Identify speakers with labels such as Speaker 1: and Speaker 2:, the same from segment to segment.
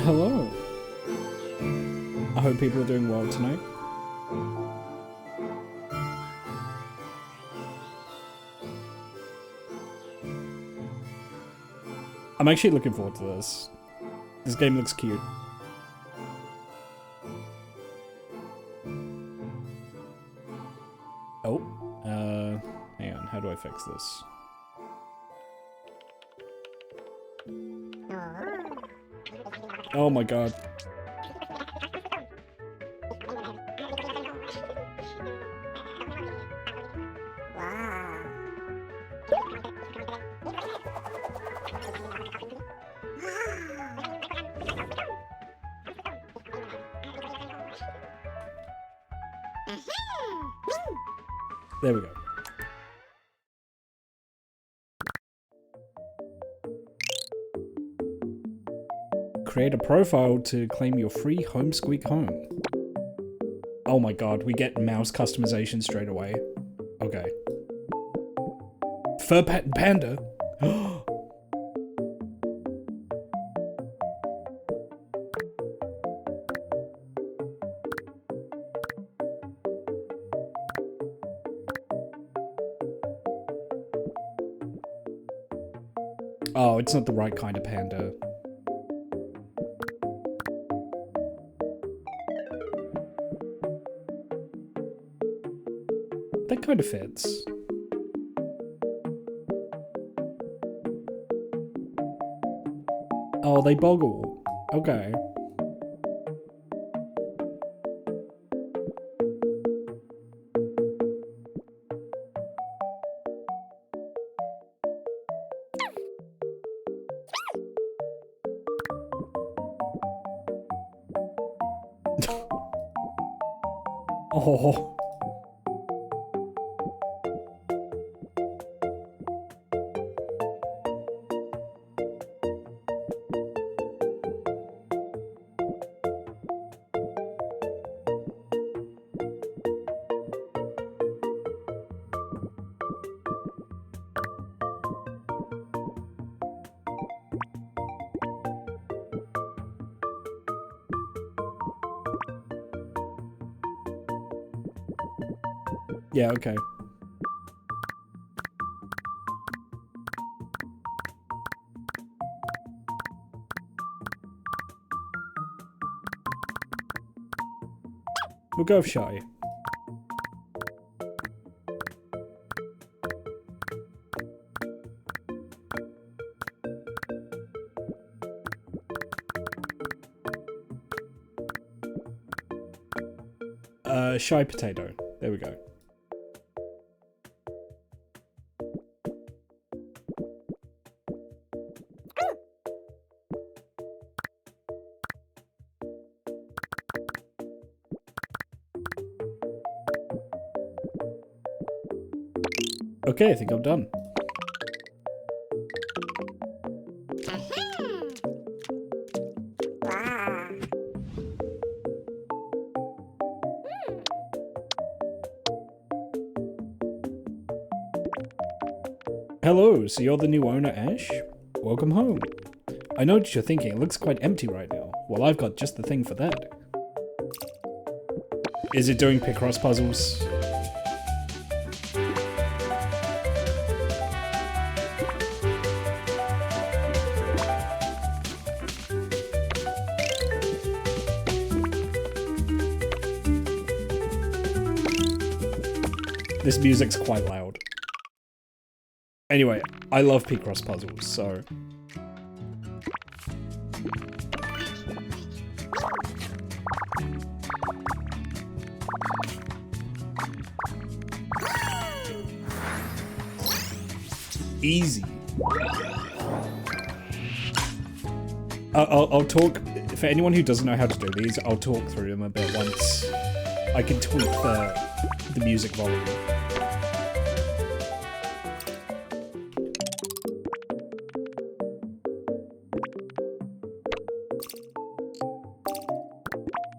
Speaker 1: Hello. I hope people are doing well tonight. I'm actually looking forward to this. This game looks cute. Oh, hang on, how do I fix this? Oh my god. There we go. Create a profile to claim your free home squeak home. Oh my god, we get mouse customization straight away. Okay. Fur pattern panda? Oh, it's not the right kind of panda. That kind of fits. Oh, they boggle. Okay. Oh. Yeah, okay. We'll go with Shy. Shy potato. There we go. Okay, I think I'm done. Hello, so you're the new owner, Ash? Welcome home. I know what you're thinking, it looks quite empty right now. Well, I've got just the thing for that. Is it doing Picross puzzles? This music's quite loud. Anyway, I love Picross puzzles, so... Easy. I'll talk... For anyone who doesn't know how to do these, I'll talk through them a bit once I can tweak the music volume.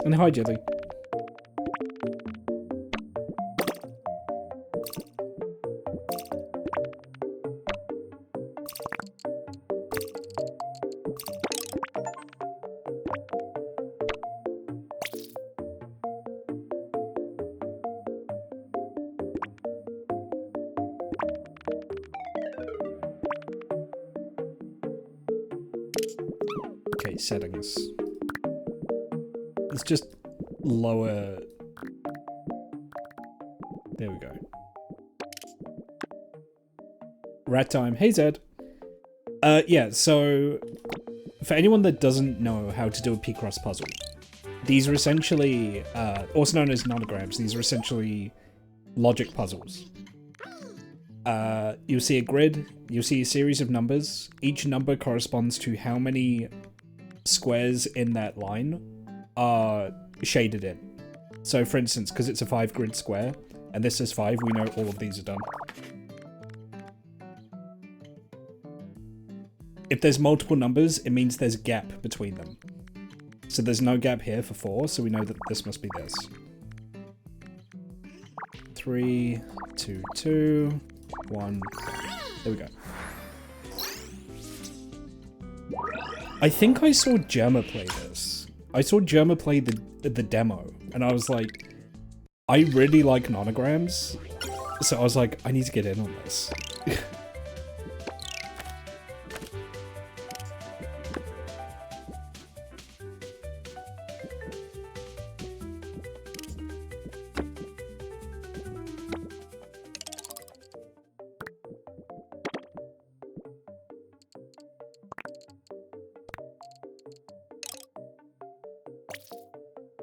Speaker 1: And hi, Jelly. settings. Let's just lower... There we go. Rat time. Hey, Zed. Yeah, so... For anyone that doesn't know how to do a Picross puzzle, these are essentially, also known as nanograms, these are essentially logic puzzles. You'll see a grid, you'll see a series of numbers. Each number corresponds to how many squares in that line are shaded in. So for instance, because it's a 5 grid square, and this is 5, we know all of these are done. If there's multiple numbers, it means there's a gap between them. So there's no gap here for 4, so we know that this must be this. 3, 2, 2, 1. There we go. I think I saw Germa play this. I saw Germa play the demo, and I was like, I really like nanograms, so I was like, I need to get in on this.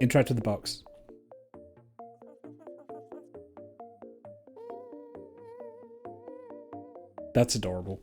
Speaker 1: Interact with the box. That's adorable.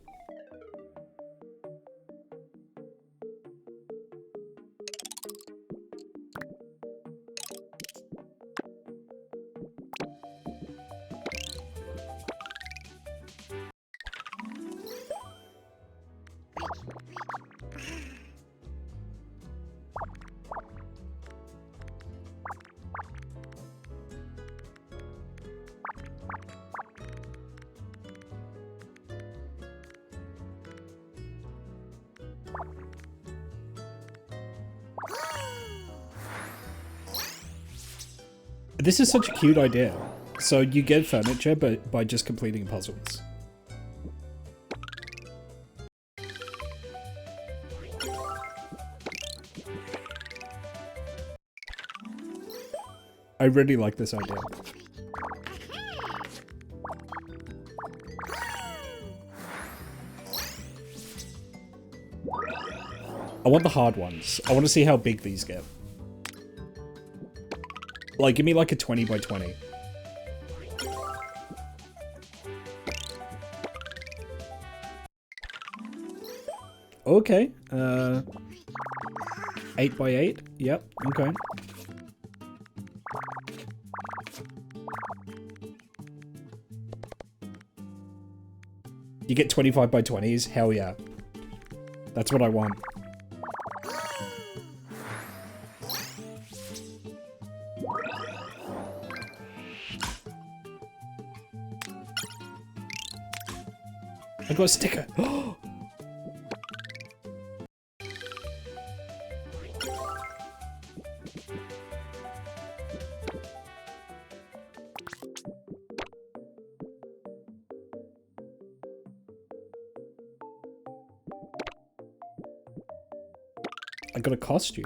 Speaker 1: This is such a cute idea. So you get furniture, but by just completing puzzles. I really like this idea. I want the hard ones. I want to see how big these get. Like, give me like a 20 by 20. Okay. 8 by 8. Yep. Okay. You get 25 by 20s? Hell yeah. That's what I want. I got a sticker. I got a costume.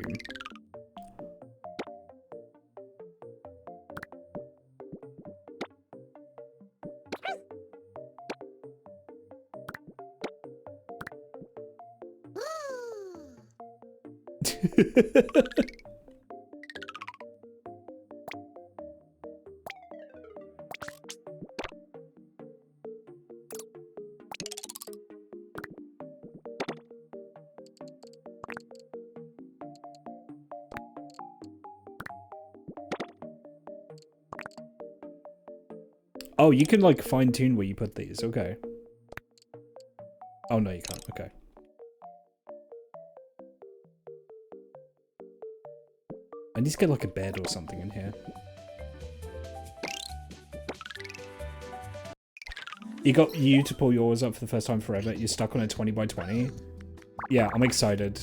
Speaker 1: Oh, you can like fine tune where you put these. Okay. Oh no, you can't. Okay. I need to get like a bed or something in here. You got you to pull yours up for the first time forever. You're stuck on a 20 by 20. Yeah, I'm excited.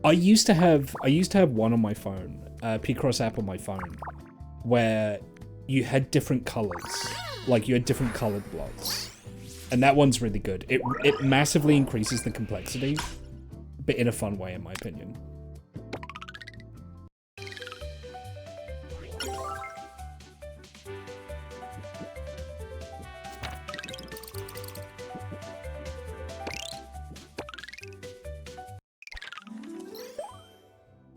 Speaker 1: I used to have one on my phone, Picross app on my phone, where you had different colors. Like you had different colored blocks. And that one's really good. It massively increases the complexity, but in a fun way, in my opinion.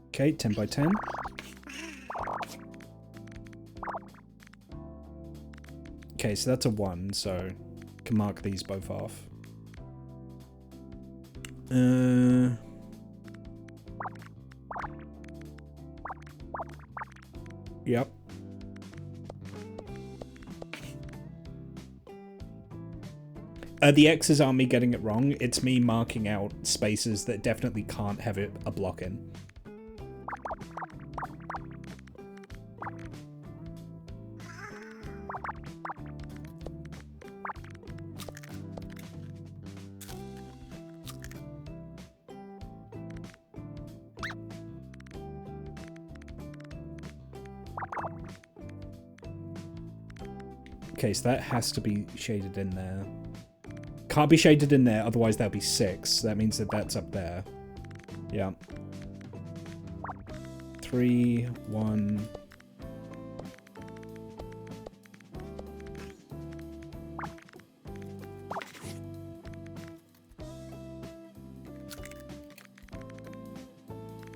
Speaker 1: Okay, 10 by 10. Okay, so that's a 1, so can mark these both off. Yep. The X's aren't me getting it wrong, it's me marking out spaces that definitely can't have a block in. Okay, so that has to be shaded in there. Can't be shaded in there, otherwise that'll be 6. That means that that's up there. Yeah. 3, 1...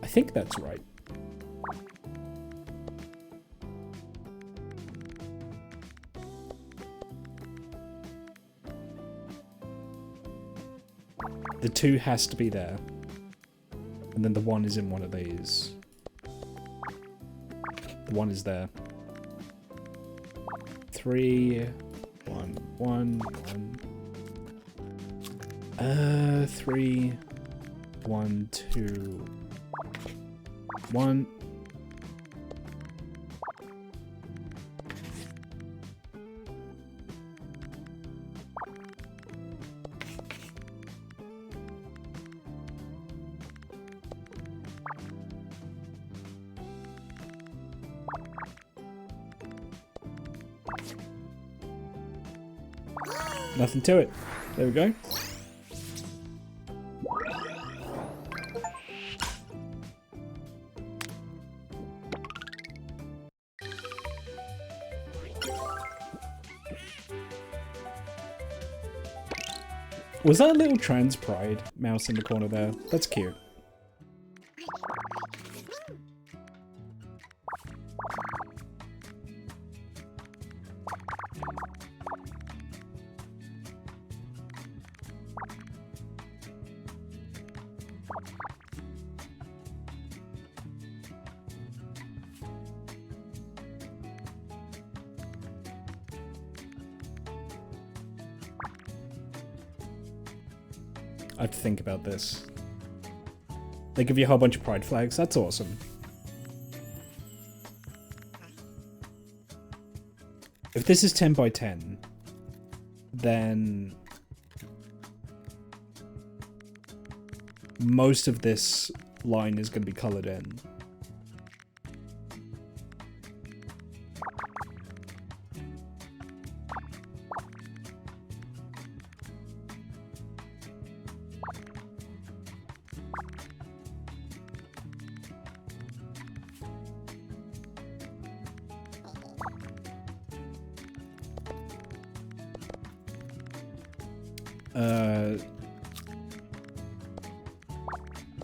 Speaker 1: I think that's right. The 2 has to be there. And then the 1 is in one of these. The 1 is there. 3, 1, 1, 1. 3, 1, 2, 1. Nothing to it. There we go. Was that a little trans pride mouse in the corner there? That's cute. I have to think about this. They give you a whole bunch of pride flags. That's awesome. If this is 10 by 10, then most of this line is going to be colored in.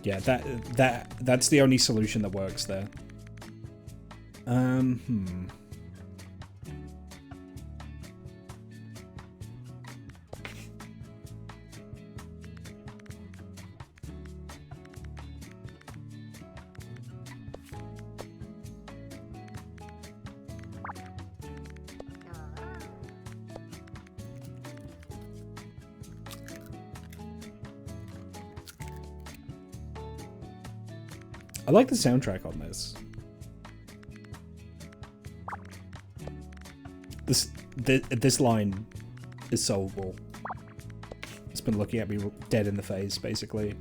Speaker 1: Yeah, that's the only solution that works there. I like the soundtrack on this. This line is solvable. It's been looking at me dead in the face, basically.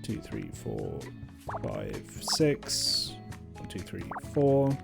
Speaker 1: 2, 3, 4, 5, 6. 1, 2, 3, 4.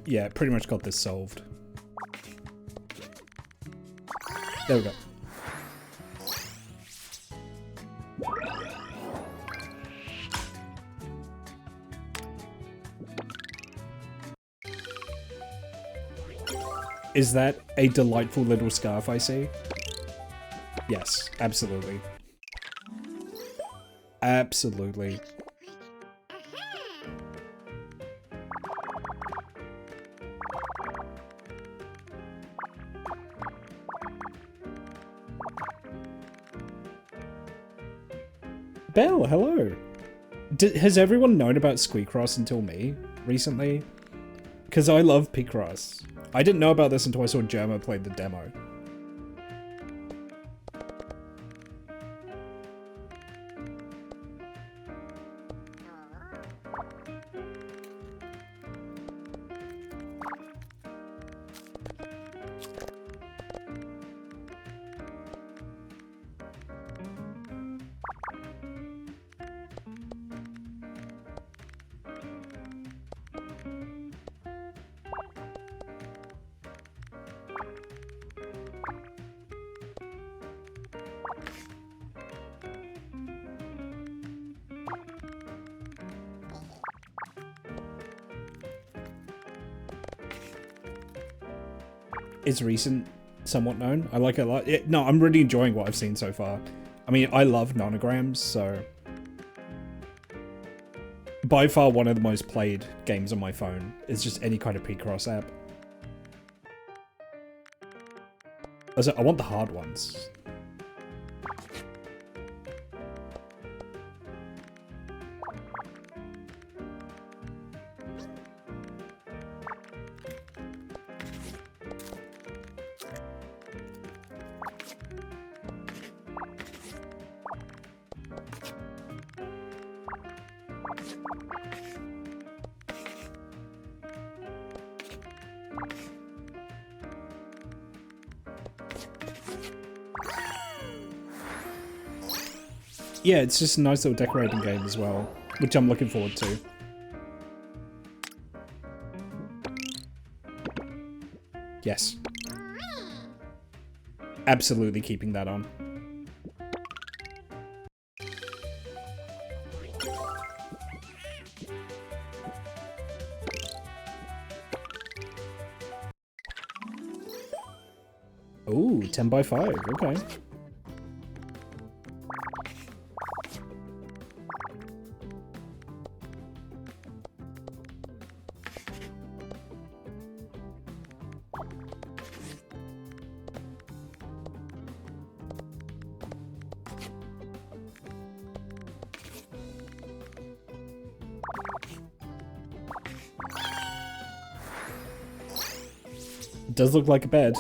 Speaker 1: Yeah, pretty much got this solved. There we go. Is that a delightful little scarf I see? Yes, absolutely. Absolutely. Belle, hello. Has everyone known about Squeakross until me recently? Because I love Picross. I didn't know about this until I saw Germa play the demo. Is recent somewhat known? I like it a lot. No, I'm really enjoying what I've seen so far. I mean, I love nonograms, so... By far one of the most played games on my phone is just any kind of Picross app. I want the hard ones. Yeah, it's just a nice little decorating game as well, which I'm looking forward to. Yes. Absolutely keeping that on. Ooh, 10 by 5, okay. It does look like a bed.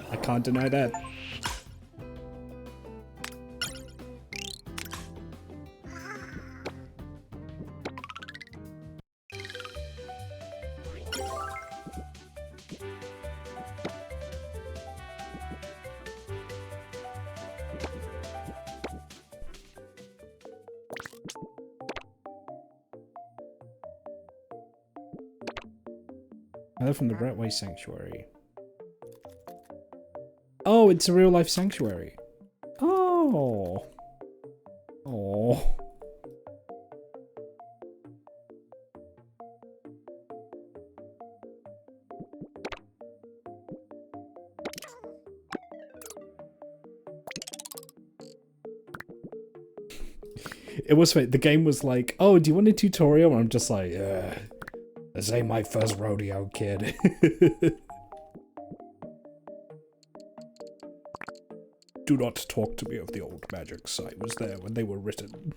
Speaker 1: I can't deny that. Hello from the Ratway Sanctuary. Oh, it's a real life sanctuary. Oh. Oh. It was funny. The game was like, oh, do you want a tutorial? And I'm just like, this ain't my first rodeo, kid. Do not talk to me of the old magics. I was there when they were written.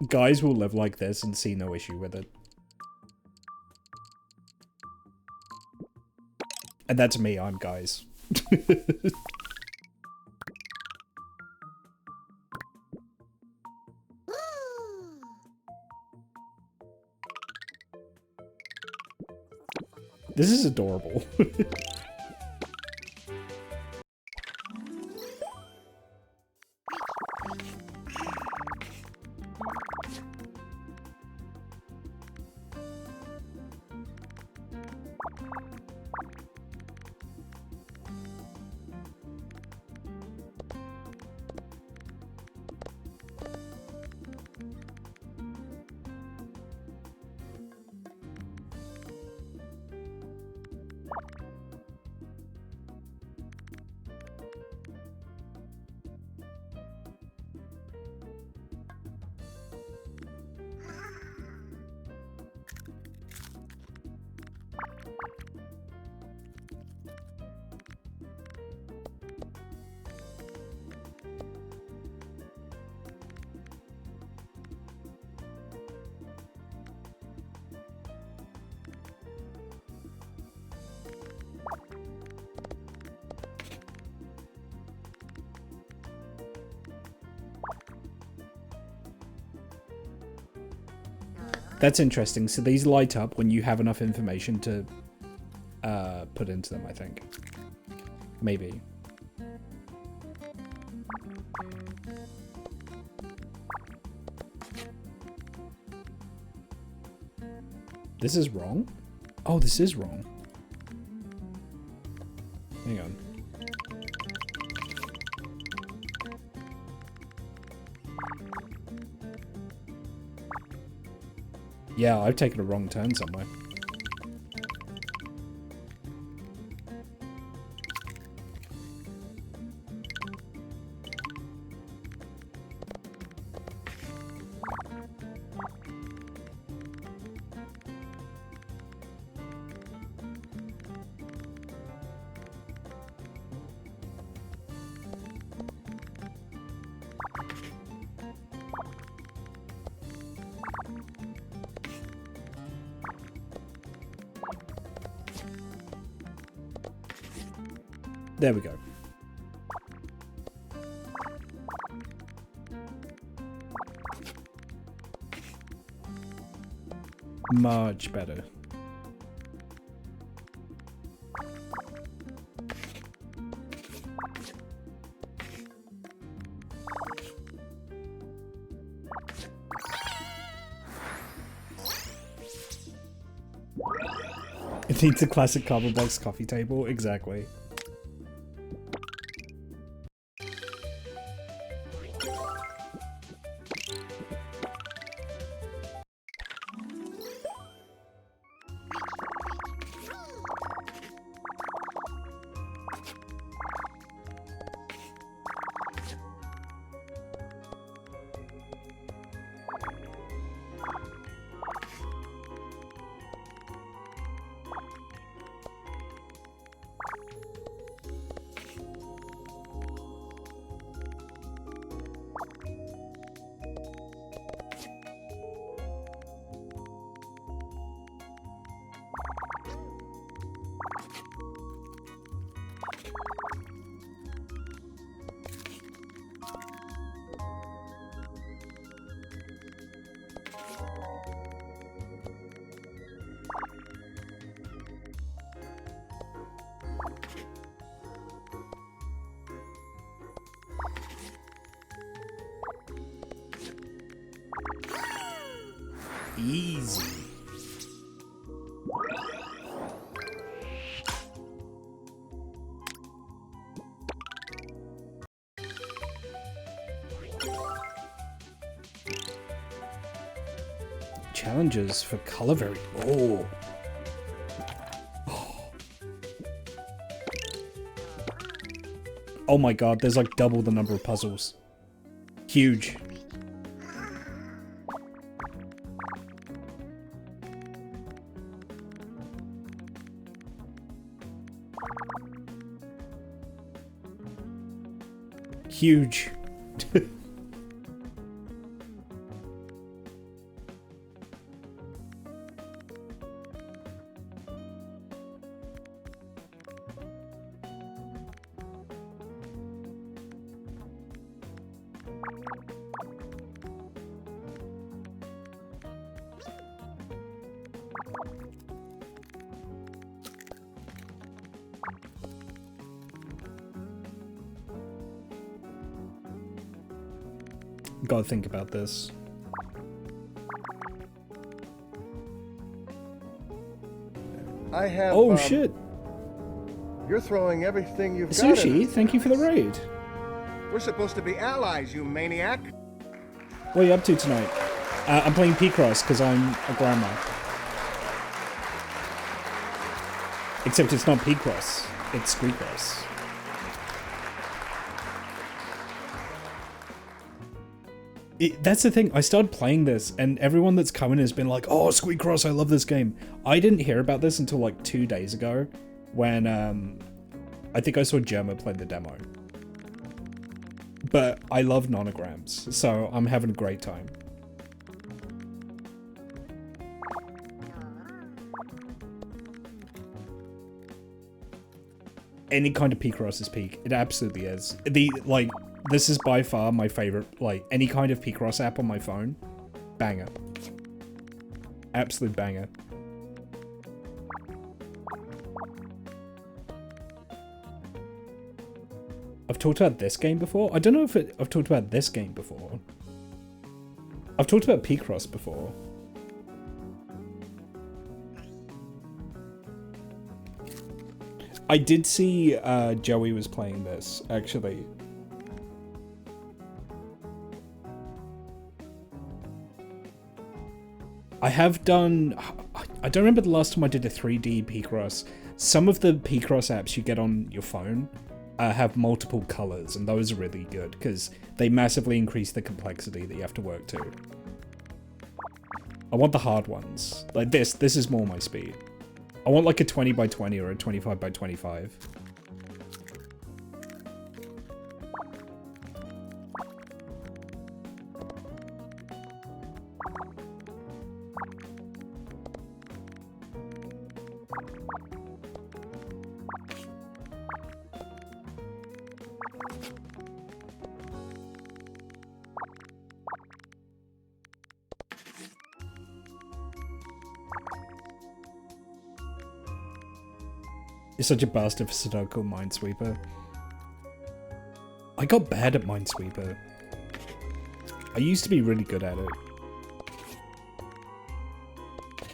Speaker 1: Guys will live like this and see no issue with it. And that's me, I'm guys. This is adorable. That's interesting. So these light up when you have enough information to put into them, I think. Maybe. This is wrong? Oh, this is wrong. Hang on. Yeah, I've taken a wrong turn somewhere. There we go. Much better. It needs a classic cardboard box coffee table, exactly. Easy. Challenges for color variant. Oh. Oh my god, there's like double the number of puzzles. Huge. Huge. Gotta think about this.
Speaker 2: I have.
Speaker 1: Oh shit!
Speaker 2: You're throwing everything you've got.
Speaker 1: Sushi, thank you for the raid.
Speaker 2: We're supposed to be allies, you maniac.
Speaker 1: What are you up to tonight? I'm playing P-Cross because I'm a grandma. Except it's not P-Cross, it's Squeakross. That's the thing, I started playing this and everyone that's coming has been like, oh, Squeakross, I love this game. I didn't hear about this until like 2 days ago when I think I saw Gemma play the demo. But I love nonograms, so I'm having a great time. Any kind of P-Cross is peak. It absolutely is. This is by far my favorite, any kind of P-Cross app on my phone. Banger. Absolute banger. I've talked about this game before. I don't know if I've talked about this game before. I've talked about P-Cross before. I did see Joey was playing this, actually. I have done... I don't remember the last time I did a 3D P-Cross. Some of the P-Cross apps you get on your phone have multiple colors, and those are really good, because they massively increase the complexity that you have to work to. I want the hard ones. Like this is more my speed. I want like a 20 by 20 or a 25 by 25. You're such a bastard for Sudoku Minesweeper. I got bad at Minesweeper. I used to be really good at it.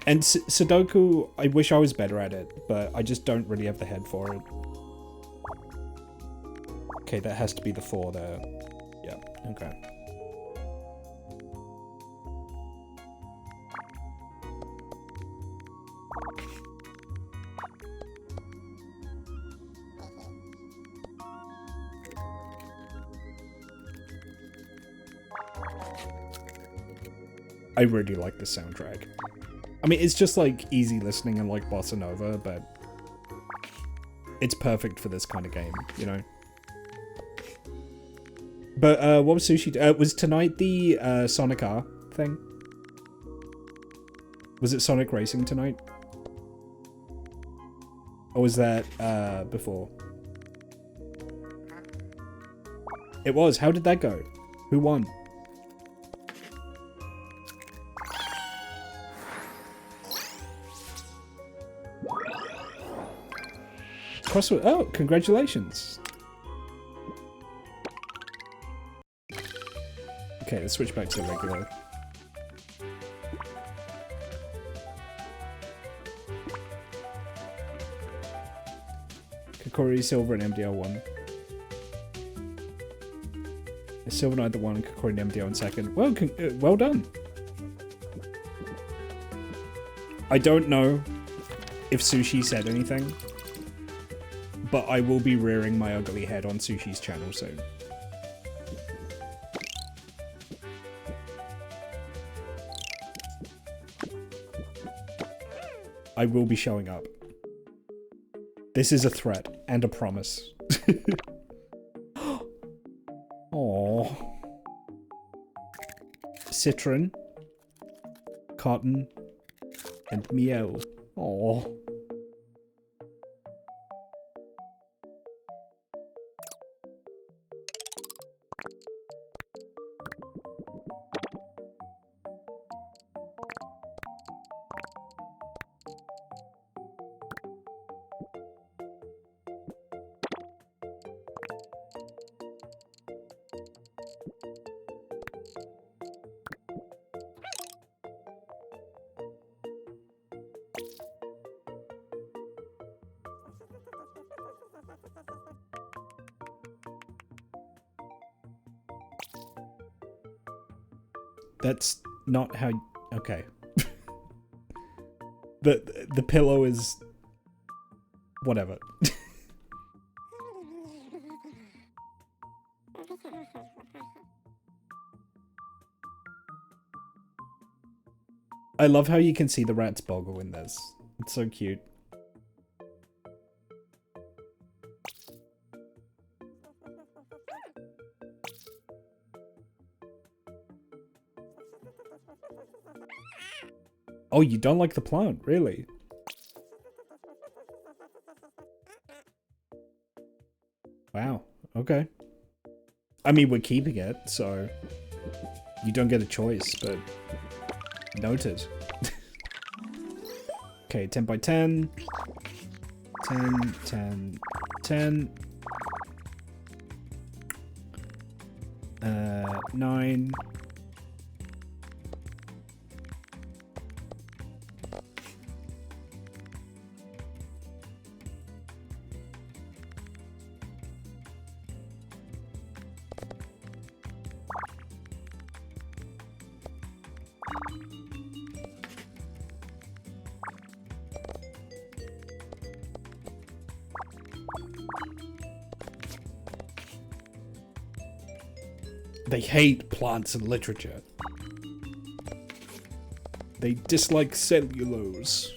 Speaker 1: And Sudoku, I wish I was better at it, but I just don't really have the head for it. Okay, that has to be the 4 there. Yeah, okay. I really like the soundtrack. I mean, it's just like easy listening and like bossa nova, but it's perfect for this kind of game, you know? But what was Sushi? Was tonight the Sonic R thing? Was it Sonic Racing tonight? Or was that before? It was. How did that go? Who won? Crossword. Oh, congratulations. Okay, let's switch back to the regular. Kokori, Silver, and MDL1. Silver Knight the 1, Kokori and MDL in second. Well, well done. I don't know if Sushi said anything, but I will be rearing my ugly head on Sushi's channel soon. I will be showing up. This is a threat and a promise. Aww. Citron, Cotton, and Miel. Aww. That's not how... Okay. The pillow is... Whatever. I love how you can see the rat's boggle in this. It's so cute. Oh, you don't like the plant, really? Wow, okay. I mean, we're keeping it, so you don't get a choice, but noted. Okay, 10 by 10. 10, 10, 10. 9. They hate plants and literature. They dislike cellulose.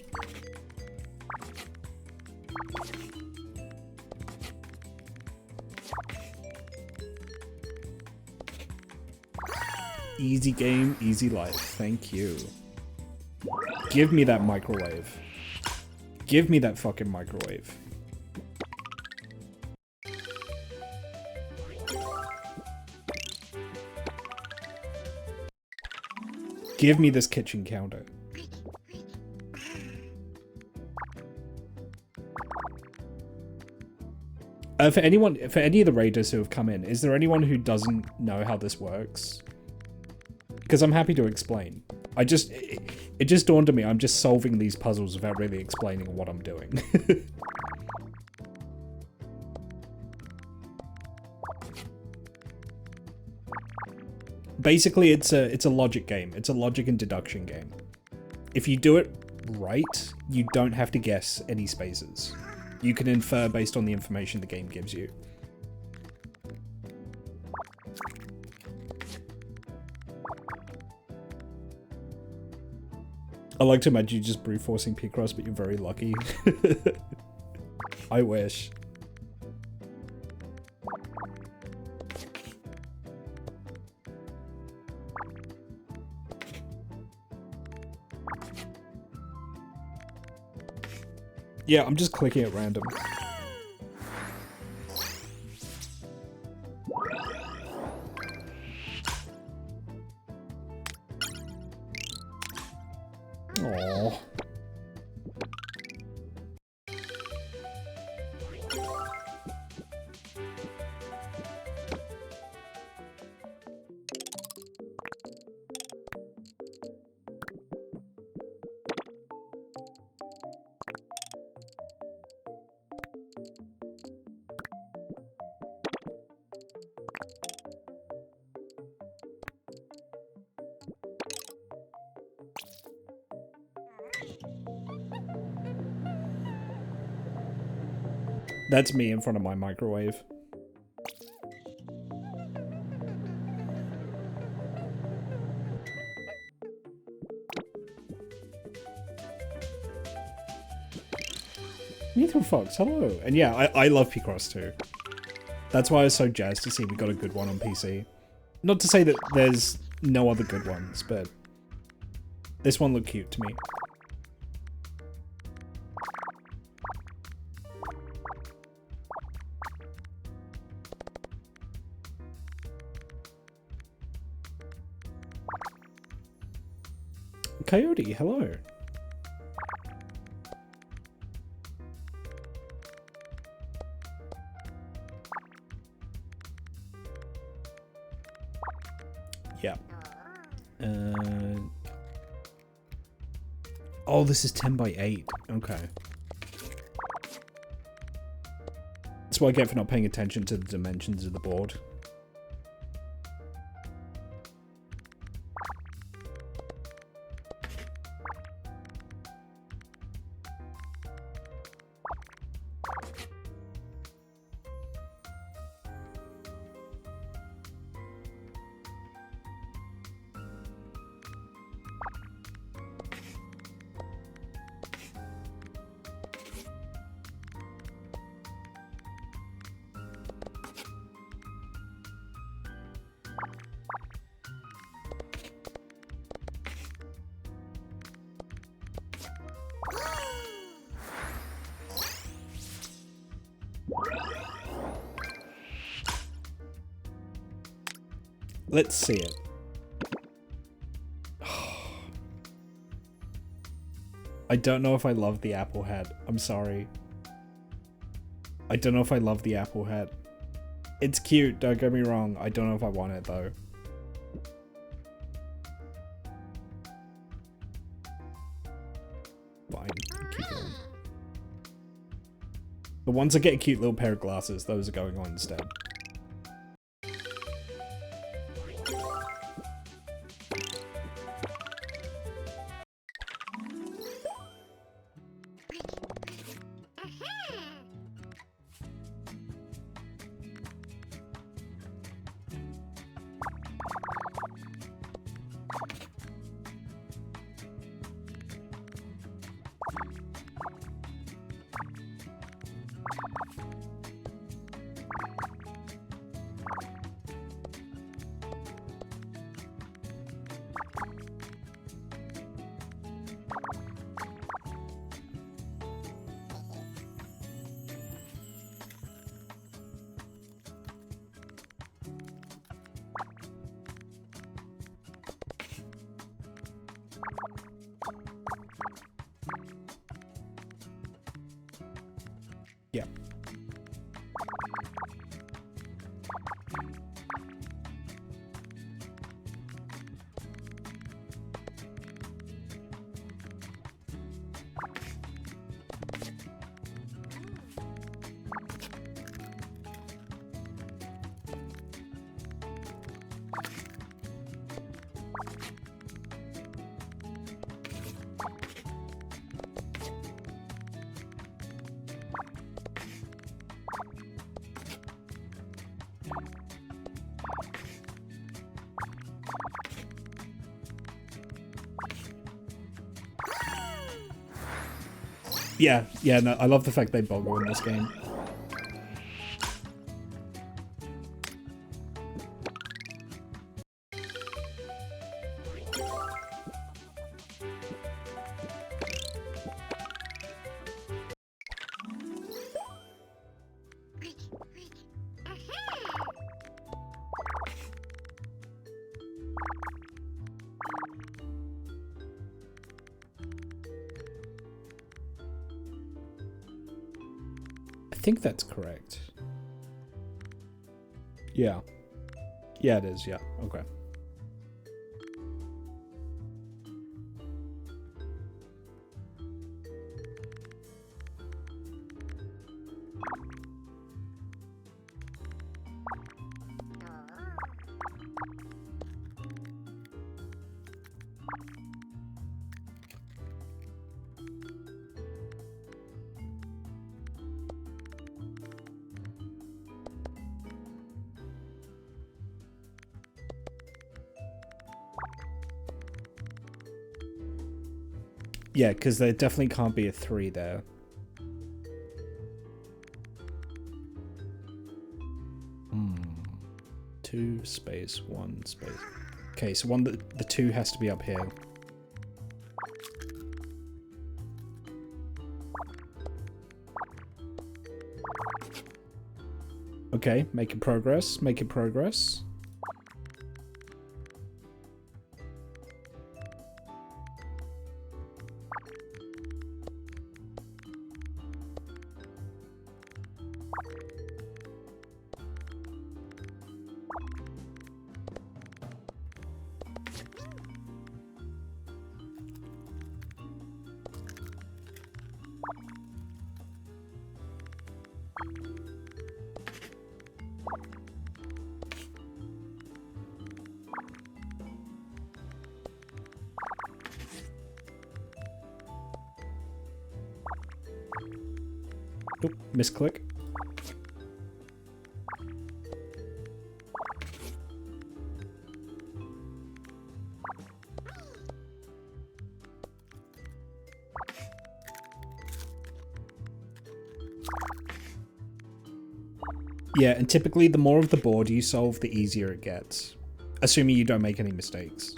Speaker 1: Easy game, easy life. Thank you. Give me that microwave. Give me that fucking microwave. Give me this kitchen counter. For any of the raiders who have come in, is there anyone who doesn't know how this works? Because I'm happy to explain. It just dawned on me, I'm just solving these puzzles without really explaining what I'm doing. Basically, it's a logic game. It's a logic and deduction game. If you do it right, you don't have to guess any spaces. You can infer based on the information the game gives you. I like to imagine you just brute forcing Picross, but you're very lucky. I wish. Yeah, I'm just clicking at random. Aww. That's me in front of my microwave. Neither Fox, hello. And yeah, I love Picross too. That's why I was so jazzed to see we got a good one on PC. Not to say that there's no other good ones, but this one looked cute to me. Coyote, hello. Yeah. Oh, this is 10 by 8. Okay. That's what I get for not paying attention to the dimensions of the board. Let's see it. I don't know if I love the apple hat. I'm sorry. I don't know if I love the apple hat. It's cute, don't get me wrong. I don't know if I want it though. Fine. Keep going. The ones that get a cute little pair of glasses, those are going on instead. Yeah. Yeah, no, I love the fact they boggle in this game. I think that's correct. Yeah. Yeah, it is, yeah. Okay. Yeah, because there definitely can't be a 3 there. Hmm. 2 space 1 space. Okay, so the 2 has to be up here. Okay, making progress, making progress. Oop, misclick. Yeah, and typically the more of the board you solve, the easier it gets. Assuming you don't make any mistakes.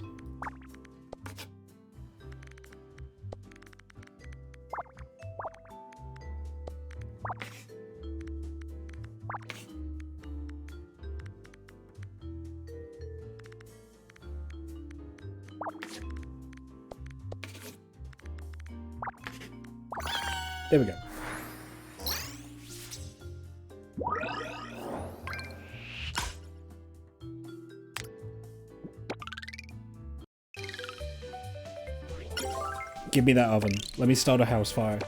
Speaker 1: There we go. Give me that oven. Let me start a house fire.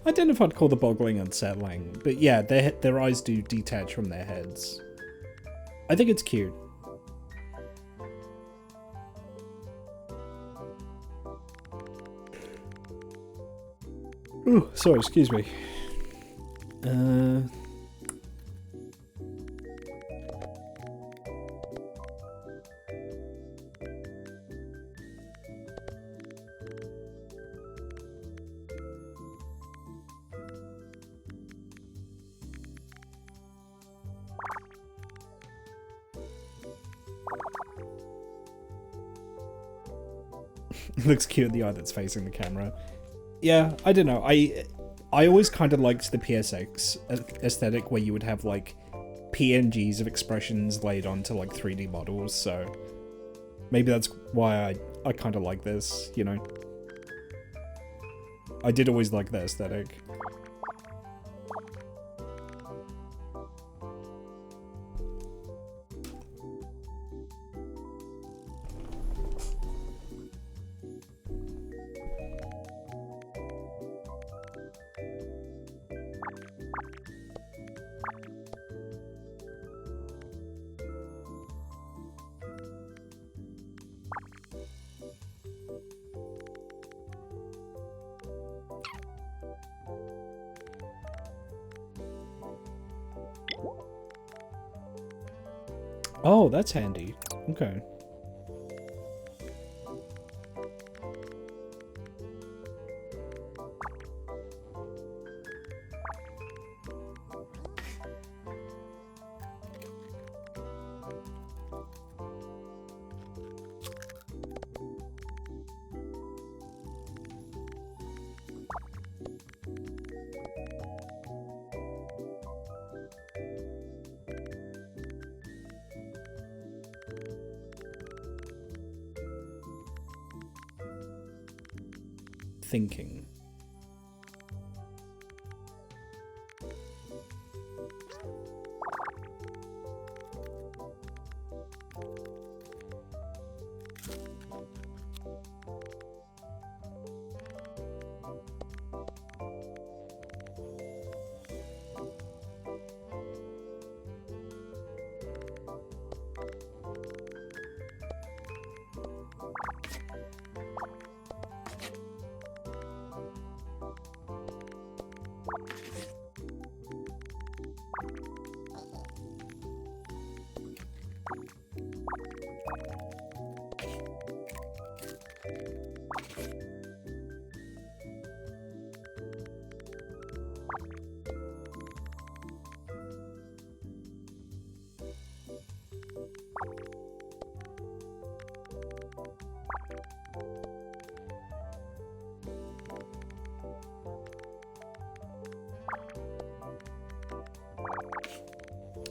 Speaker 1: I don't know if I'd call the boggling unsettling, but yeah, their eyes do detach from their heads. I think it's cute. Ooh, sorry, excuse me. It looks cute, the eye that's facing the camera. Yeah, I don't know. I always kind of liked the PSX aesthetic where you would have like PNGs of expressions laid onto like 3D models, so maybe that's why I kind of like this, you know. I did always like that aesthetic. Oh, that's handy. Okay. Thinking.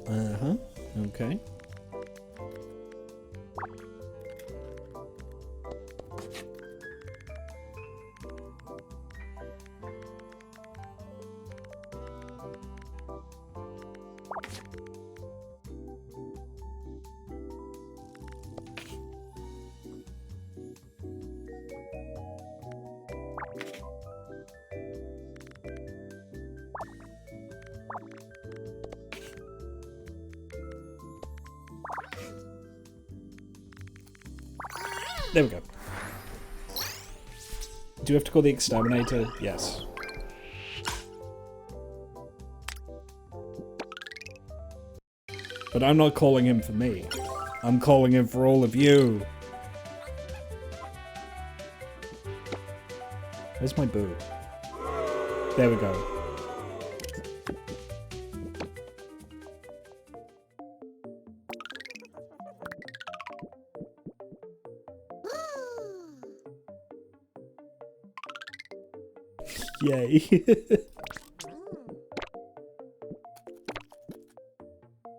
Speaker 1: Uh-huh. Okay. There we go. Do you have to call the exterminator? Yes. But I'm not calling him for me. I'm calling him for all of you. Where's my boo? There we go. Yay.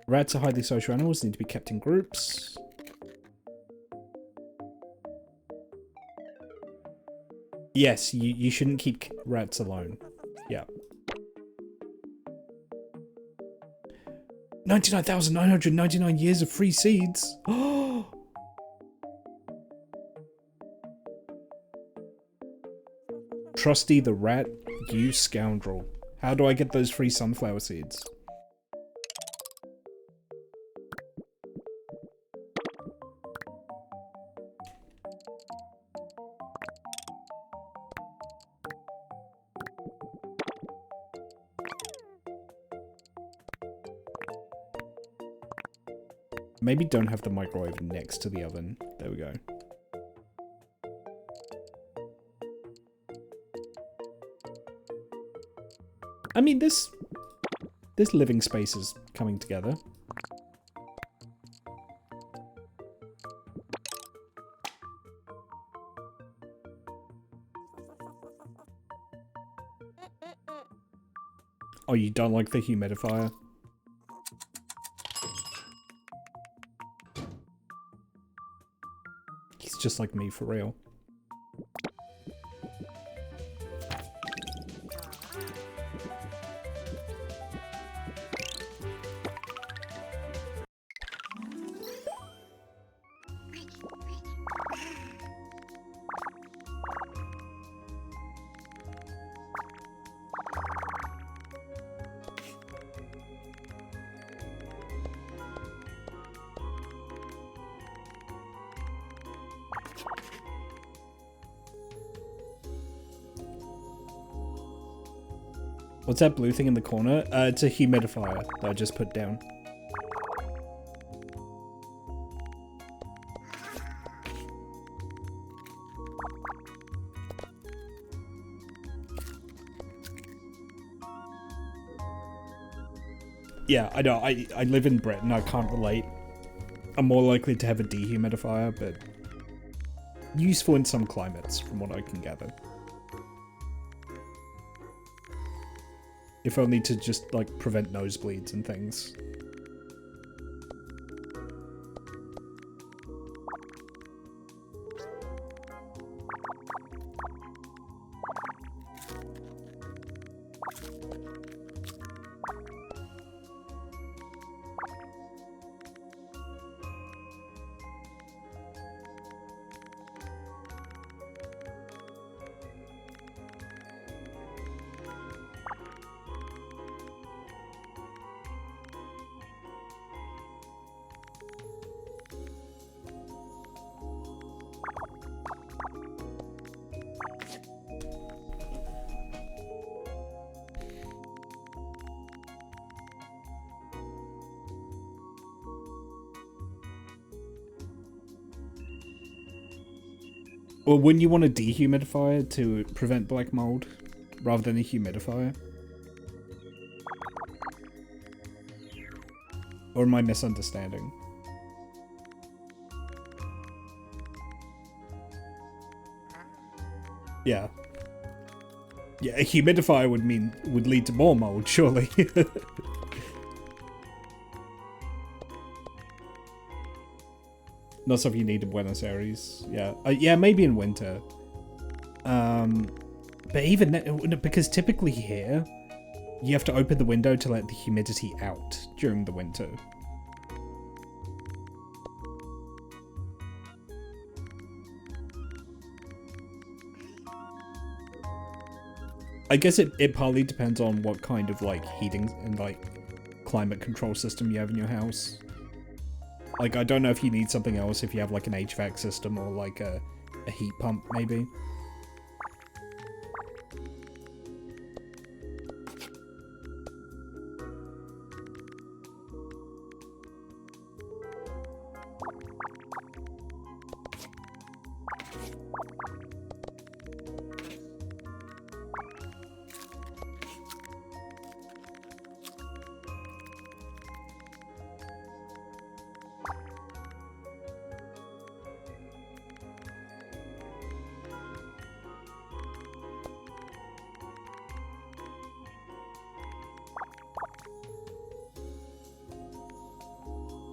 Speaker 1: Rats are highly social animals, need to be kept in groups. Yes, you shouldn't keep rats alone. Yeah. 99,999 years of free seeds. Oh. Trusty the rat, you scoundrel. How do I get those free sunflower seeds? Maybe don't have the microwave next to the oven. There we go. I mean, this living space is coming together. Oh, you don't like the humidifier? He's just like me, for real. What's that blue thing in the corner? It's a humidifier that I just put down. Yeah, I know. I live in Britain. I can't relate. I'm more likely to have a dehumidifier, but useful in some climates, from what I can gather. If only to just, like, prevent nosebleeds and things. Or wouldn't you want a dehumidifier to prevent black mold rather than a humidifier? Or am I misunderstanding? Yeah. Yeah, a humidifier would lead to more mold, surely. Not something you need in Buenos Aires. Yeah, yeah, maybe in winter. But even then, because typically here, you have to open the window to let the humidity out during the winter. I guess it partly depends on what kind of, like, heating and, like, climate control system you have in your house. Like, I don't know if you need something else if you have, like, an HVAC system or, like, a heat pump, maybe.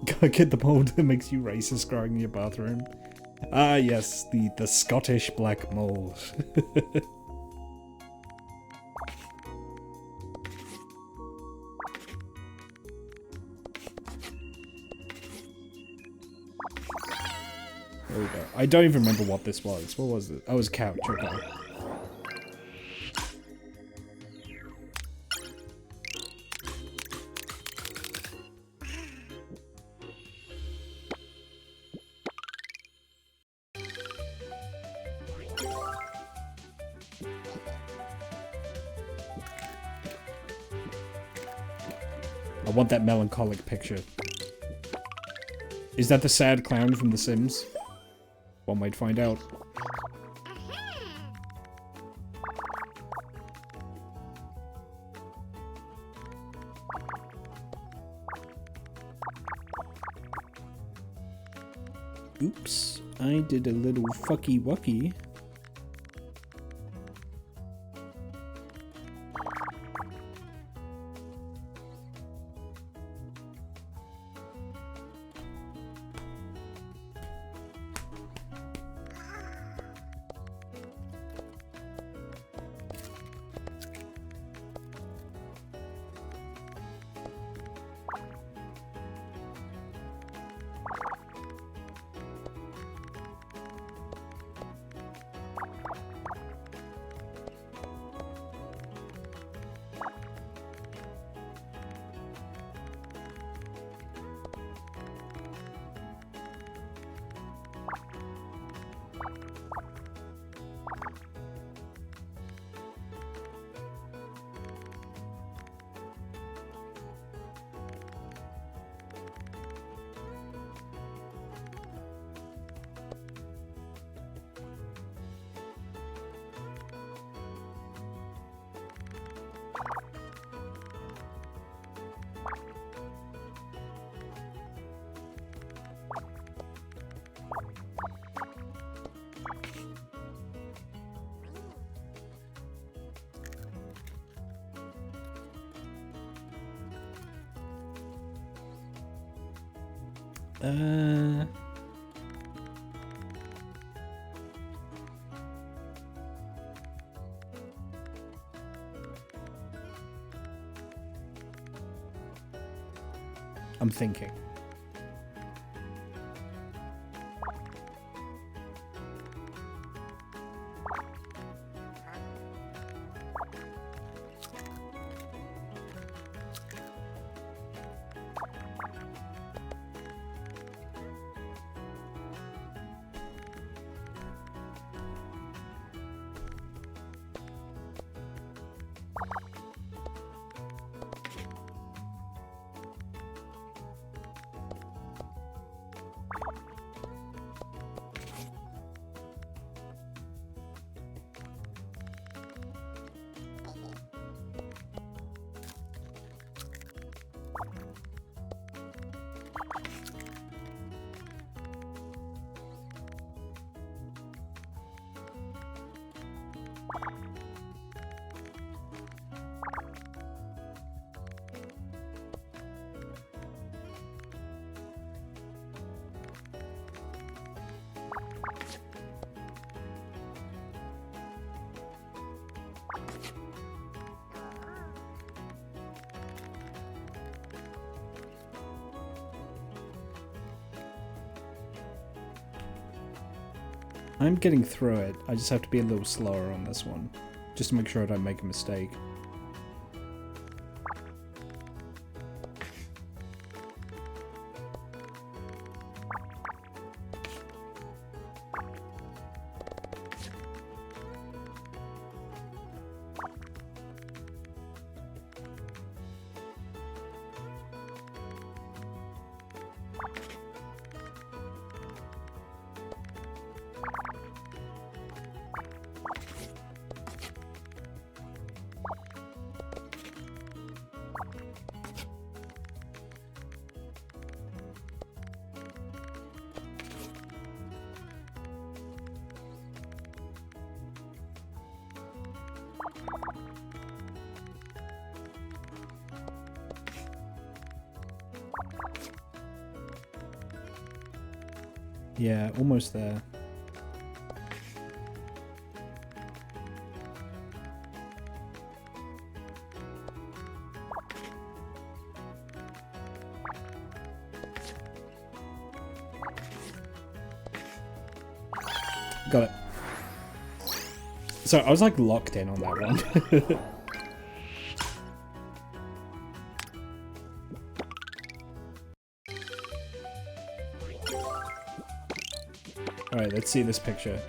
Speaker 1: Get the mold that makes you racist growing in your bathroom. Ah, yes, the Scottish black mold. There we go. I don't even remember what this was. What was it? Oh, it was couch. Okay. I want that melancholic picture. Is that the sad clown from The Sims? One might find out. Oops, I did a little fucky wucky. I'm thinking. I'm getting through it. I just have to be a little slower on this one, just to make sure I don't make a mistake. Yeah, almost there. Got it. So I was like locked in on that one. Alright, let's see this picture.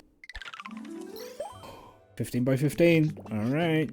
Speaker 1: 15 by 15. Alright.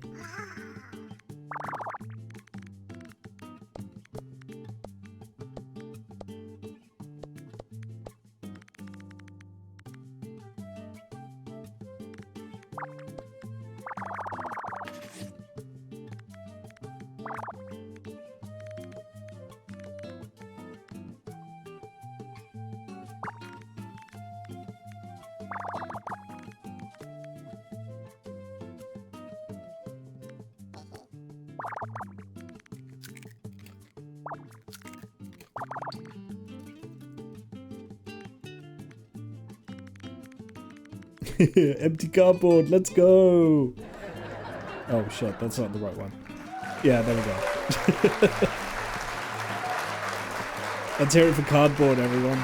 Speaker 1: Empty cardboard, let's go! Oh shit, that's not the right one. Yeah, there we go. Let's hear it for cardboard, everyone.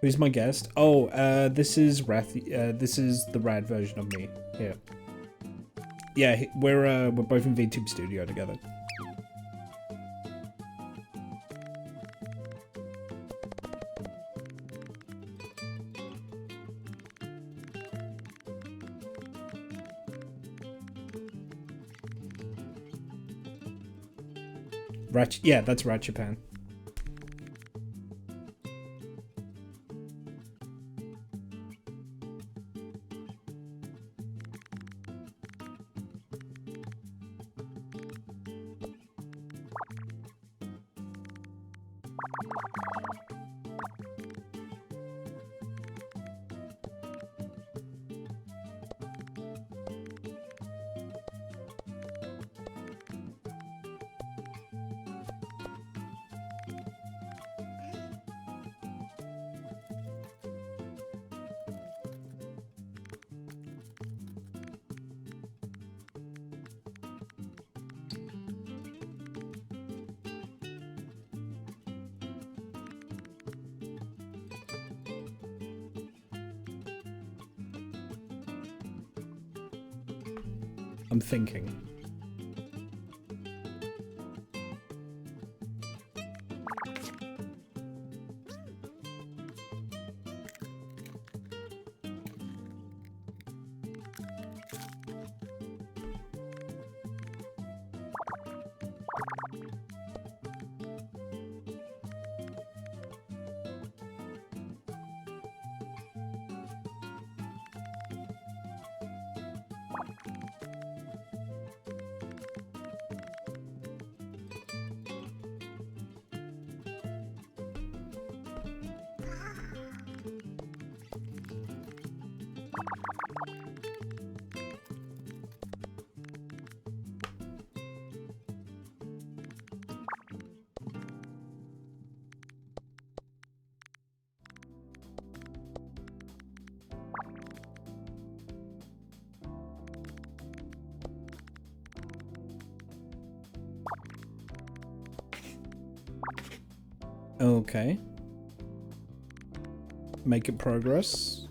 Speaker 1: Who's my guest? Oh, this is Rath. This is the rad version of me. Here. Yeah, we're both in VTube Studio together. Yeah, that's Rat Japan. I'm thinking. Okay. Make it progress.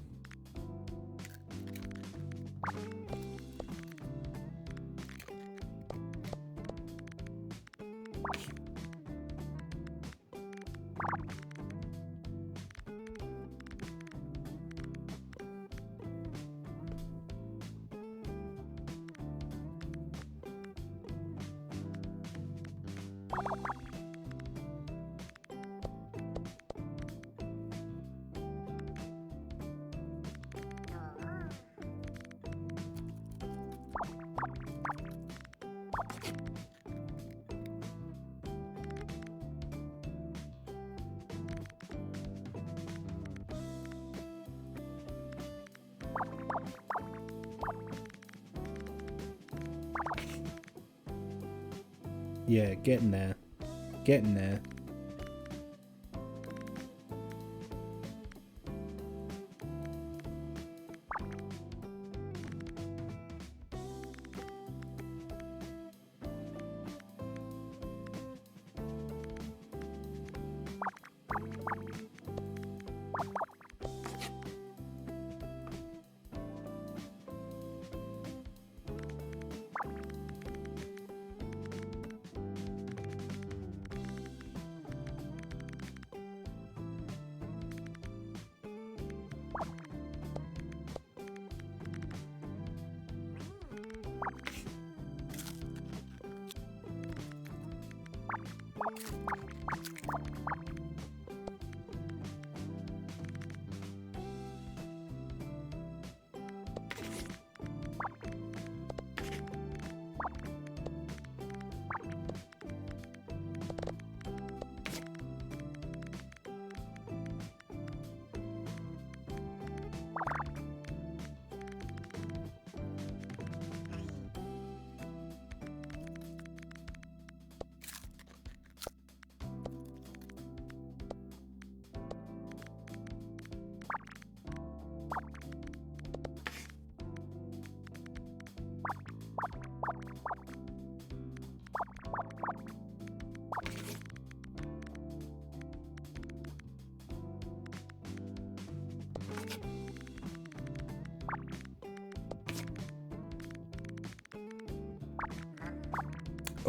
Speaker 1: Yeah, getting there. Getting there.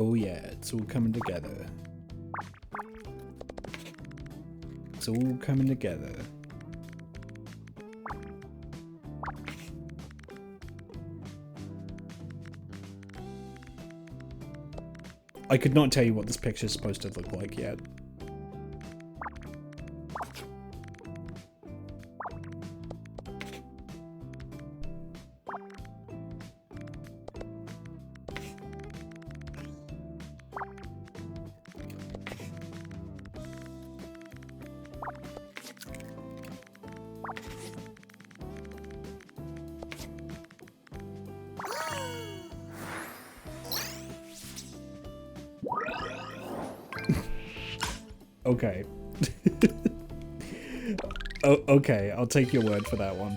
Speaker 1: Oh yeah, it's all coming together. It's all coming together. I could not tell you what this picture is supposed to look like yet. Okay. Oh, okay, I'll take your word for that one.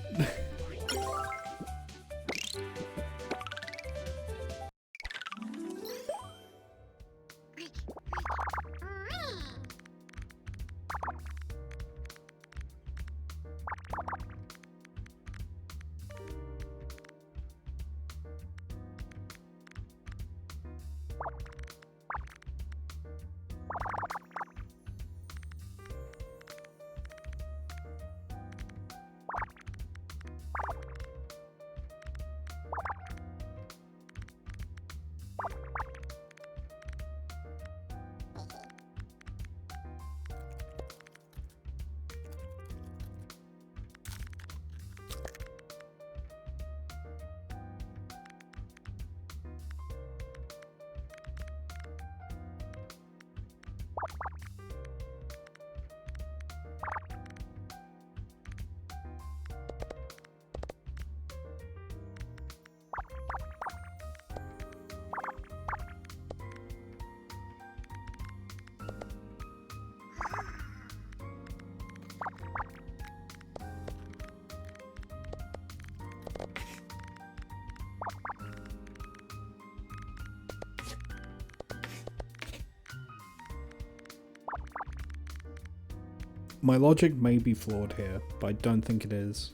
Speaker 1: My logic may be flawed here, but I don't think it is.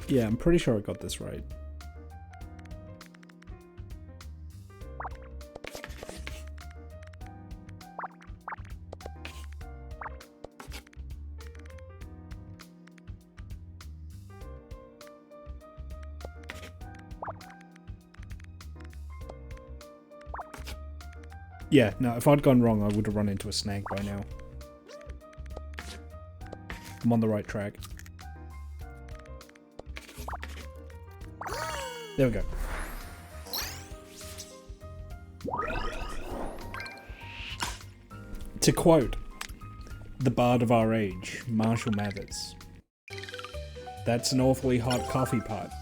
Speaker 1: Yeah, I'm pretty sure I got this right. Yeah, no, if I'd gone wrong, I would have run into a snake by now. I'm on the right track. There we go. To quote the bard of our age, Marshall Mathers, "That's an awfully hot coffee pot."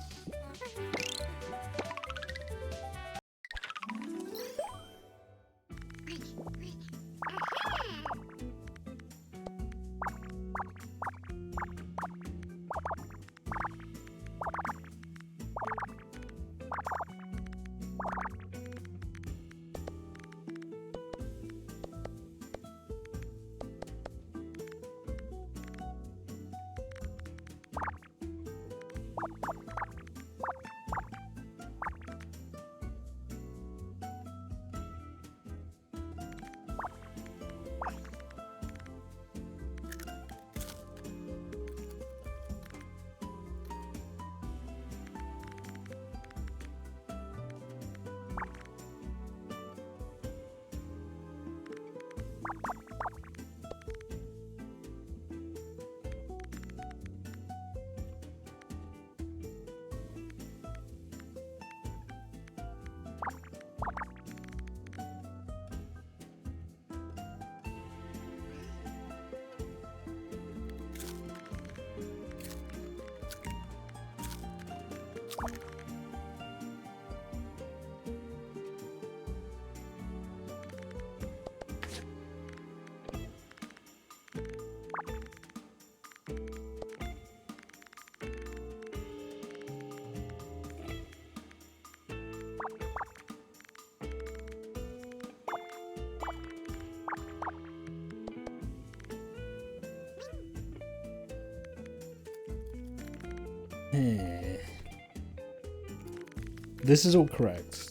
Speaker 1: This is all correct.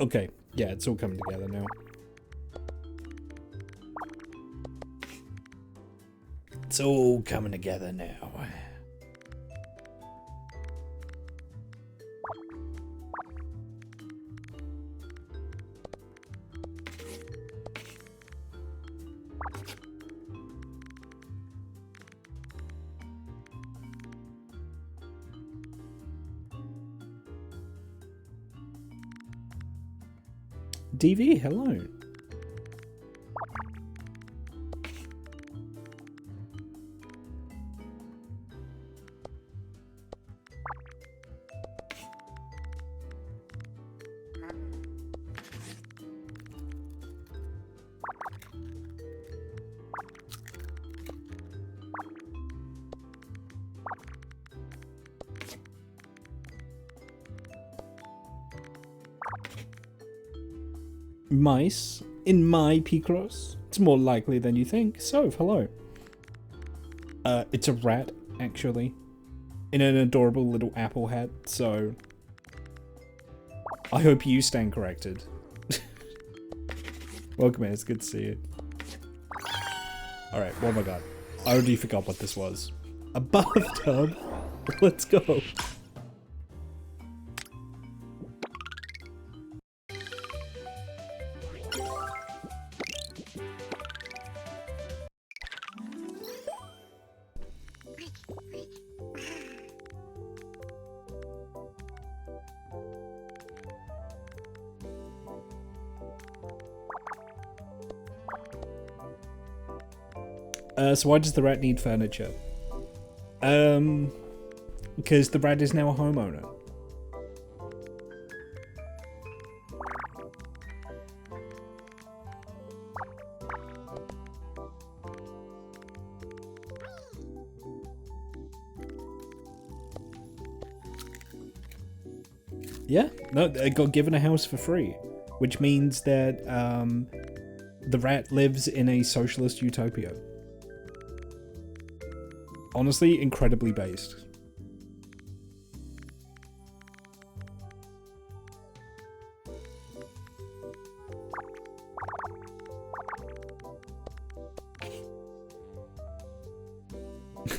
Speaker 1: Okay, yeah, it's all coming together now. It's all coming together now. DV, hello. mice in my Picross. It's more likely than you think. So, hello. It's a rat, actually. In an adorable little apple hat, so... I hope you stand corrected. Welcome in, it's good to see you. Alright, what have I got? I already forgot what this was. A bathtub? Let's go. So why does the rat need furniture? Because the rat is now a homeowner. Yeah, no, they got given a house for free, which means that the rat lives in a socialist utopia. Honestly, incredibly based.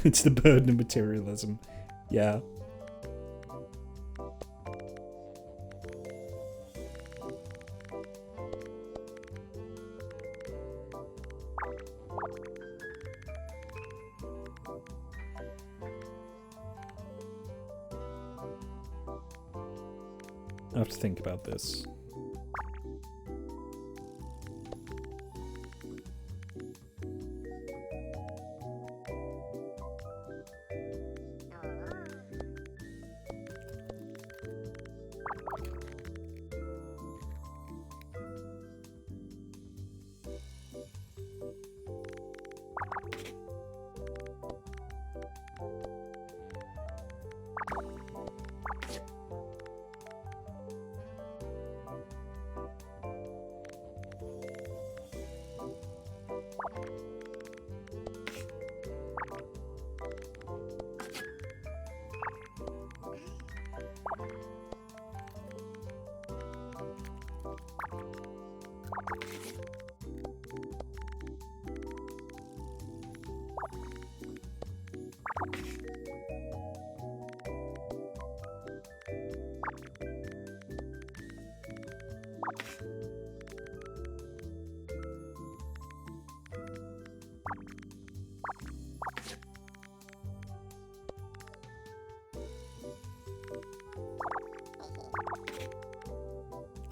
Speaker 1: It's the burden of materialism. Yeah. I have to think about this.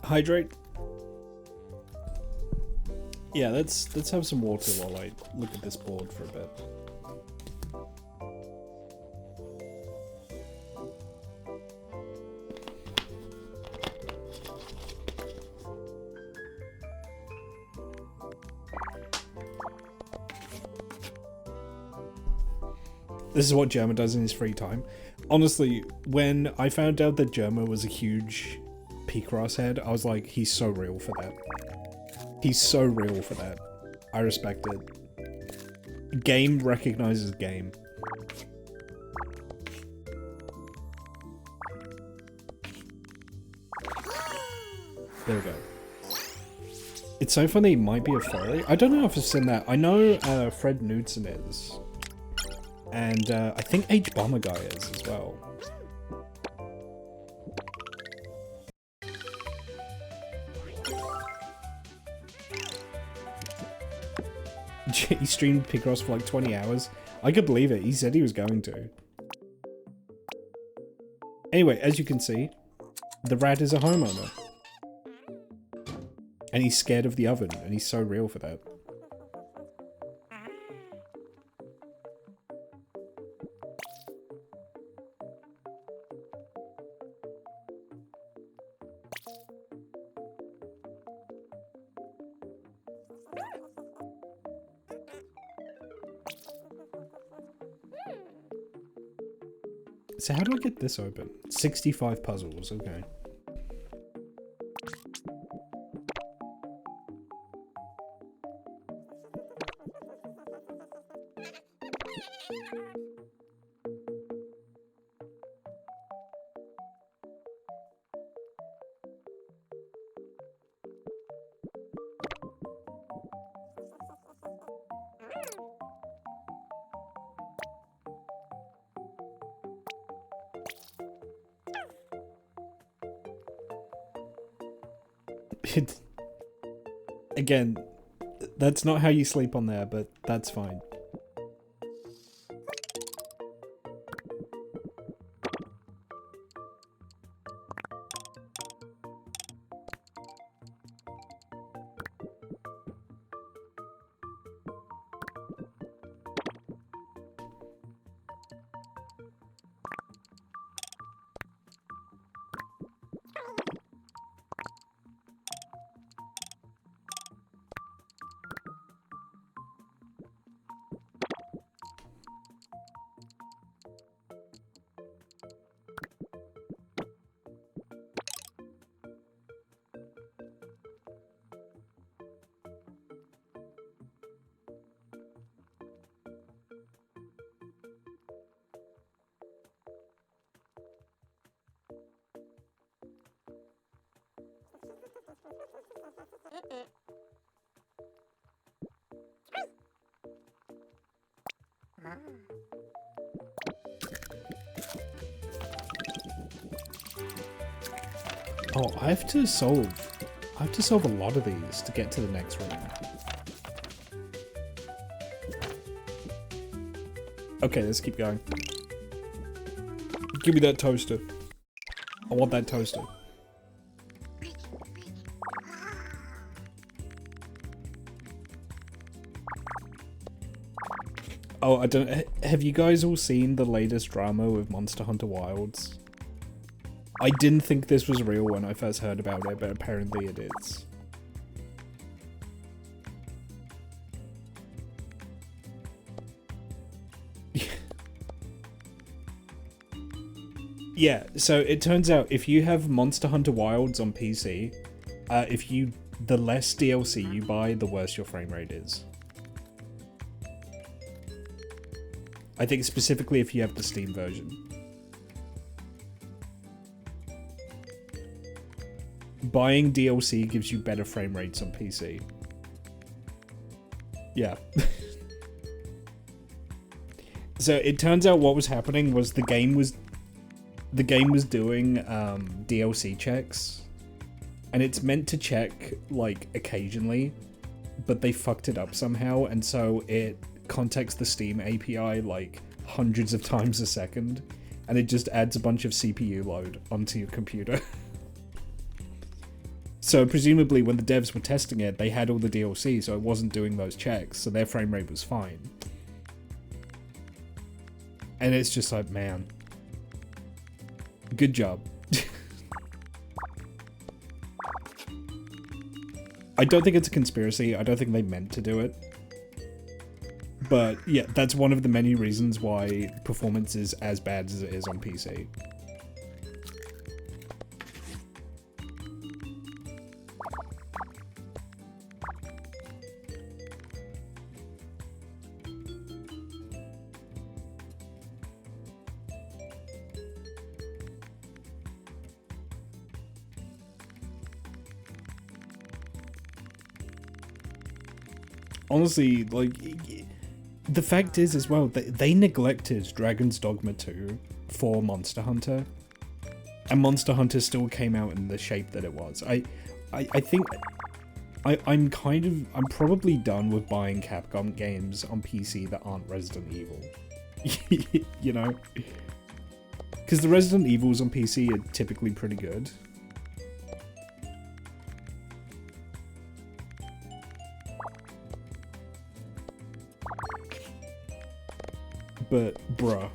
Speaker 1: Hydrate. Yeah, let's have some water while I look at this board for a bit. This is what Germa does in his free time. Honestly, when I found out that Germa was a huge Picross head, I was like, he's so real for that. He's so real for that. I respect it. Game recognizes game. There we go. It's so funny he might be a furry. I don't know if it's in that. I know Fred Knudsen is. And I think H Bomber Guy is as well. He streamed Picross for like 20 hours. I could believe it. He said he was going to. Anyway, as you can see, the rat is a homeowner. And he's scared of the oven, and he's so real for that. So how do I get this open? 65 puzzles, okay. Again, that's not how you sleep on there, but that's fine. Oh, I have to solve a lot of these to get to the next room. Okay, let's keep going. Give me that toaster. I want that toaster. Oh, I don't... Have you guys all seen the latest drama with Monster Hunter Wilds? I didn't think this was real when I first heard about it, but apparently it is. Yeah, so it turns out if you have Monster Hunter Wilds on PC, the less DLC you buy, the worse your frame rate is. I think specifically if you have the Steam version. Buying DLC gives you better frame rates on PC. Yeah. So it turns out what was happening was the game was doing DLC checks, and it's meant to check like occasionally, but they fucked it up somehow, and so it contacts the Steam API like hundreds of times a second, and it just adds a bunch of CPU load onto your computer. So presumably when the devs were testing it, they had all the DLC, so it wasn't doing those checks, so their frame rate was fine. And it's just like, man, good job. I don't think it's a conspiracy. I don't think they meant to do it. But yeah, that's one of the many reasons why performance is as bad as it is on PC. Honestly, like, the fact is as well that they neglected Dragon's Dogma 2 for Monster Hunter, and Monster Hunter still came out in the shape that it was. I think I'm probably done with buying Capcom games on PC that aren't Resident Evil. You know? Because the Resident Evils on PC are typically pretty good. But, bruh.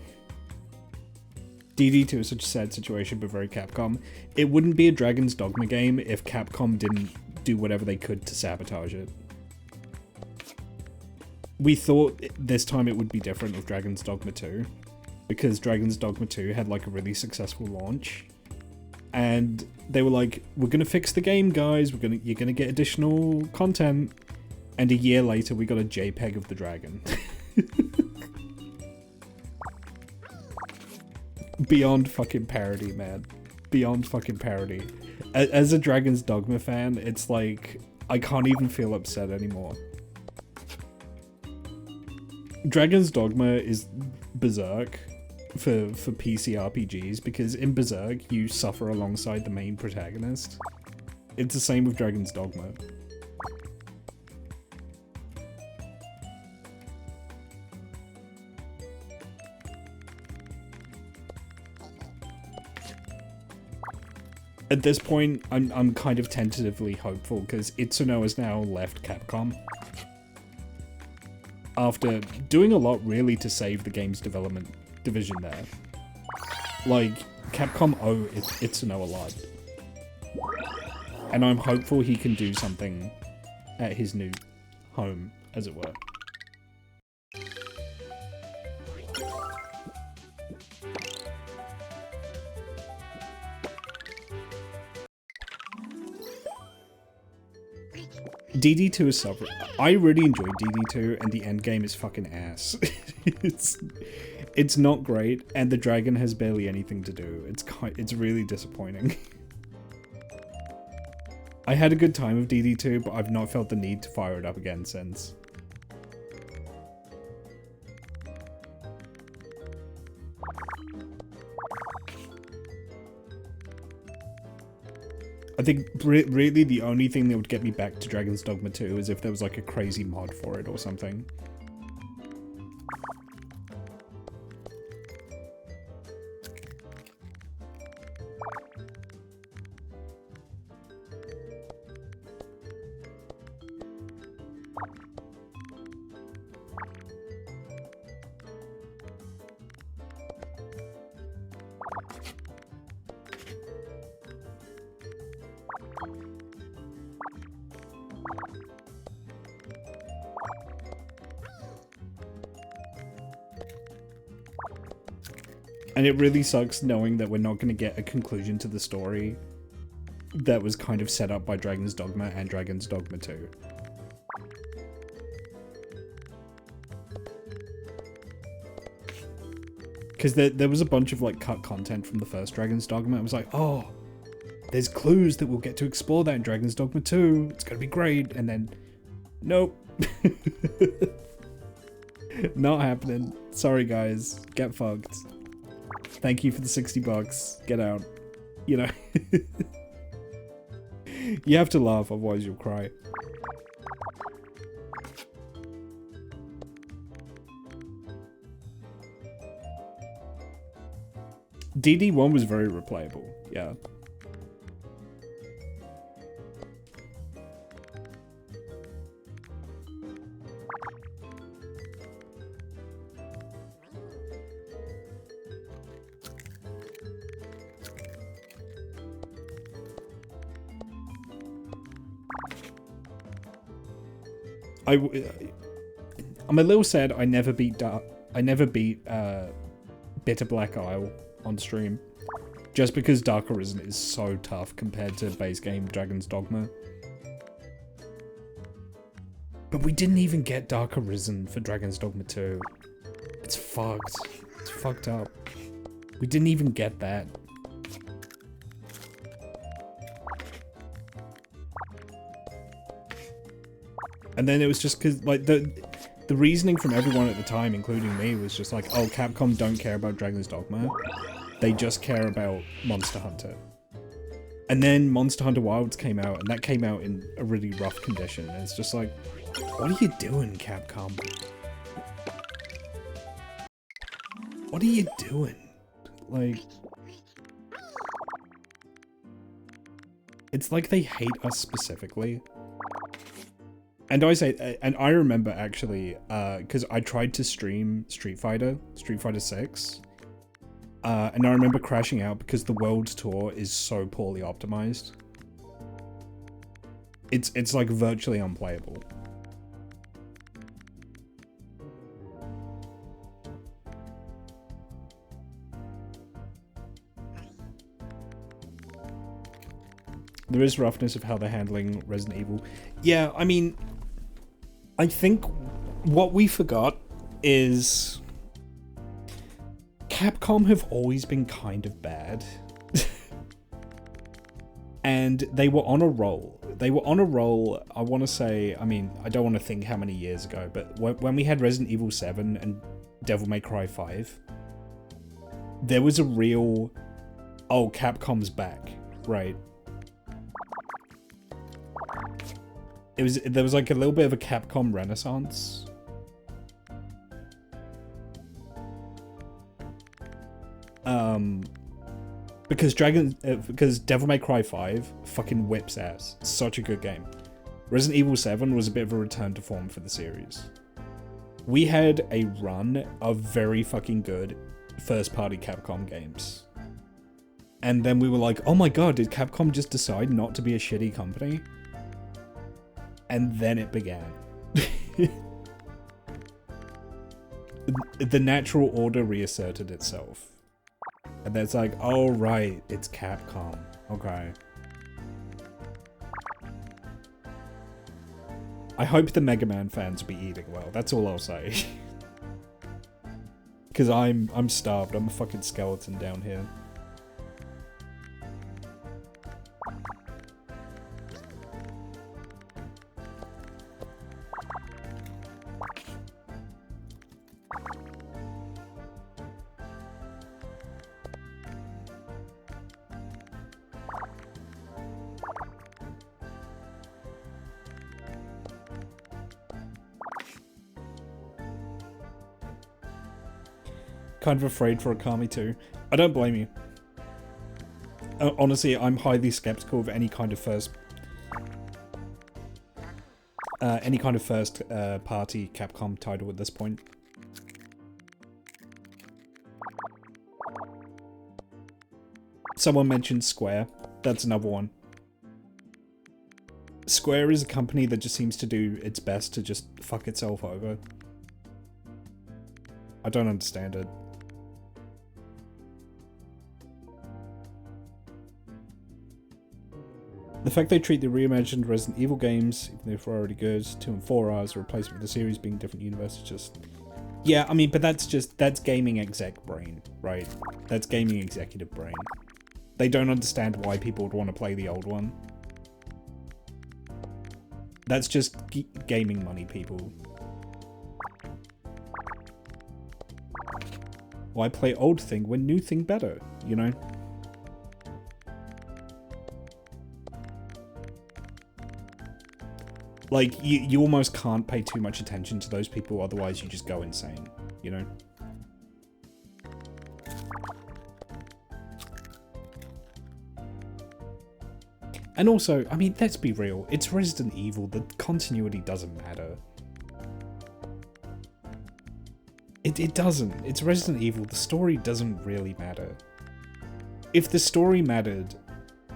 Speaker 1: DD2 is such a sad situation, but very Capcom. It wouldn't be a Dragon's Dogma game if Capcom didn't do whatever they could to sabotage it. We thought this time it would be different with Dragon's Dogma 2, because Dragon's Dogma 2 had like a really successful launch. And they were like, we're gonna fix the game, guys, you're gonna get additional content. And a year later we got a JPEG of the dragon. Beyond fucking parody, man. Beyond fucking parody. As a Dragon's Dogma fan, it's like, I can't even feel upset anymore. Dragon's Dogma is Berserk for PC RPGs, because in Berserk, you suffer alongside the main protagonist. It's the same with Dragon's Dogma. At this point, I'm kind of tentatively hopeful because Itsuno has now left Capcom. After doing a lot really to save the game's development division there. Like, Capcom owe Itsuno a lot. And I'm hopeful he can do something at his new home, as it were. DD2 is suffering. I really enjoyed DD2, and the endgame is fucking ass. it's not great, and the dragon has barely anything to do. It's really disappointing. I had a good time with DD2, but I've not felt the need to fire it up again since. I think really the only thing that would get me back to Dragon's Dogma 2 is if there was like a crazy mod for it or something. And it really sucks knowing that we're not going to get a conclusion to the story that was kind of set up by Dragon's Dogma and Dragon's Dogma 2. Because there was a bunch of like cut content from the first Dragon's Dogma. I was like, oh, there's clues that we'll get to explore that in Dragon's Dogma 2. It's going to be great. And then, nope. Not happening. Sorry guys, get fucked. Thank you for the $60. Get out. You know. You have to laugh, otherwise you'll cry. DD1 was very replayable, yeah. I'm a little sad I never beat Bitter Black Isle on stream, just because Dark Arisen is so tough compared to base game Dragon's Dogma. But we didn't even get Dark Arisen for Dragon's Dogma 2. It's fucked. It's fucked up. We didn't even get that. And then it was just because, like, the reasoning from everyone at the time, including me, was just like, oh, Capcom don't care about Dragon's Dogma. They just care about Monster Hunter. And then Monster Hunter Wilds came out, and that came out in a really rough condition. And it's just like, what are you doing, Capcom? What are you doing? Like, it's like they hate us specifically. And I remember actually, because I tried to stream Street Fighter 6, and I remember crashing out because the world tour is so poorly optimized. It's like virtually unplayable. There is roughness of how they're handling Resident Evil. Yeah, I mean, I think what we forgot is Capcom have always been kind of bad. And they were on a roll. They were on a roll, I want to say, I mean, I don't want to think how many years ago, but when we had Resident Evil 7 and Devil May Cry 5, there was a real, oh, Capcom's back, right? there was like a little bit of a Capcom renaissance. Because Devil May Cry 5 fucking whips ass. Such a good game. Resident Evil 7 was a bit of a return to form for the series. We had a run of very fucking good first-party Capcom games. And then we were like, oh my god, did Capcom just decide not to be a shitty company? And then it began. The natural order reasserted itself. And then it's like, oh right, it's Capcom. Okay. I hope the Mega Man fans will be eating well. That's all I'll say. Because I'm starved. I'm a fucking skeleton down here. Kind of afraid for Akami too. I don't blame you. Honestly, I'm highly skeptical of any kind of first party Capcom title at this point. Someone mentioned Square. That's another one. Square is a company that just seems to do its best to just fuck itself over. I don't understand it. The fact they treat the reimagined Resident Evil games, even if they're already good, 2 and 4 are as a replacement for the series being different universes, just... Yeah, I mean, but that's gaming exec brain, right? That's gaming executive brain. They don't understand why people would want to play the old one. That's just gaming money, people. Why play old thing when new thing better, you know? Like, you almost can't pay too much attention to those people, otherwise you just go insane, you know? And also, I mean, let's be real, it's Resident Evil, the continuity doesn't matter. It doesn't. It's Resident Evil, the story doesn't really matter. If the story mattered,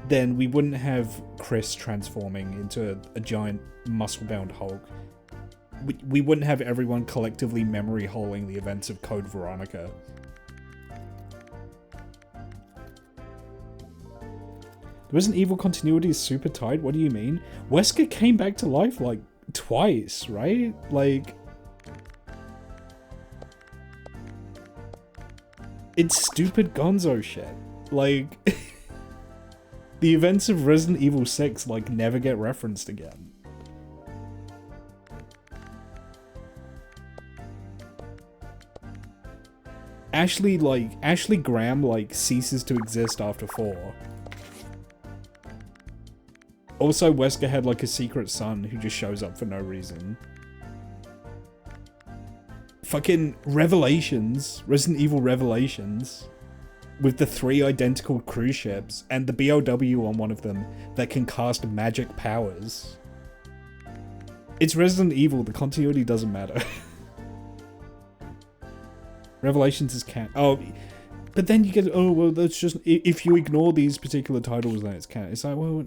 Speaker 1: then we wouldn't have Chris transforming into a giant muscle-bound Hulk. We wouldn't have everyone collectively memory holing the events of Code Veronica. The Resident Evil continuity is super tight, what do you mean? Wesker came back to life, like, twice, right? Like... It's stupid gonzo shit. Like... The events of Resident Evil 6, like, never get referenced again. Ashley Graham, like, ceases to exist after 4. Also, Wesker had, like, a secret son who just shows up for no reason. Fucking Revelations, Resident Evil Revelations, with the 3 identical cruise ships and the BOW on one of them that can cast magic powers. It's Resident Evil, the continuity doesn't matter. Revelations is canon. Oh, but then you get, oh, well, that's just, if you ignore these particular titles, then it's canon. It's like, well...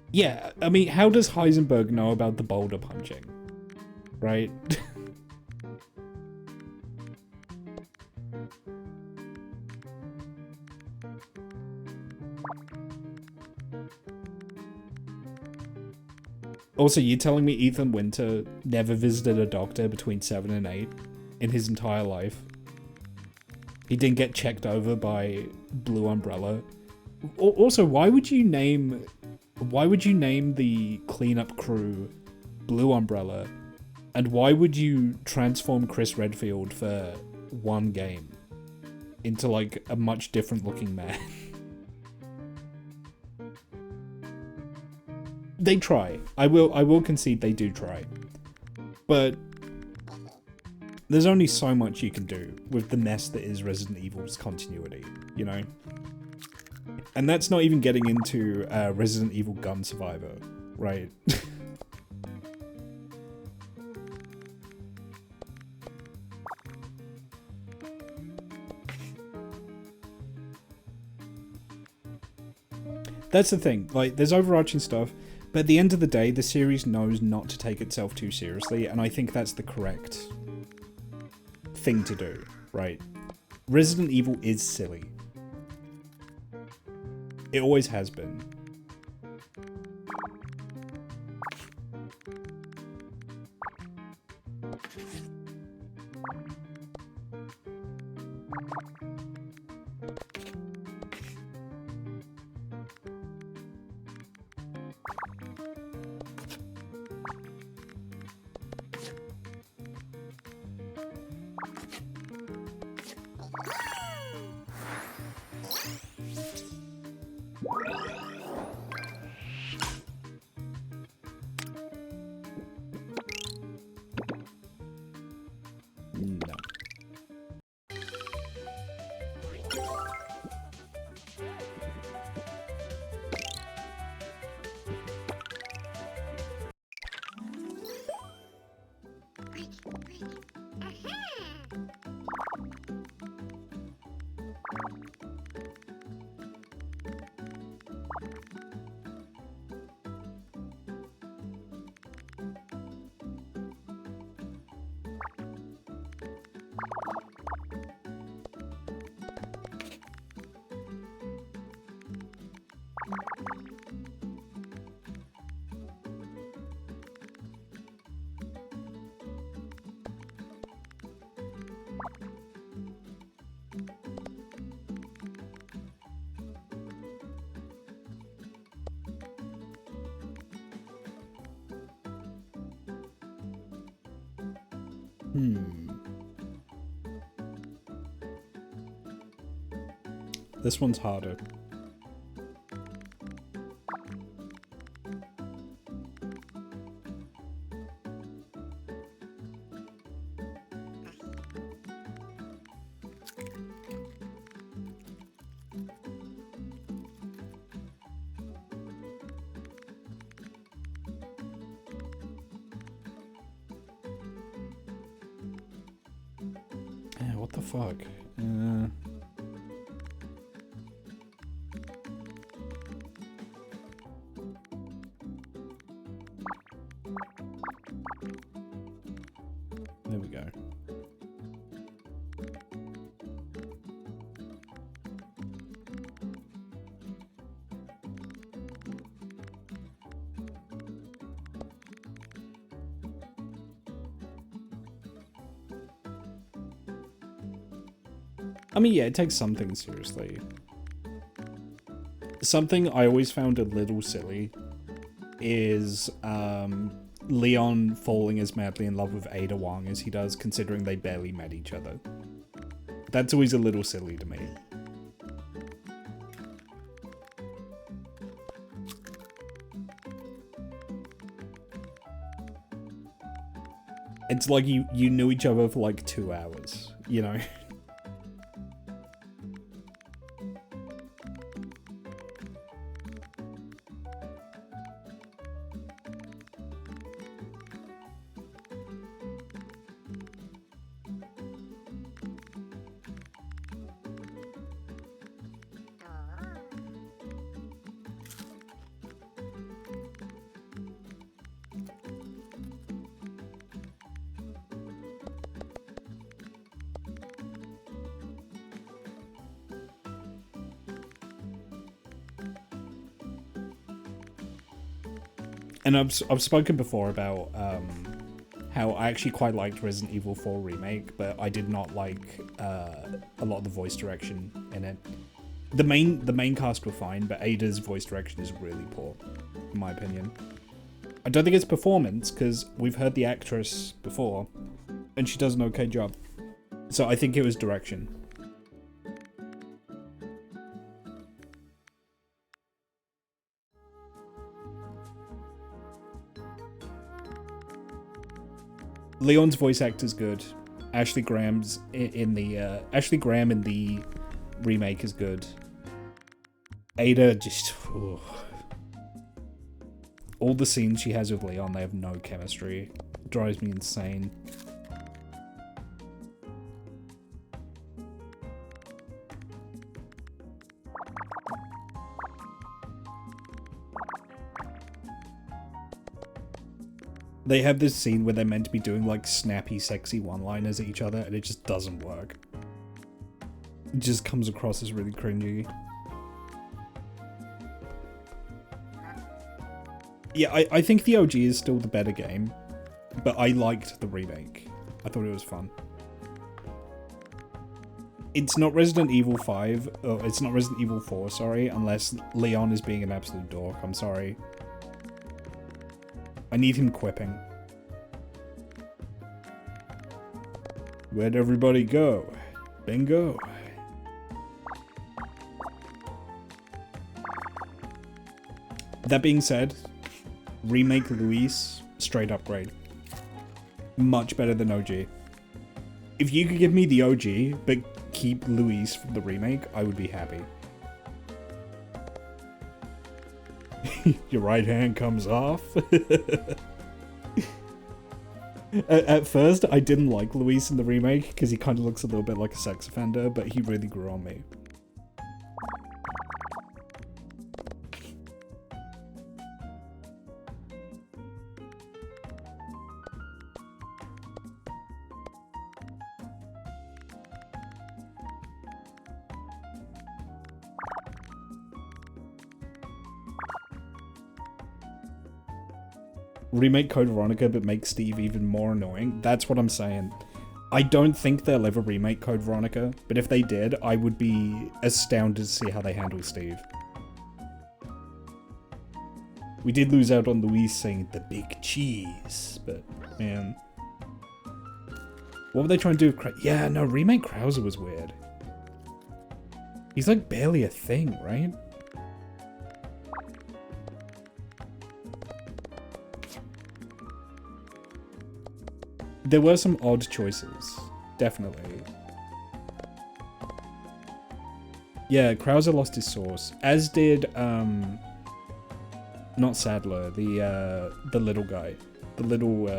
Speaker 1: Yeah, I mean, how does Heisenberg know about the boulder punching? Right? Also, you're telling me Ethan Winter never visited a doctor between 7 and 8 in his entire life? He didn't get checked over by Blue Umbrella? Also, why would you name the cleanup crew Blue Umbrella? And why would you transform Chris Redfield for one game? into like a much different looking man. They try. I will concede they do try. But there's only so much you can do with the mess that is Resident Evil's continuity, you know? And that's not even getting into Resident Evil Gun Survivor, right? That's the thing, like, there's overarching stuff, but at the end of the day, the series knows not to take itself too seriously, and I think that's the correct thing to do, right? Resident Evil is silly. It always has been. No. This one's harder. What the fuck? There we go. I mean, yeah, it takes some things seriously. Something I always found a little silly is Leon falling as madly in love with Ada Wong as he does, considering they barely met each other. That's always a little silly to me. It's like you knew each other for like 2 hours, you know? And I've spoken before about how I actually quite liked Resident Evil 4 Remake, but I did not like a lot of the voice direction in it. The main cast were fine, but Ada's voice direction is really poor, in my opinion. I don't think it's performance, because we've heard the actress before, and she does an okay job. So I think it was direction. Leon's voice actor's good. Ashley Graham's in the Ashley Graham in the remake is good. Ada just all the scenes she has with Leon, they have no chemistry. It drives me insane. They have this scene where they're meant to be doing like snappy, sexy one-liners at each other, and it just doesn't work. It just comes across as really cringy. Yeah, I think the OG is still the better game, but I liked the remake. I thought it was fun. It's not Resident Evil 5, or it's not Resident Evil 4, sorry, unless Leon is being an absolute dork, I'm sorry. I need him quipping. Where'd everybody go? Bingo. That being said, remake Luis, straight upgrade. Much better than OG. If you could give me the OG, but keep Luis from the remake, I would be happy. Your right hand comes off. At first, I didn't like Luis in the remake because he kind of looks a little bit like a sex offender, but he really grew on me. Remake Code Veronica, but make Steve even more annoying. That's what I'm saying. I don't think they'll ever remake Code Veronica, but if they did, I would be astounded to see how they handle Steve. We did lose out on Luis saying the big cheese, but man. What were they trying to do with yeah, no, remake Krauser was weird. He's like barely a thing, right? There were some odd choices, definitely. Yeah, Krauser lost his source, as did not Sadler, the little guy, the little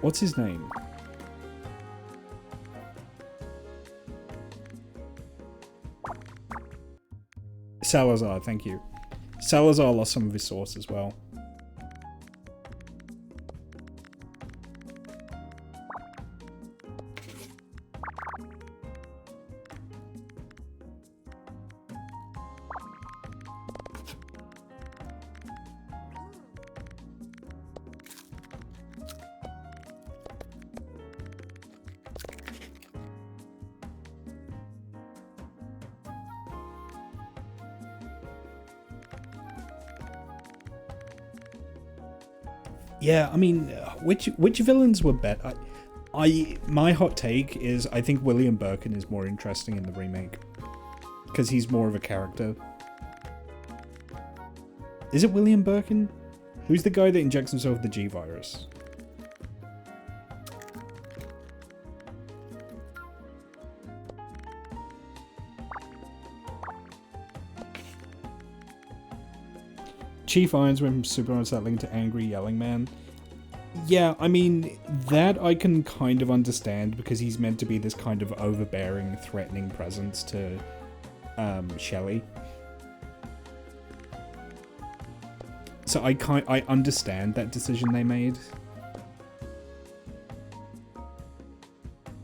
Speaker 1: what's his name? Salazar, thank you. Salazar lost some of his source as well. Yeah, I mean, which villains were better? My hot take is I think William Birkin is more interesting in the remake because he's more of a character. Is it William Birkin? Who's the guy that injects himself with the G virus? Chief Irons went from Superman settling to angry yelling man. Yeah, I mean, that I can kind of understand because he's meant to be this kind of overbearing, threatening presence to Shelley. So I understand that decision they made.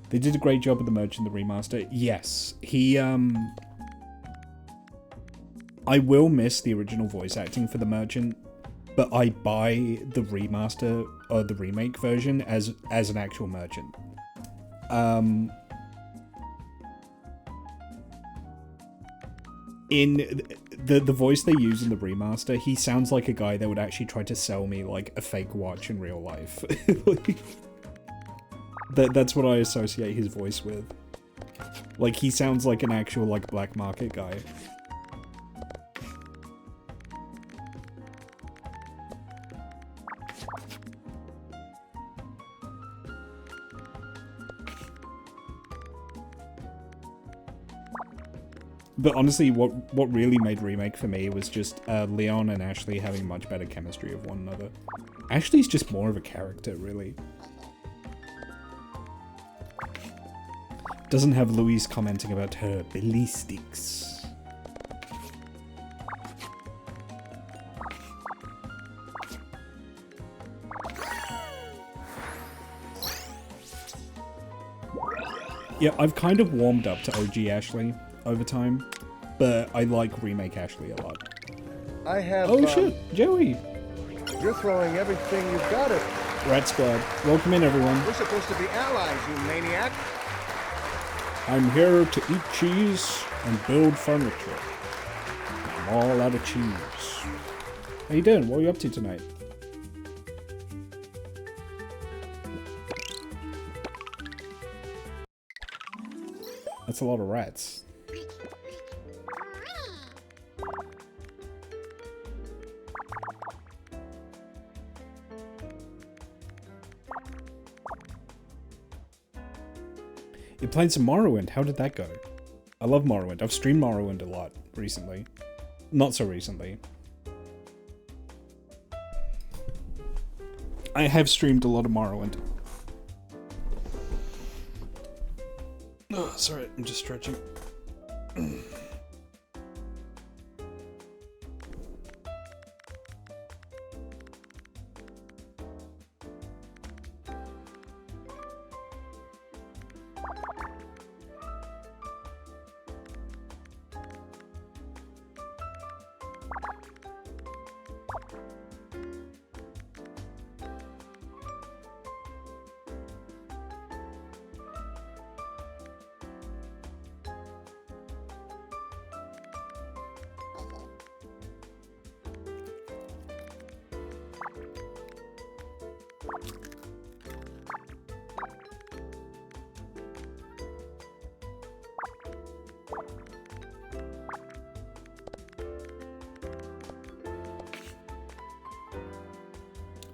Speaker 1: They did a great job with the Merchant, the remaster. Yes, he I will miss the original voice acting for the Merchant, but I buy the remaster or the remake version as an actual Merchant. In the voice they use in the remaster, he sounds like a guy that would actually try to sell me like a fake watch in real life. That's what I associate his voice with. Like, he sounds like an actual like black market guy. But honestly, what really made Remake for me was just Leon and Ashley having much better chemistry of one another. Ashley's just more of a character, really. Doesn't have Louise commenting about her ballistics. Yeah, I've kind of warmed up to OG Ashley over time, but I like Remake Ashley a lot.
Speaker 2: I have.
Speaker 1: Oh shit, Joey!
Speaker 2: You're throwing everything you've got it.
Speaker 1: Rat Squad, welcome in everyone.
Speaker 2: We're supposed to be allies, you maniac.
Speaker 1: I'm here to eat cheese and build furniture. I'm all out of cheese. How you doing? What are you up to tonight? That's a lot of rats. You're playing some Morrowind. How did that go? I love Morrowind. I've streamed Morrowind a lot recently. Not so recently. I have streamed a lot of Morrowind. Oh, sorry, I'm just stretching.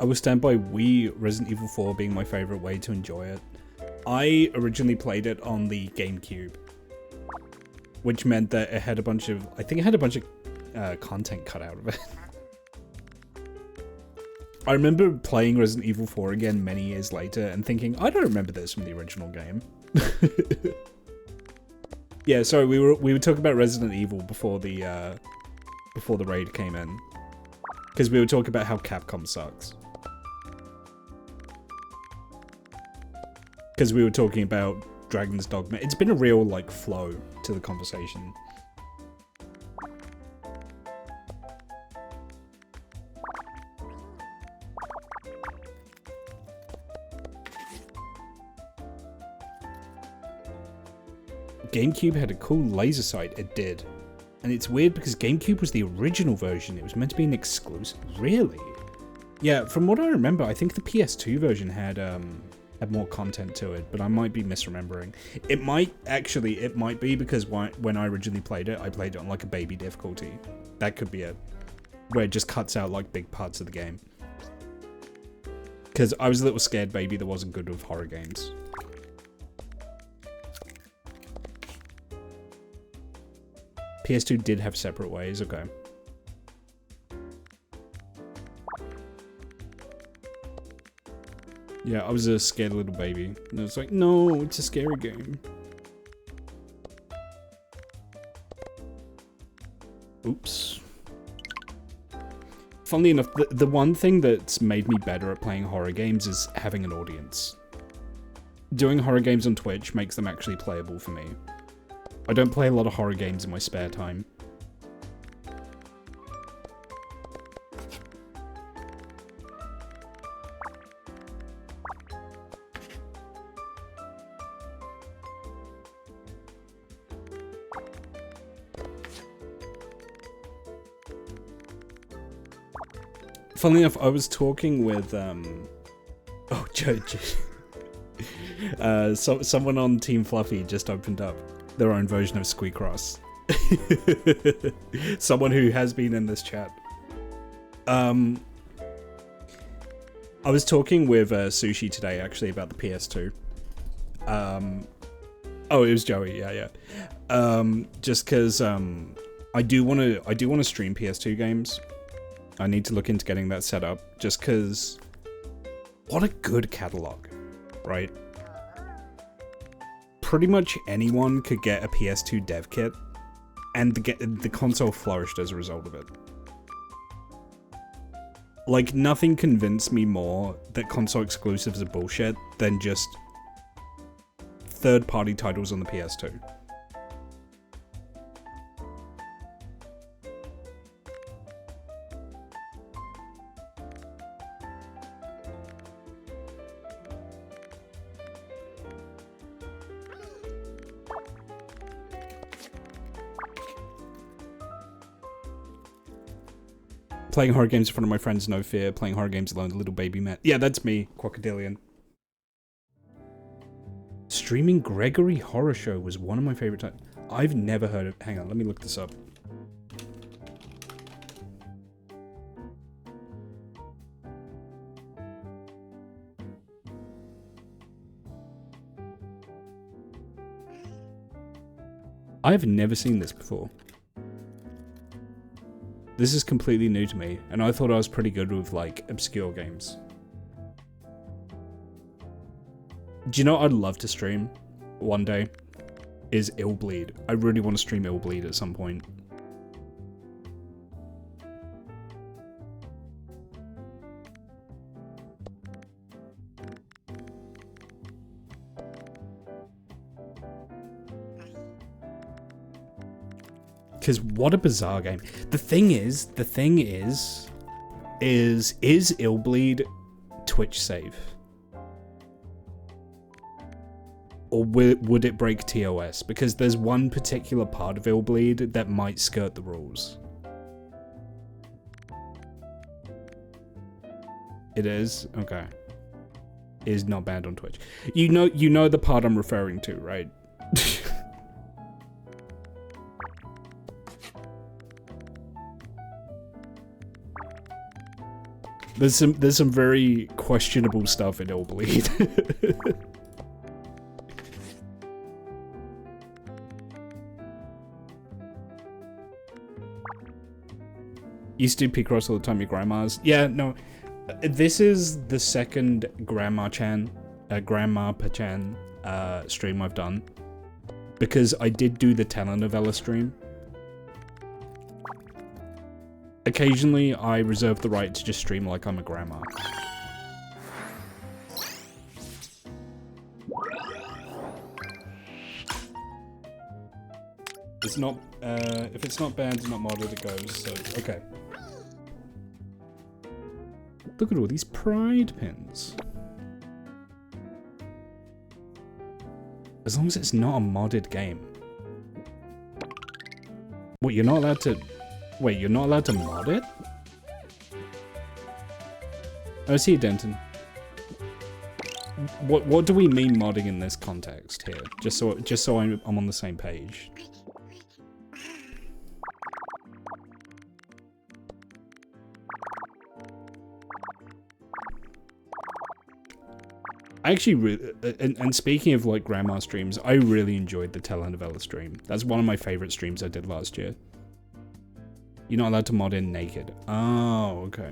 Speaker 1: I will stand by Wii Resident Evil 4 being my favorite way to enjoy it. I originally played it on the GameCube, which meant that it had a bunch of, I think it had a bunch of content cut out of it. I remember playing Resident Evil 4 again many years later and thinking, I don't remember this from the original game. Yeah, sorry, we were talking about Resident Evil before the raid came in, because we were talking about how Capcom sucks. Because we were talking about Dragon's Dogma. It's been a real, like, flow to the conversation. GameCube had a cool laser sight. It did. And it's weird because GameCube was the original version. It was meant to be an exclusive. Really? Yeah, from what I remember, I think the PS2 version had more content to it, but I might be misremembering. It might be because when I originally played it, I played it on like a baby difficulty. That could be it. Where it just cuts out like big parts of the game. Because I was a little scared baby that wasn't good with horror games. PS2 did have separate ways, okay. Yeah, I was a scared little baby. And I was like, no, it's a scary game. Oops. Funnily enough, the one thing that's made me better at playing horror games is having an audience. Doing horror games on Twitch makes them actually playable for me. I don't play a lot of horror games in my spare time. Funnily enough, I was talking with, oh, Judge. Someone on Team Fluffy just opened up their own version of Squeakross. Someone who has been in this chat. I was talking with Sushi today, actually, about the PS2. Oh, it was Joey, yeah. Just because I do want to stream PS2 games. I need to look into getting that set up. Just because, what a good catalog, right? Pretty much anyone could get a PS2 dev kit, and the console flourished as a result of it. Like, nothing convinced me more that console exclusives are bullshit than just third-party titles on the PS2. Playing horror games in front of my friends, no fear. Playing horror games alone, the little baby man. Yeah, that's me, Crocodilian. Streaming Gregory Horror Show was one of my favorite times. I've never heard of... Hang on, let me look this up. I've never seen this before. This is completely new to me, and I thought I was pretty good with, like, obscure games. Do you know what I'd love to stream one day? Is Illbleed. I really want to stream Illbleed at some point. Because what a bizarre game. The thing is, Illbleed Twitch safe? Or would it break TOS? Because there's one particular part of Illbleed that might skirt the rules. It is? Okay. It is not banned on Twitch. You know the part I'm referring to, right? There's some very questionable stuff in Illbleed. Used to do Picross all the time, your grandma's. Yeah, no. This is the second Grandma Pachan stream I've done. Because I did do the telenovela stream. Occasionally, I reserve the right to just stream like I'm a grandma. It's not, if it's not banned, it's not modded, it goes, so, okay. Look at all these pride pins. As long as it's not a modded game. What, you're not allowed to... Wait, you're not allowed to mod it? Oh, see you, Denton. What do we mean modding in this context here? Just so I'm on the same page. I actually and speaking of like grandma streams, I really enjoyed the telenovela stream. That's one of my favorite streams I did last year. You're not allowed to mod in naked. Oh, okay.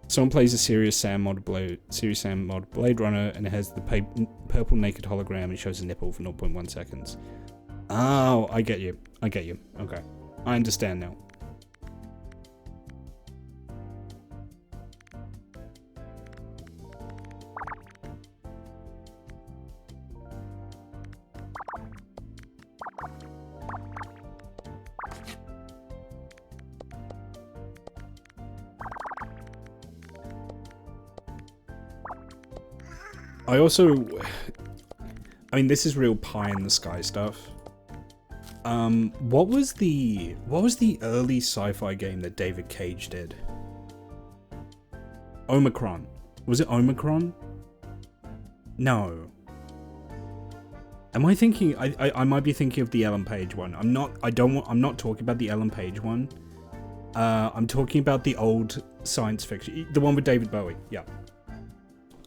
Speaker 1: Someone plays a Serious Sam mod Blade Runner, and it has the purple naked hologram and shows a nipple for 0.1 seconds. Oh, I get you. Okay. I understand now. I mean, this is real pie in the sky stuff. What was the early sci-fi game that David Cage did? Omicron. Was it Omicron? No. Am I thinking? I might be thinking of the Ellen Page one. I'm not talking about the Ellen Page one. I'm talking about the old science fiction, the one with David Bowie. Yeah.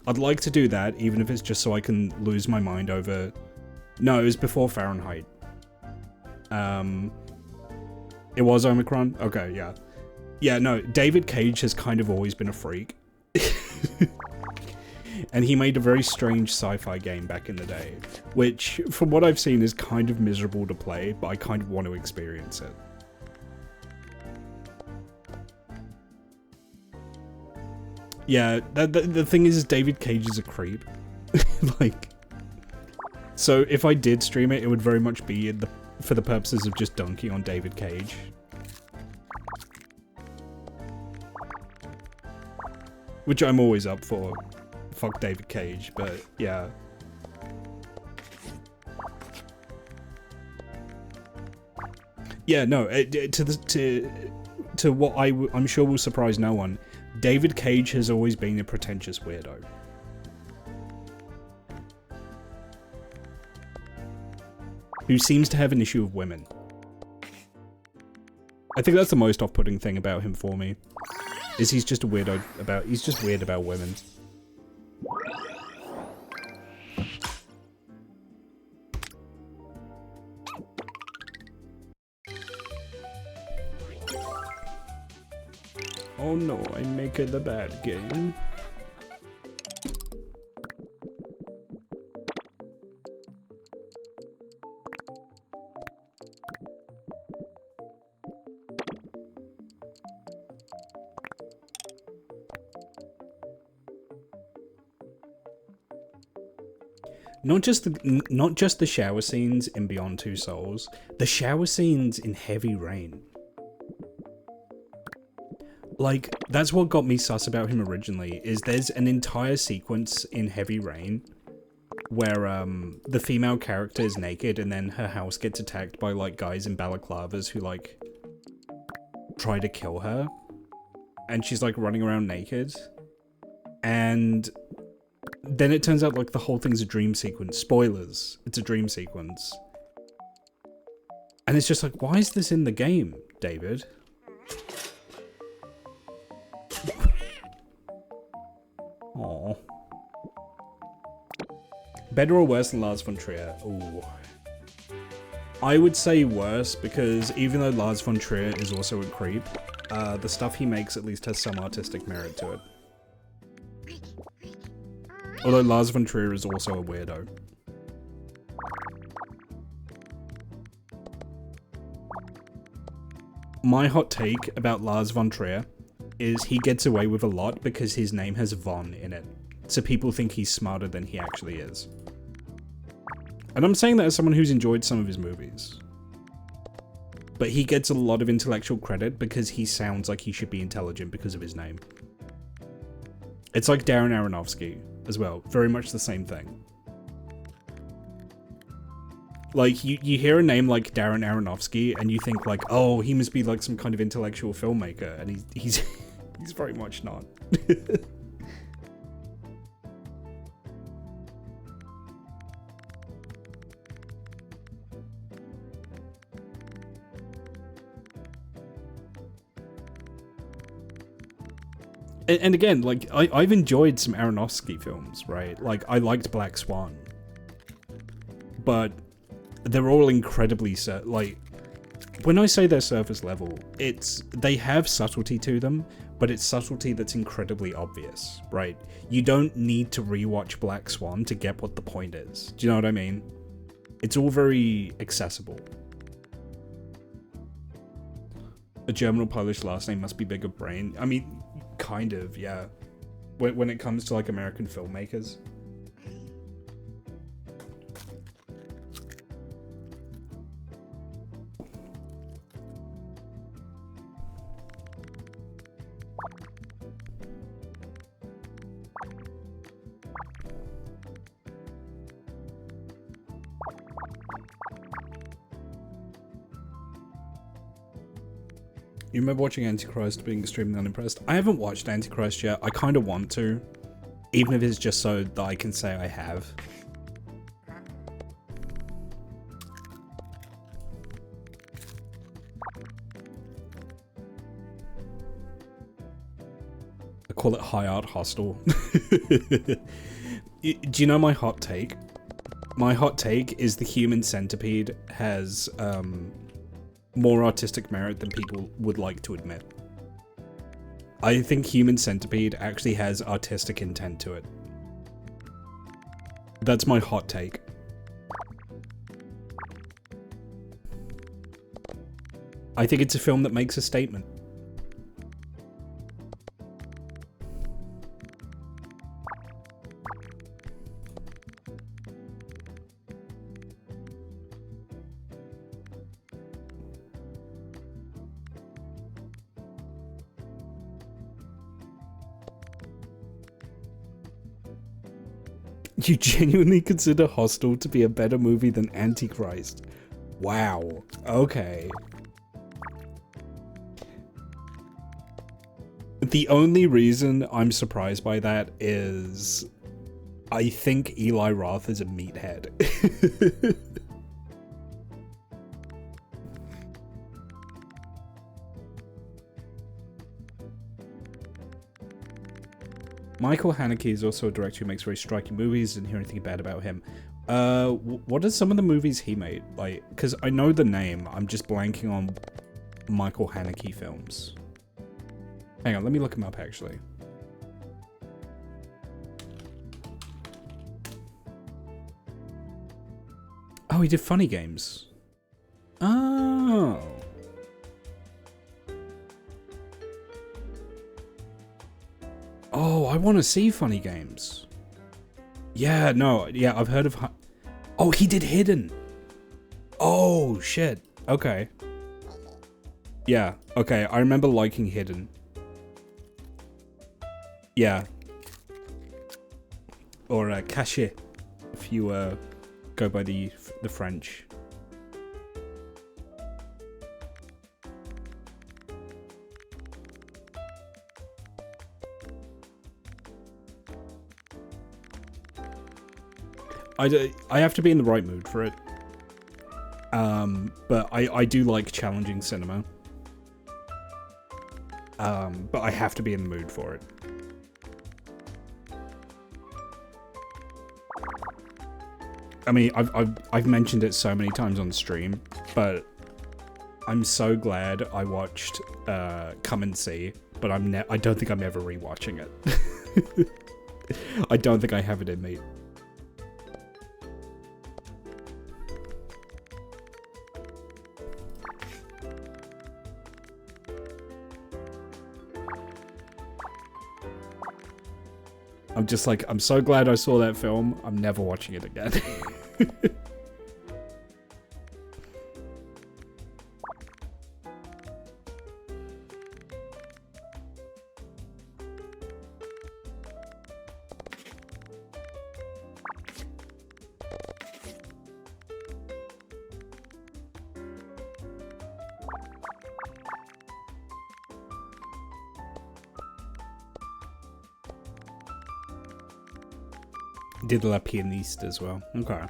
Speaker 1: I'd like to do that, even if it's just so I can lose my mind over... No, it was before Fahrenheit. It was Omicron? Okay, yeah. Yeah, no, David Cage has kind of always been a freak. And he made a very strange sci-fi game back in the day, which, from what I've seen, is kind of miserable to play, but I kind of want to experience it. Yeah, the thing is, David Cage is a creep. Like, so if I did stream it, it would very much be for the purposes of just dunking on David Cage. Which I'm always up for. Fuck David Cage, but yeah. Yeah, no, to what I'm sure will surprise no one, David Cage has always been a pretentious weirdo. Who seems to have an issue with women. I think that's the most off-putting thing about him for me. Is he's just a weirdo about, he's just weird about women. Oh no, I make it the bad game. Not just the shower scenes in Beyond Two Souls, the shower scenes in Heavy Rain. Like, that's what got me sus about him originally, is there's an entire sequence in Heavy Rain where the female character is naked and then her house gets attacked by like guys in balaclavas who like try to kill her, and she's like running around naked, and then it turns out like the whole thing's a dream sequence. Spoilers, it's a dream sequence. And it's just like, why is this in the game, David? Aww. Better or worse than Lars von Trier? Ooh. I would say worse, because even though Lars von Trier is also a creep, the stuff he makes at least has some artistic merit to it. Although Lars von Trier is also a weirdo. My hot take about Lars von Trier is he gets away with a lot because his name has von in it. So people think he's smarter than he actually is. And I'm saying that as someone who's enjoyed some of his movies. But he gets a lot of intellectual credit because he sounds like he should be intelligent because of his name. It's like Darren Aronofsky as well, very much the same thing. Like, you hear a name like Darren Aronofsky and you think like, oh, he must be like some kind of intellectual filmmaker, and he's he's very much not. And again, like, I've enjoyed some Aronofsky films, right? Like, I liked Black Swan. But they're all incredibly, like, when I say they're surface level, they have subtlety to them, but it's subtlety that's incredibly obvious, right? You don't need to rewatch Black Swan to get what the point is. Do you know what I mean? It's all very accessible. A German or Polish last name must be big of brain. I mean, kind of, yeah. When it comes to like American filmmakers. You remember watching Antichrist being extremely unimpressed? I haven't watched Antichrist yet. I kind of want to. Even if it's just so that I can say I have. call it High Art Hostel. Do you know my hot take? My hot take is the Human Centipede has more artistic merit than people would like to admit. I think Human Centipede actually has artistic intent to it. That's my hot take. I think it's a film that makes a statement. You genuinely consider Hostel to be a better movie than Antichrist? Wow. Okay. The only reason I'm surprised by that is I think Eli Roth is a meathead. Michael Haneke is also a director who makes very striking movies. Didn't hear anything bad about him. What are some of the movies he made? Like, because I know the name, I'm just blanking on Michael Haneke films. Hang on, let me look him up actually. Oh, he did Funny Games. Oh. Oh, I want to see Funny Games. Yeah, no, yeah, I've heard of... Oh, he did Hidden. Oh, shit. Okay. Yeah, okay, I remember liking Hidden. Yeah. Or Cachet, if you go by the French. I have to be in the right mood for it. But I do like challenging cinema. But I have to be in the mood for it. I mean, I've mentioned it so many times on stream, but I'm so glad I watched Come and See, but I don't think I'm ever rewatching it. I don't think I have it in me. I'm just like, I'm so glad I saw that film. I'm never watching it again. Did La Pianiste as well. Okay.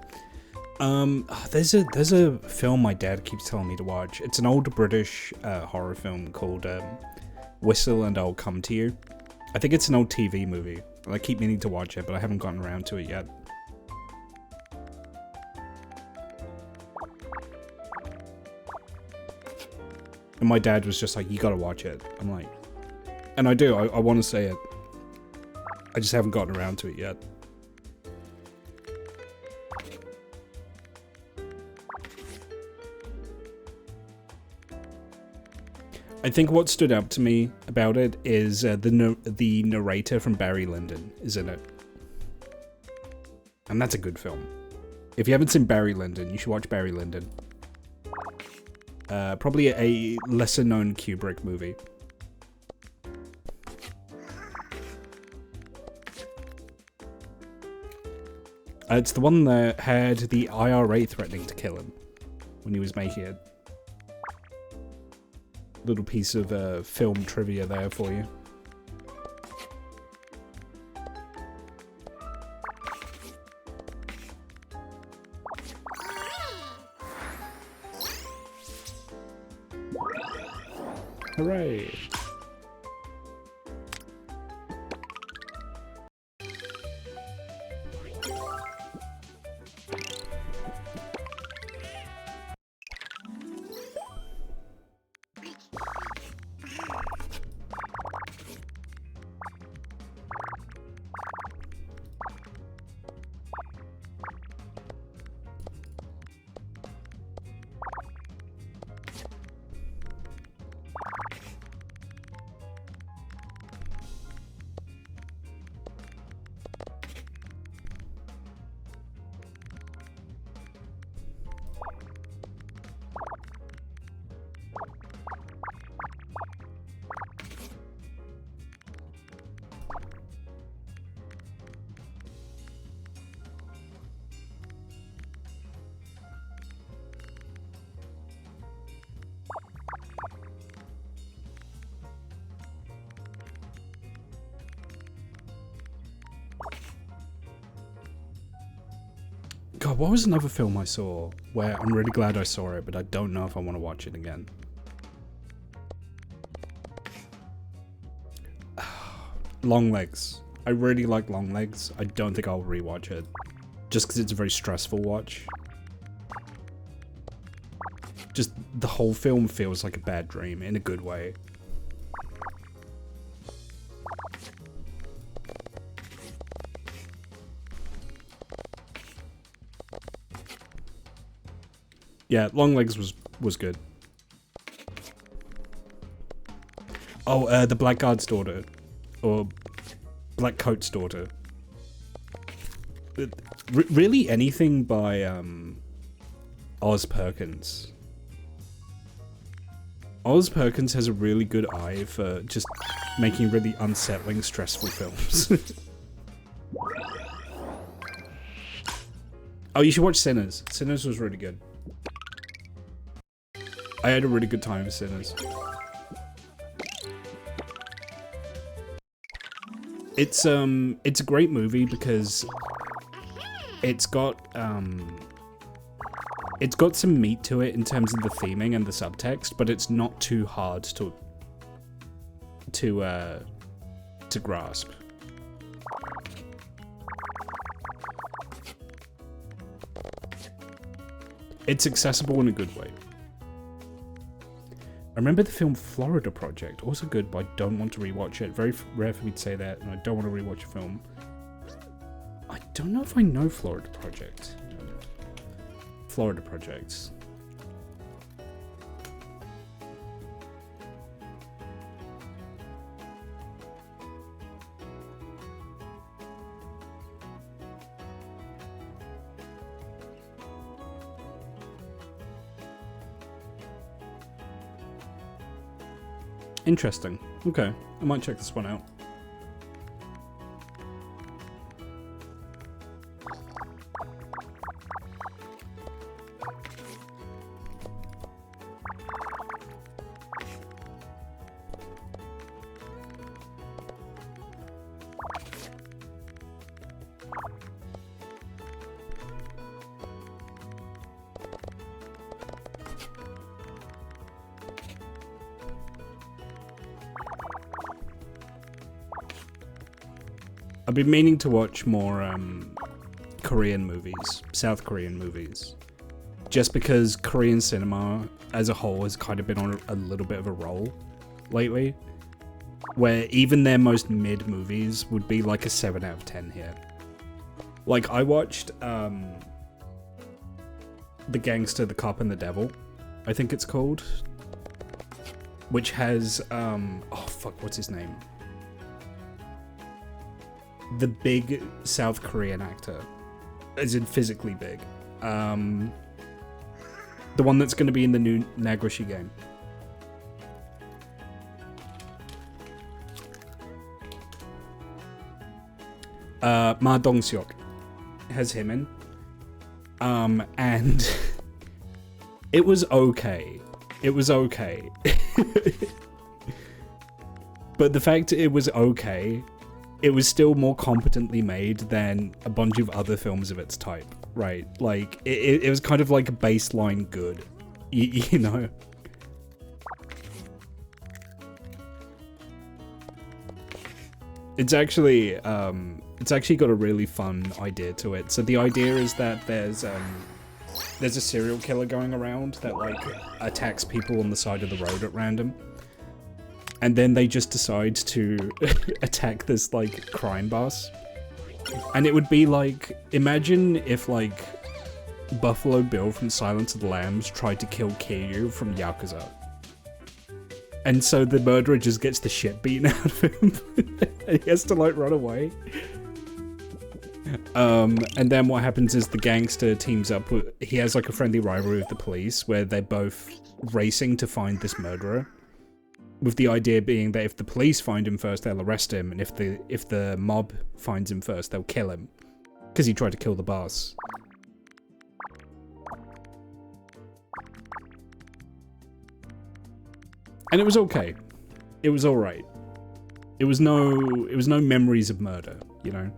Speaker 1: There's a film my dad keeps telling me to watch. It's an old British horror film called Whistle and I'll Come to You. I think it's an old TV movie. I keep meaning to watch it, but I haven't gotten around to it yet. And my dad was just like, you gotta watch it. I'm like, and I do, I want to say it. I just haven't gotten around to it yet. I think what stood out to me about it is the narrator from Barry Lyndon is in it. And that's a good film. If you haven't seen Barry Lyndon, you should watch Barry Lyndon. Probably a lesser known Kubrick movie. It's the one that had the IRA threatening to kill him when he was making it. Little piece of film trivia there for you. Hooray! what was another film I saw where I'm really glad I saw it, but I don't know if I want to watch it again? Long Legs. I really like Long Legs. I don't think I'll rewatch it. Just because it's a very stressful watch. Just the whole film feels like a bad dream in a good way. Yeah, Long Legs was good. Oh, the Blackguard's daughter. Or Black Coat's daughter. Really anything by Oz Perkins. Oz Perkins has a really good eye for just making really unsettling, stressful films. Oh, you should watch Sinners. Sinners was really good. I had a really good time with Sinners. It's a great movie because it's got some meat to it in terms of the theming and the subtext, but it's not too hard to grasp. It's accessible in a good way. I remember the film Florida Project, also good, but I don't want to rewatch it. Very rare for me to say that, and I don't want to rewatch a film. I don't know if I know Florida Project. Florida Projects. Interesting. Okay, I might check this one out. I've been meaning to watch more Korean movies, South Korean movies, just because Korean cinema as a whole has kind of been on a little bit of a roll lately, where even their most mid movies would be like a 7 out of 10 here. Like, I watched The Gangster, the Cop, and the Devil, I think it's called, which has, oh fuck, what's his name? The big South Korean actor, as in physically big. The one that's going to be in the new Nagoshi game. Ma Dong-seok has him in. And it was okay. It was okay. But the fact it was okay, it was still more competently made than a bunch of other films of its type, right? Like, it was kind of like a baseline good, you know? It's actually got a really fun idea to it. So the idea is that there's a serial killer going around that, like, attacks people on the side of the road at random. And then they just decide to attack this, like, crime boss. And it would be like, imagine if, like, Buffalo Bill from Silence of the Lambs tried to kill Kiryu from Yakuza. And so the murderer just gets the shit beaten out of him. And he has to, like, run away. And then what happens is the gangster teams up with, he has, like, a friendly rivalry with the police where they're both racing to find this murderer. With the idea being that if the police find him first, they'll arrest him, and if the mob finds him first, they'll kill him. Because he tried to kill the boss. And it was okay. It was alright. It was no memories of murder, you know?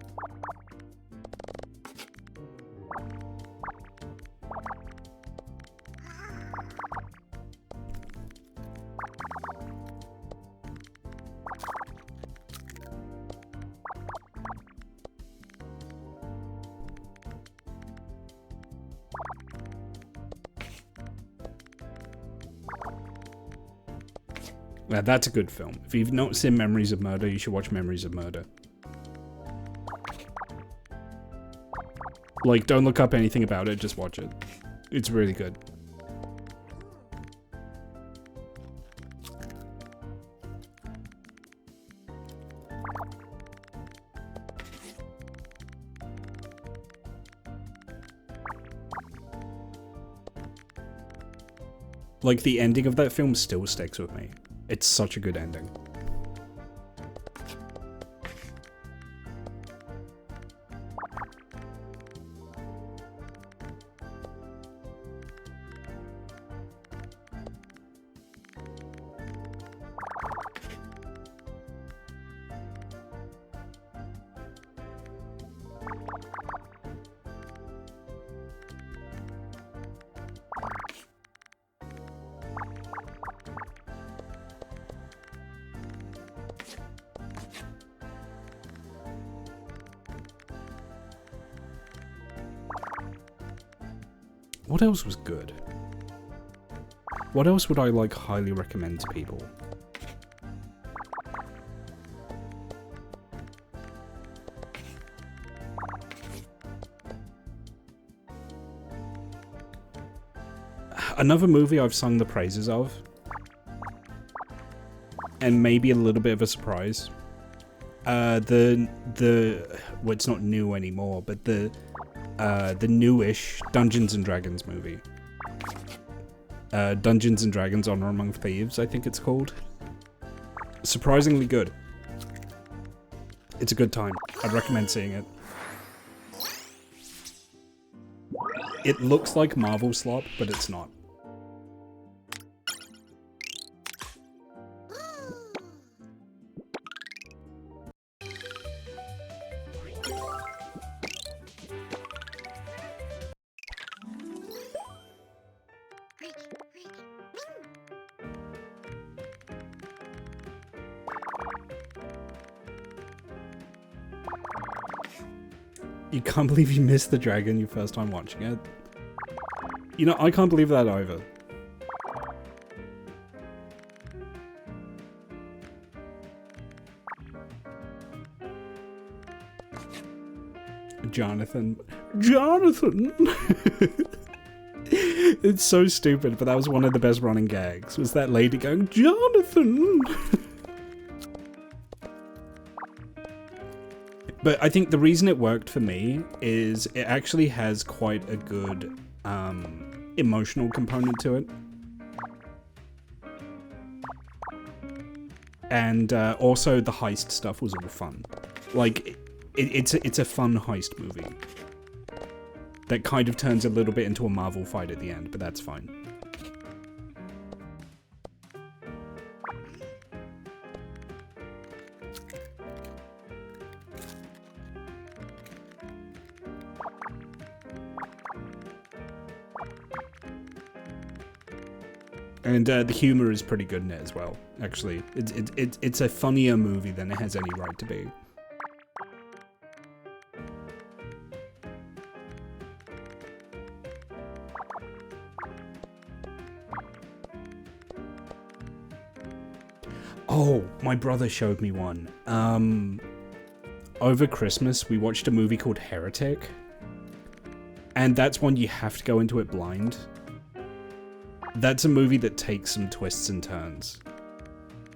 Speaker 1: Yeah, that's a good film. If you've not seen Memories of Murder, you should watch Memories of Murder. Like, don't look up anything about it, just watch it. It's really good. Like, the ending of that film still sticks with me. It's such a good ending. What else was good? What else would I, like, highly recommend to people? Another movie I've sung the praises of, and maybe a little bit of a surprise. Well, it's not new anymore, but the newish Dungeons and Dragons movie. Dungeons and Dragons: Honor Among Thieves, I think it's called. Surprisingly good. It's a good time. I'd recommend seeing it. It looks like Marvel slop, but it's not. You can't believe you missed the dragon your first time watching it. You know, I can't believe that either. Jonathan. Jonathan! It's so stupid, but that was one of the best running gags. Was that lady going, Jonathan! But I think the reason it worked for me is it actually has quite a good emotional component to it. And also the heist stuff was all fun. Like, it's a fun heist movie. That kind of turns a little bit into a Marvel fight at the end, but that's fine. And the humor is pretty good in it as well, actually. It's a funnier movie than it has any right to be. Oh, my brother showed me one. Over Christmas, we watched a movie called Heretic. And that's one you have to go into it blind. That's a movie that takes some twists and turns.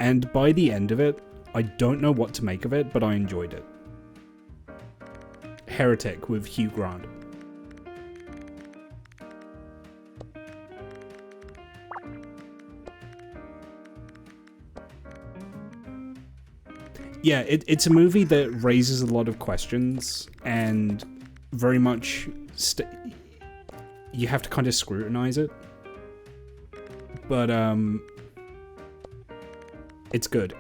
Speaker 1: And by the end of it, I don't know what to make of it, but I enjoyed it. Heretic with Hugh Grant. Yeah, it's a movie that raises a lot of questions and very much you have to kind of scrutinize it. But it's good.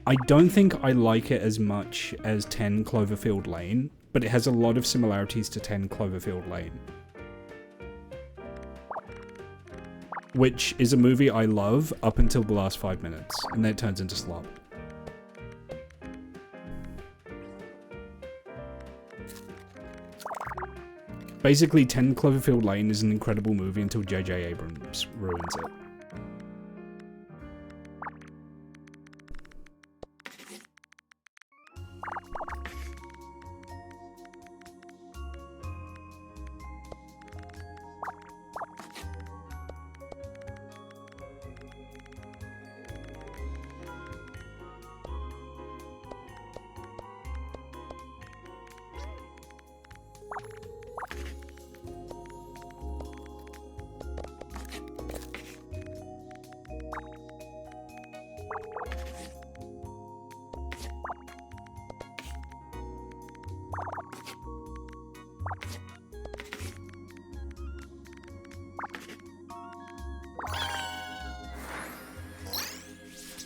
Speaker 1: I don't think I like it as much as 10 Cloverfield Lane, but it has a lot of similarities to 10 Cloverfield Lane. Which is a movie I love up until the last 5 minutes, and then it turns into slop. Basically, 10 Cloverfield Lane is an incredible movie until J.J. Abrams ruins it.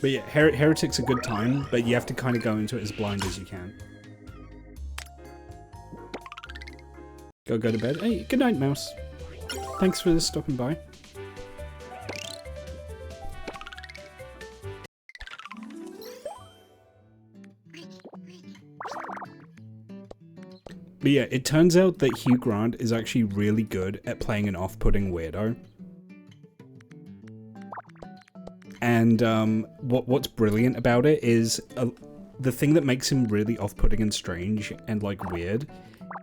Speaker 1: But yeah, Heretic's a good time, but you have to kind of go into it as blind as you can. Go to bed. Hey, good night, Mouse. Thanks for stopping by. But yeah, it turns out that Hugh Grant is actually really good at playing an off-putting weirdo. And what's brilliant about it is the thing that makes him really off-putting and strange and like weird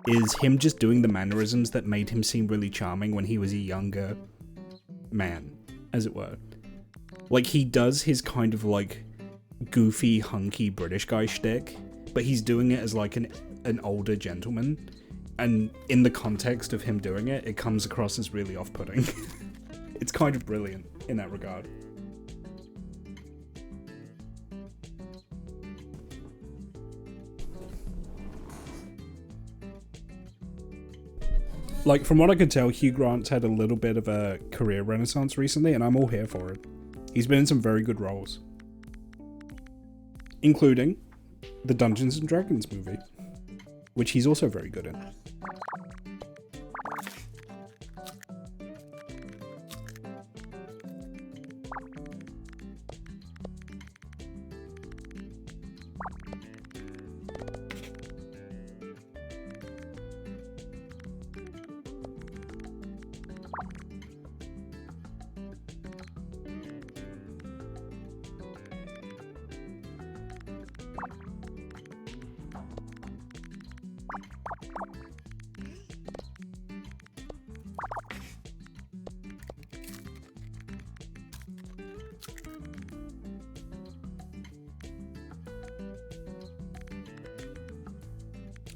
Speaker 1: is him just doing the mannerisms that made him seem really charming when he was a younger man, as it were. Like, he does his kind of like goofy, hunky British guy shtick, but he's doing it as like an older gentleman, and in the context of him doing it, it comes across as really off-putting. It's kind of brilliant in that regard. Like, from what I could tell, Hugh Grant's had a little bit of a career renaissance recently, and I'm all here for it. He's been in some very good roles, including the Dungeons and Dragons movie, which he's also very good in.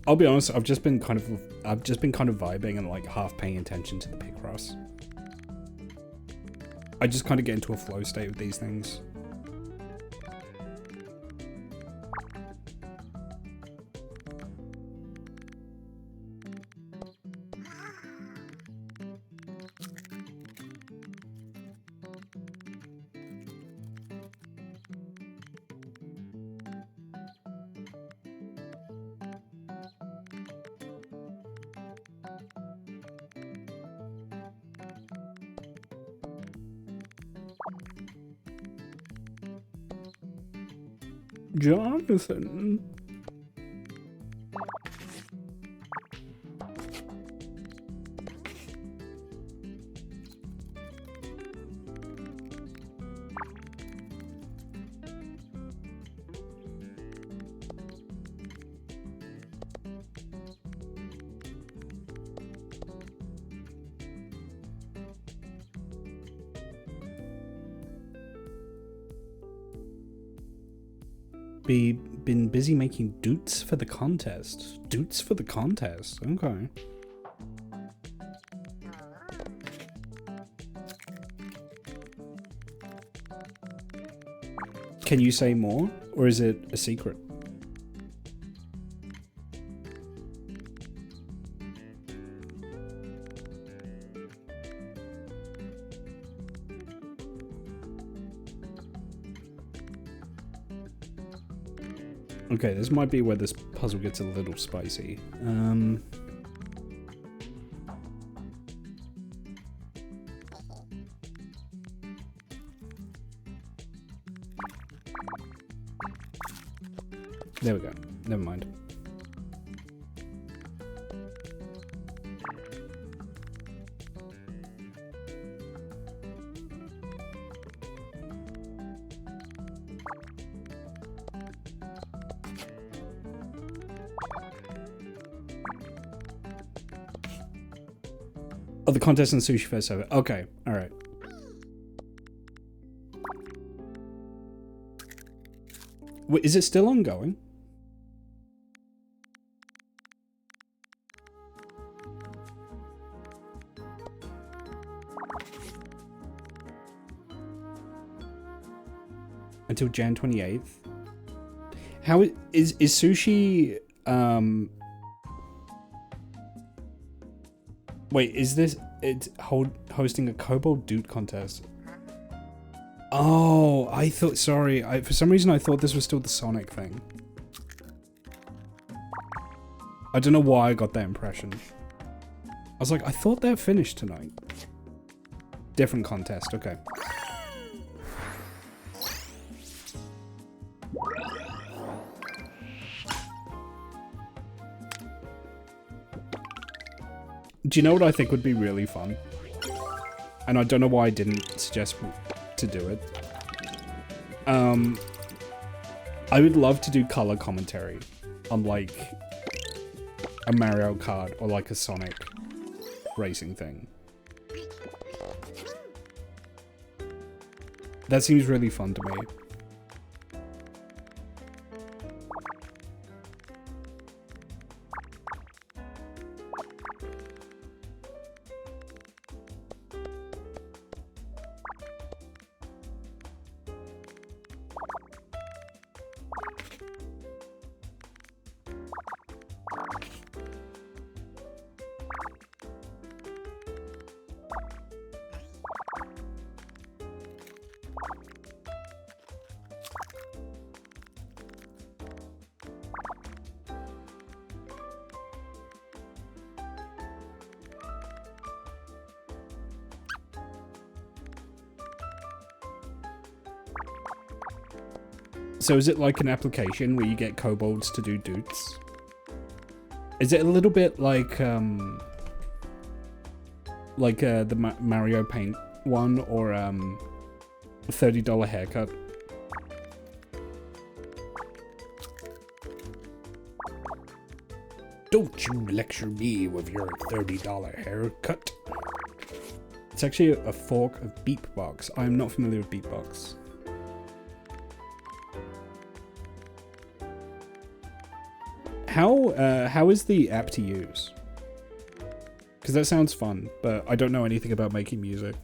Speaker 1: I'll be honest, I've just been kind of vibing and like half paying attention to the Picross. I just kind of get into a flow state with these things. Jonathan. Been busy making doots for the contest. Doots for the contest. Okay. Can you say more, or is it a secret? Okay, this might be where this puzzle gets a little spicy. There we go. Never mind. Oh, the contest and Sushi Fest over. Okay, alright. Wait, is it still ongoing? Until Jan 28th? How is Sushi, wait, is this... It's hosting a Kobold Doot contest? Oh, I thought, sorry, for some reason I thought this was still the Sonic thing. I don't know why I got that impression. I was like, I thought that finished tonight. Different contest, okay. Do you know what I think would be really fun? And I don't know why I didn't suggest to do it. I would love to do color commentary on like a Mario Kart or like a Sonic racing thing. That seems really fun to me. So is it like an application where you get kobolds to do doots? Is it a little bit like the Mario Paint one or a $30 haircut? Don't you lecture me with your $30 haircut. It's actually a fork of beatbox. I'm not familiar with beatbox. How is the app to use? Because that sounds fun, but I don't know anything about making music.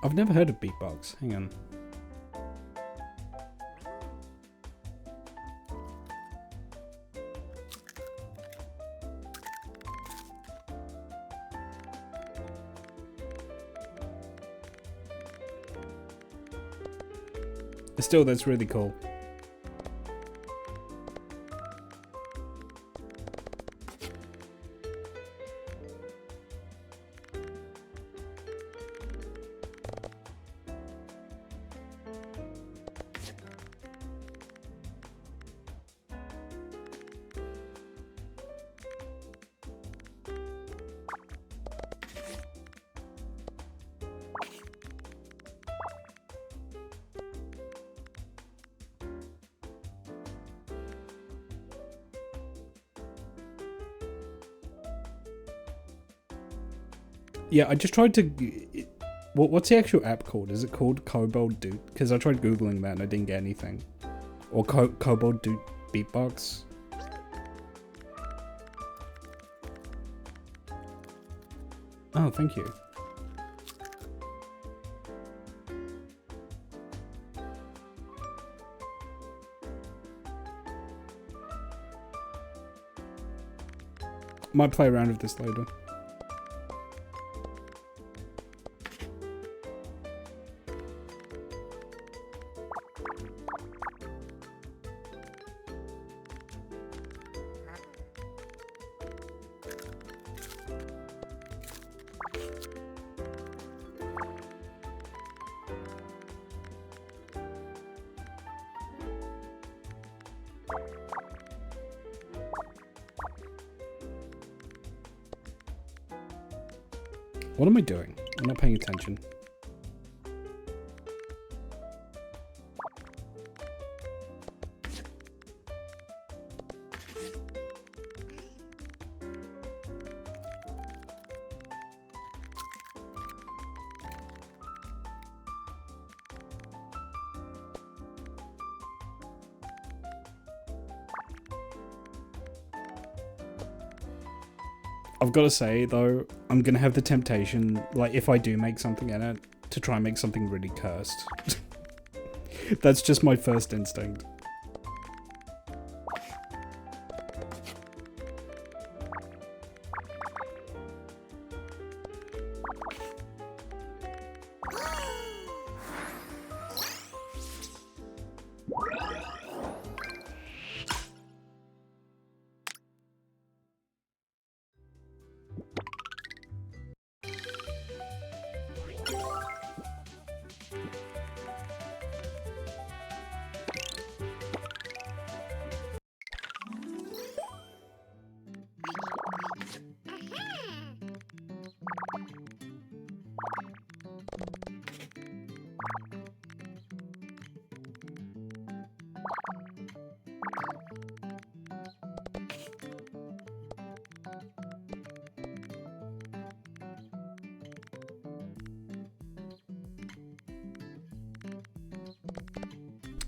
Speaker 1: I've never heard of beatbox. Hang on. Still, that's really cool. Yeah, I just tried to... What's the actual app called? Is it called Kobold Dude? Because I tried Googling that and I didn't get anything. Or Kobold Dude Beatbox? Oh, thank you. Might play around with this later. What am I doing? I'm not paying attention. I've got to say, though, I'm going to have the temptation, like, if I do make something in it, to try and make something really cursed. That's just my first instinct.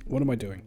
Speaker 1: What am I doing?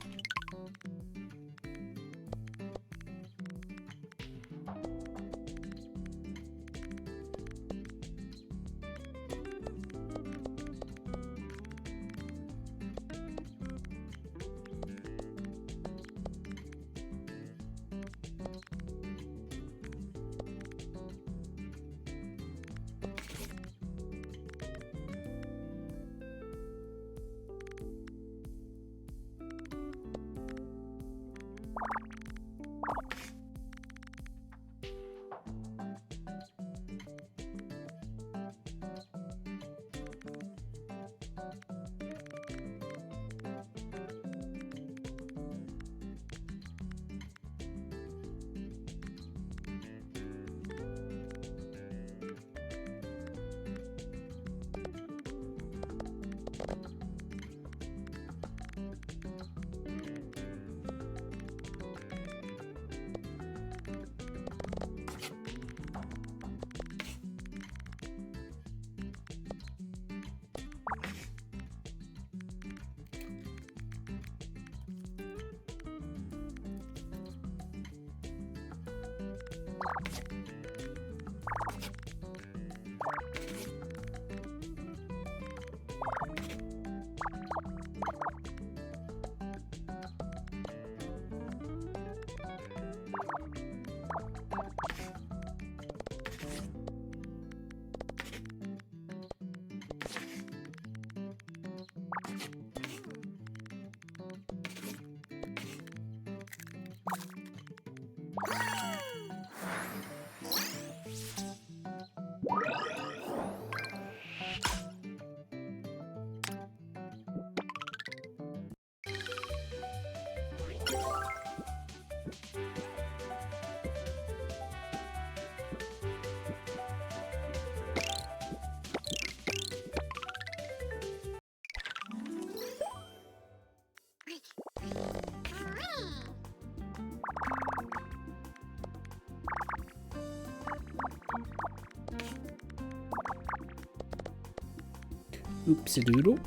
Speaker 1: Oopsie-doodle.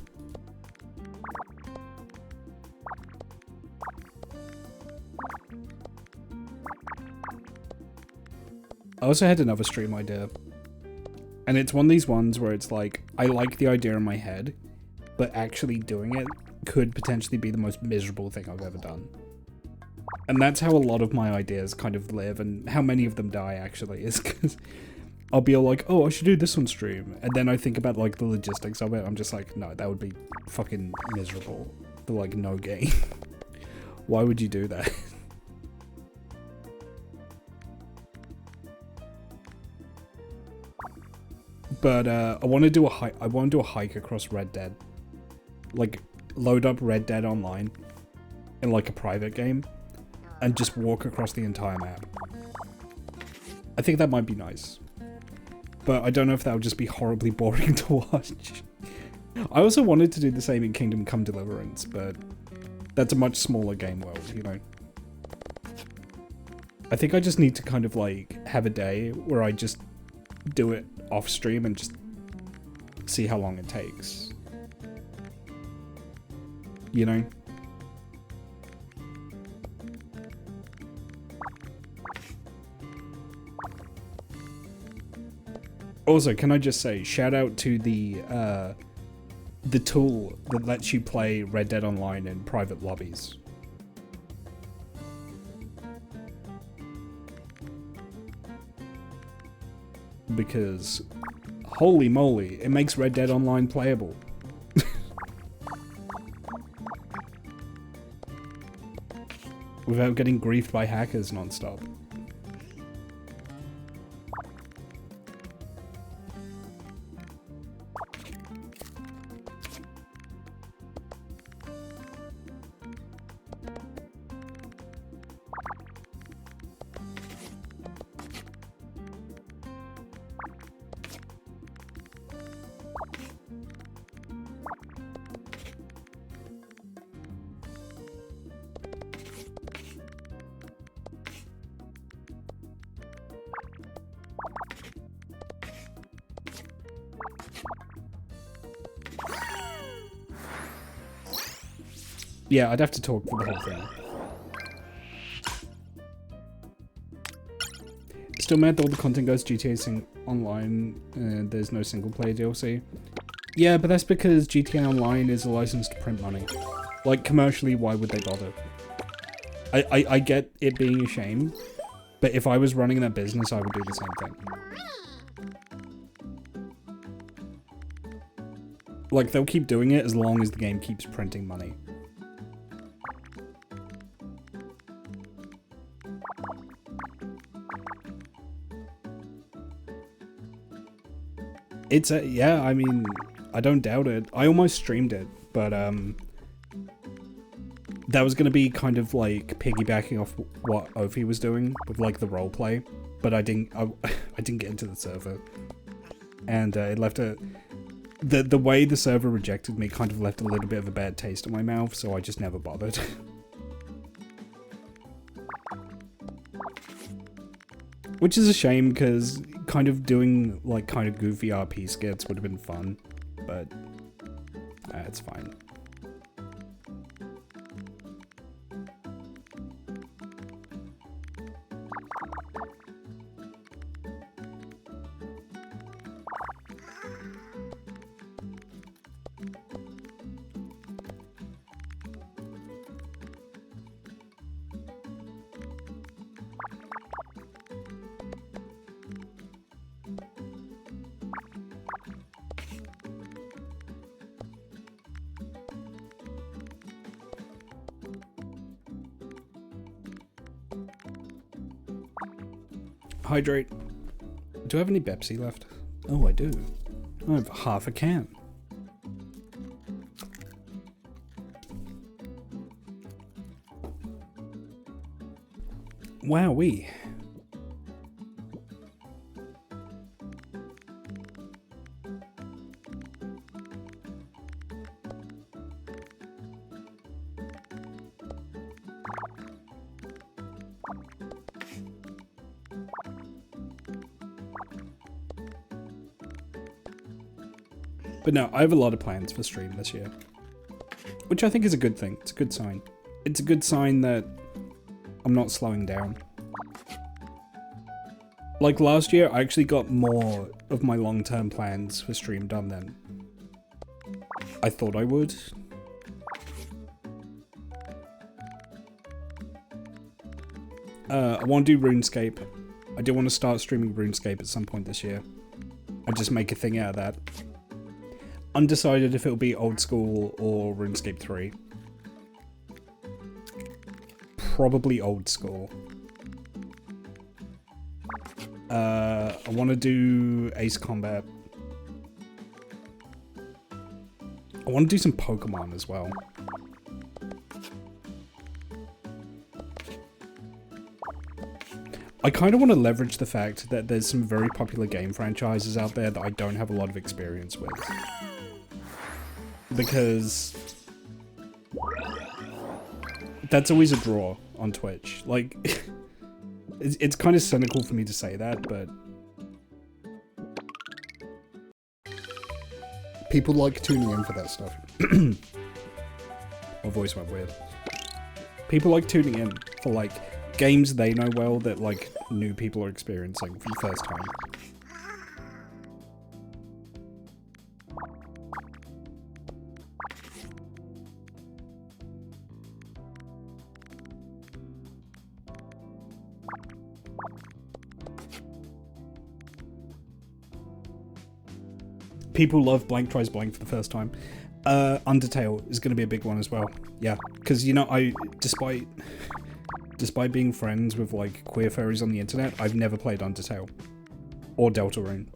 Speaker 1: I also had another stream idea. And it's one of these ones where it's like, I like the idea in my head, but actually doing it could potentially be the most miserable thing I've ever done. And that's how a lot of my ideas kind of live, and how many of them die, actually, is because I'll be all like, oh, I should do this on stream. And then I think about, like, the logistics of it. I'm just like, no, that would be fucking miserable for, like, no gain. Why would you do that? But I want to do a hike across Red Dead. Like, load up Red Dead Online in, like, a private game and just walk across the entire map. I think that might be nice. But I don't know if that would just be horribly boring to watch. I also wanted to do the same in Kingdom Come Deliverance, but that's a much smaller game world, you know? I think I just need to kind of, like, have a day where I just do it off stream and just see how long it takes. You know? Also, can I just say, shout out to the tool that lets you play Red Dead Online in private lobbies. Because, holy moly, it makes Red Dead Online playable. Without getting griefed by hackers non-stop. Yeah, I'd have to talk for the whole thing. Still mad that all the content goes GTA Online, there's no single player DLC. Yeah, but that's because GTA Online is a license to print money. Like, commercially, why would they bother? I get it being a shame, but if I was running that business, I would do the same thing. Like, they'll keep doing it as long as the game keeps printing money. It's a, yeah, I mean, I don't doubt it. I almost streamed it, but that was gonna be kind of like piggybacking off what Ophi was doing with like the roleplay, but I didn't get into the server, and it left the way the server rejected me kind of left a little bit of a bad taste in my mouth, so I just never bothered. Which is a shame, because kind of doing, like, kind of goofy RP skits would have been fun, but it's fine. Hydrate. Do I have any Pepsi left? Oh, I do. I have half a can. Wowee. But no, I have a lot of plans for stream this year. Which I think is a good thing. It's a good sign. It's a good sign that I'm not slowing down. Like last year, I actually got more of my long-term plans for stream done than I thought I would. I want to do RuneScape. I do want to start streaming RuneScape at some point this year. And just make a thing out of that. Undecided if it'll be old school or RuneScape 3. Probably old school. I want to do Ace Combat. I want to do some Pokemon as well. I kind of want to leverage the fact that there's some very popular game franchises out there that I don't have a lot of experience with. Because that's always a draw on Twitch. Like, it's kind of cynical for me to say that, but people like tuning in for that stuff. My voice went weird. People like tuning in for, like, games they know well that, like, new people are experiencing for the first time. People love blank tries blank for the first time. Undertale is going to be a big one as well. Yeah, because, you know, despite being friends with, like, queer furries on the internet, I've never played Undertale. Or Deltarune.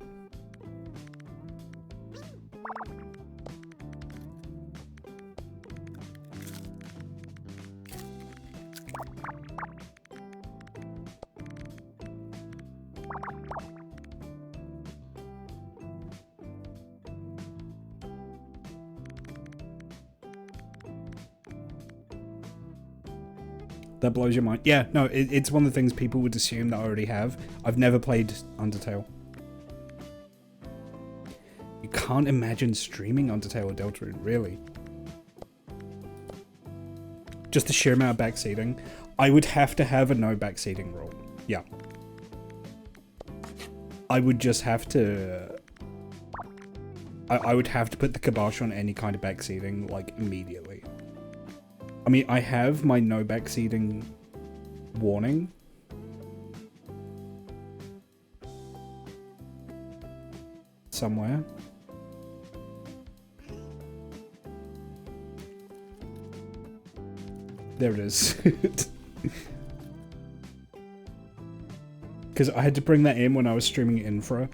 Speaker 1: That blows your mind. Yeah, no, it's one of the things people would assume that I already have. I've never played Undertale. You can't imagine streaming Undertale or Deltarune, really. Just the sheer amount of backseating. I would have to have a no backseating rule. Yeah. I would just have to... I would have to put the kibosh on any kind of backseating, like, immediately. I mean, I have my no backseating warning. Somewhere. There it is. Because I had to bring that in when I was streaming Infra.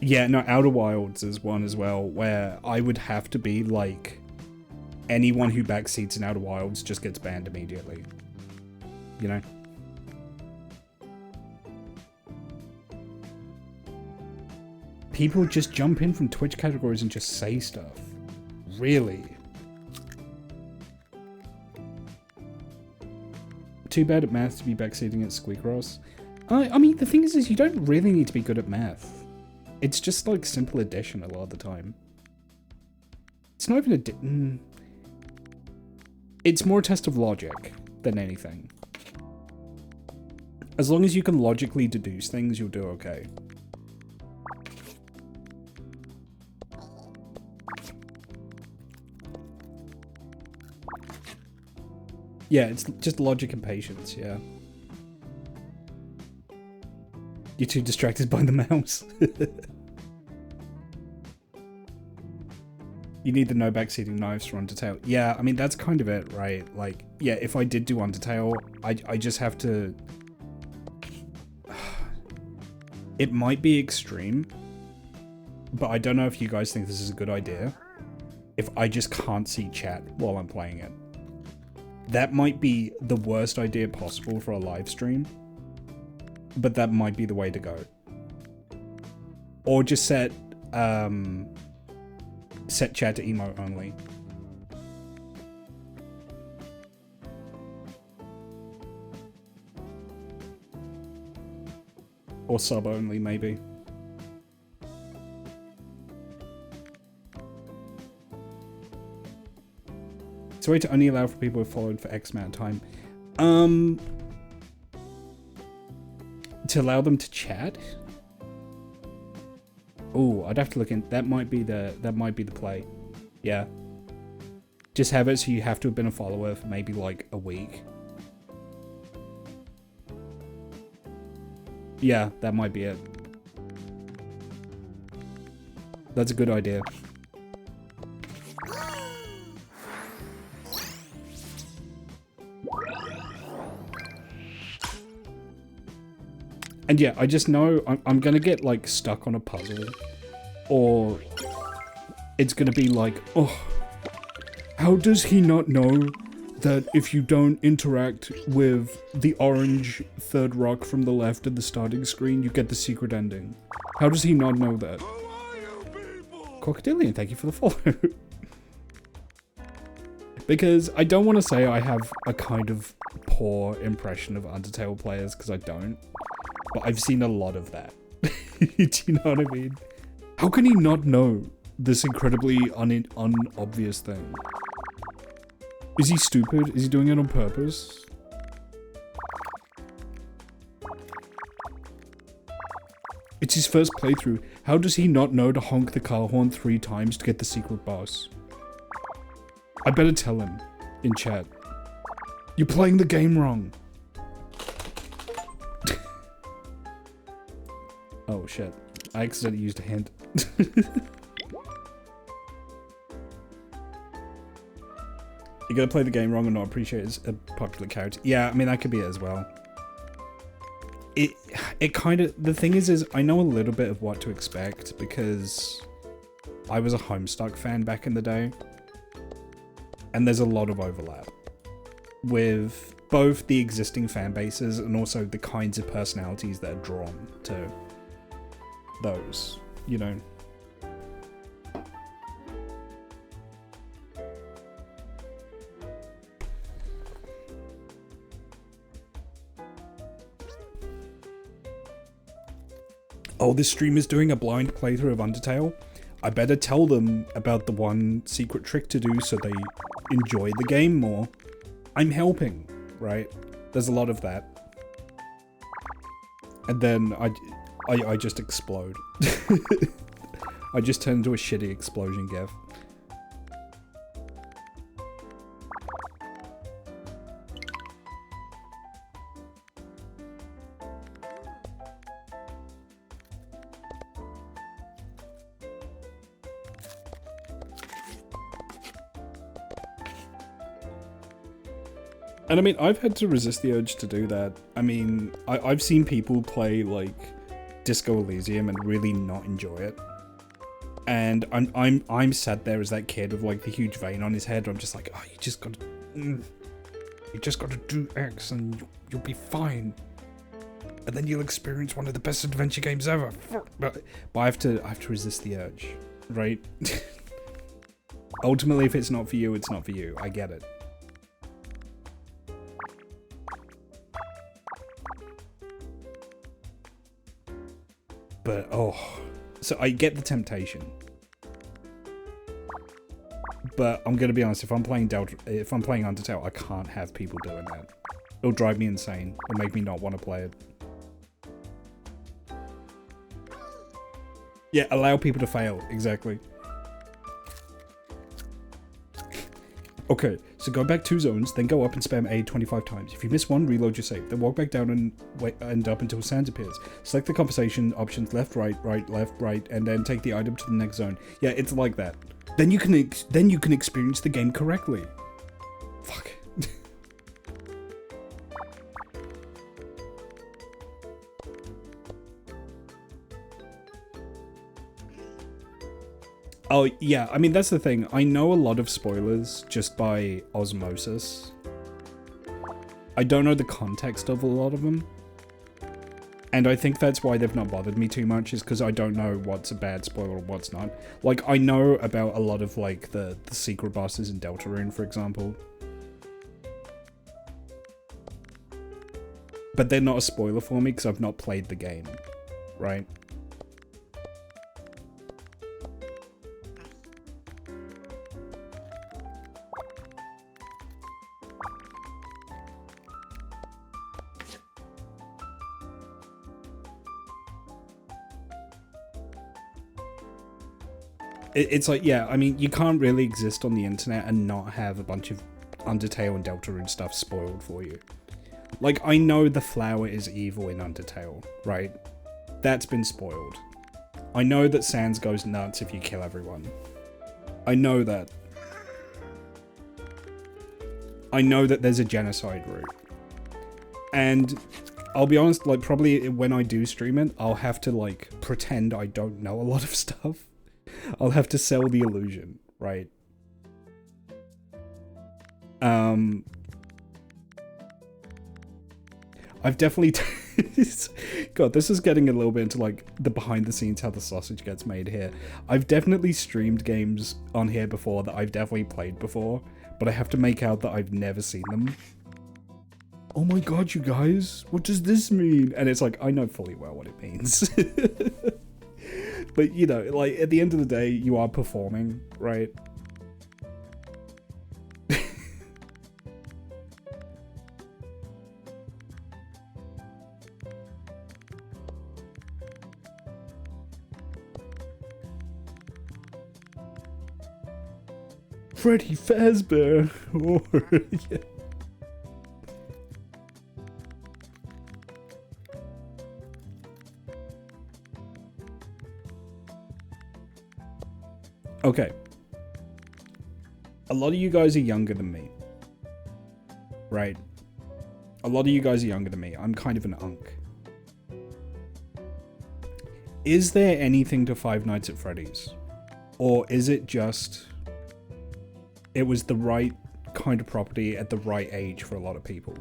Speaker 1: Yeah, no, Outer Wilds is one as well, where I would have to be like, anyone who backseats in Outer Wilds just gets banned immediately. You know? People just jump in from Twitch categories and just say stuff. Really? Too bad at math to be backseating at Squeakross. I mean, the thing is you don't really need to be good at math. It's just like simple addition a lot of the time. It's not even it's more a test of logic than anything. As long as you can logically deduce things, you'll do okay. Yeah, it's just logic and patience, yeah. You're too distracted by the mouse. You need the no backseating knives for Undertale. Yeah, I mean, that's kind of it, right? Like, yeah, if I did do Undertale, I just have to... It might be extreme, but I don't know if you guys think this is a good idea. If I just can't see chat while I'm playing it. That might be the worst idea possible for a live stream. But that might be the way to go. Or just set chat to emote only. Or sub only, maybe. It's a way to only allow for people who followed for X amount of time. To allow them to chat? Oh, I'd have to look in. That might be the play. Yeah. Just have it so you have to have been a follower for maybe like a week. Yeah, that might be it. That's a good idea. And yeah, I just know I'm gonna get like stuck on a puzzle, or it's gonna be like, oh, how does he not know that if you don't interact with the orange third rock from the left at the starting screen, you get the secret ending? How does he not know that? Crocodilian, thank you for the follow. Because I don't want to say I have a kind of poor impression of Undertale players, because I don't. But I've seen a lot of that. Do you know what I mean? How can he not know this incredibly unobvious thing? Is he stupid? Is he doing it on purpose? It's his first playthrough. How does he not know to honk the car horn 3 times to get the secret boss? I better tell him in chat. You're playing the game wrong. Oh shit. I accidentally used a hint. You gotta play the game wrong and not appreciate it as a popular character. Yeah, I mean, that could be it as well. It kind of... The thing is I know a little bit of what to expect because I was a Homestuck fan back in the day. And there's a lot of overlap with both the existing fan bases and also the kinds of personalities that are drawn to those, you know. Oh, this streamer's doing a blind playthrough of Undertale. I better tell them about the one secret trick to do so they enjoy the game more. I'm helping, right? There's a lot of that. And then I just explode. I just turn into a shitty explosion gif. And I mean, I've had to resist the urge to do that. I mean, I've seen people play like Disco Elysium and really not enjoy it. And I'm sat there as that kid with like the huge vein on his head. I'm just like, oh, you just gotta do X and you'll be fine. And then you'll experience one of the best adventure games ever. But I have to resist the urge, right? Ultimately, if it's not for you, it's not for you. I get it. But, oh, so I get the temptation. But I'm gonna be honest, if I'm playing Undertale, I can't have people doing that. It'll drive me insane. It'll make me not want to play it. Yeah, allow people to fail, exactly. Okay, so go back 2 zones, then go up and spam A 25 times. If you miss one, reload your save. Then walk back down and up until Sans appears. Select the conversation options left, right, left, right, and then take the item to the next zone. Yeah, it's like that. Then you can experience the game correctly. Fuck. Oh, yeah, I mean, that's the thing. I know a lot of spoilers just by osmosis. I don't know the context of a lot of them. And I think that's why they've not bothered me too much, is because I don't know what's a bad spoiler or what's not. Like, I know about a lot of, like, the secret bosses in Deltarune, for example. But they're not a spoiler for me because I've not played the game, right? It's like, yeah, I mean, you can't really exist on the internet and not have a bunch of Undertale and Deltarune stuff spoiled for you. Like, I know the flower is evil in Undertale, right? That's been spoiled. I know that Sans goes nuts if you kill everyone. I know that. I know that there's a genocide route. And I'll be honest, like, probably when I do stream it, I'll have to, like, pretend I don't know a lot of stuff. I'll have to sell the illusion, right? I've definitely... God, this is getting a little bit into, like, the behind the scenes, how the sausage gets made here. I've definitely streamed games on here before that I've definitely played before, but I have to make out that I've never seen them. Oh my god, you guys, what does this mean? And it's like, I know fully well what it means. But, you know, like, at the end of the day, you are performing, right? Freddy Fazbear! Oh, yeah. Okay. A lot of you guys are younger than me. Right? A lot of you guys are younger than me. I'm kind of an unk. Is there anything to Five Nights at Freddy's? Or is it just... it was the right kind of property at the right age for a lot of people?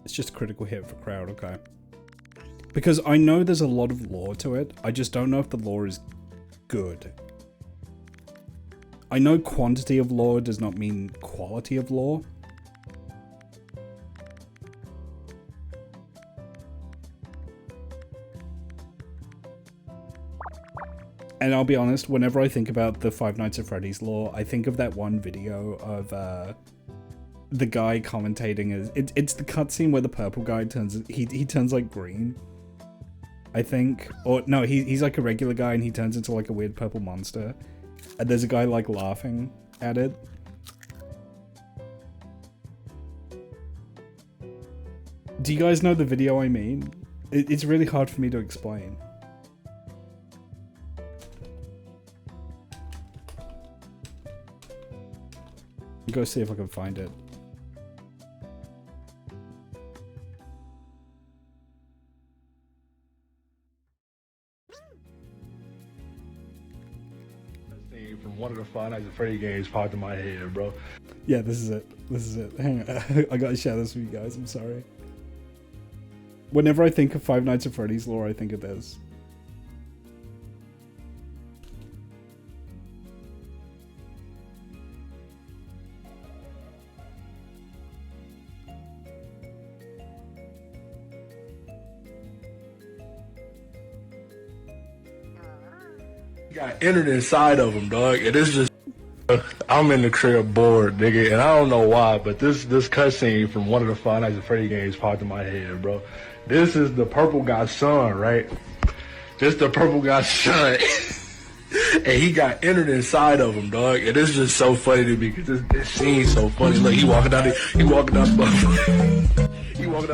Speaker 1: It's just a critical hit for crowd, okay. Because I know there's a lot of lore to it, I just don't know if the lore is good. I know quantity of lore does not mean quality of lore. And I'll be honest, whenever I think about the Five Nights at Freddy's lore, I think of that one video of the guy commentating as it's the cutscene where the purple guy turns he turns like green, I think, or no, he's like a regular guy and he turns into like a weird purple monster, and there's a guy like laughing at it. Do you guys know the video I mean? It's really hard for me to explain. I'll go see if I can find it.
Speaker 3: From one of the Five Nights at Freddy games popped in my head, bro.
Speaker 1: Yeah, this is it. This is it. Hang on. I gotta share this with you guys. I'm sorry. Whenever I think of Five Nights at Freddy's lore, I think of this.
Speaker 3: Got entered inside of him, dog, and it's just I'm in the crib bored, nigga, and I don't know why, but this cutscene from one of the Five Nights at Freddy games popped in my head, bro. This is the purple guy's son, right? This the purple guy's son. And he got entered inside of him, dog, and it's just so funny to me because this scene's so funny. Look, he walking down the he walking down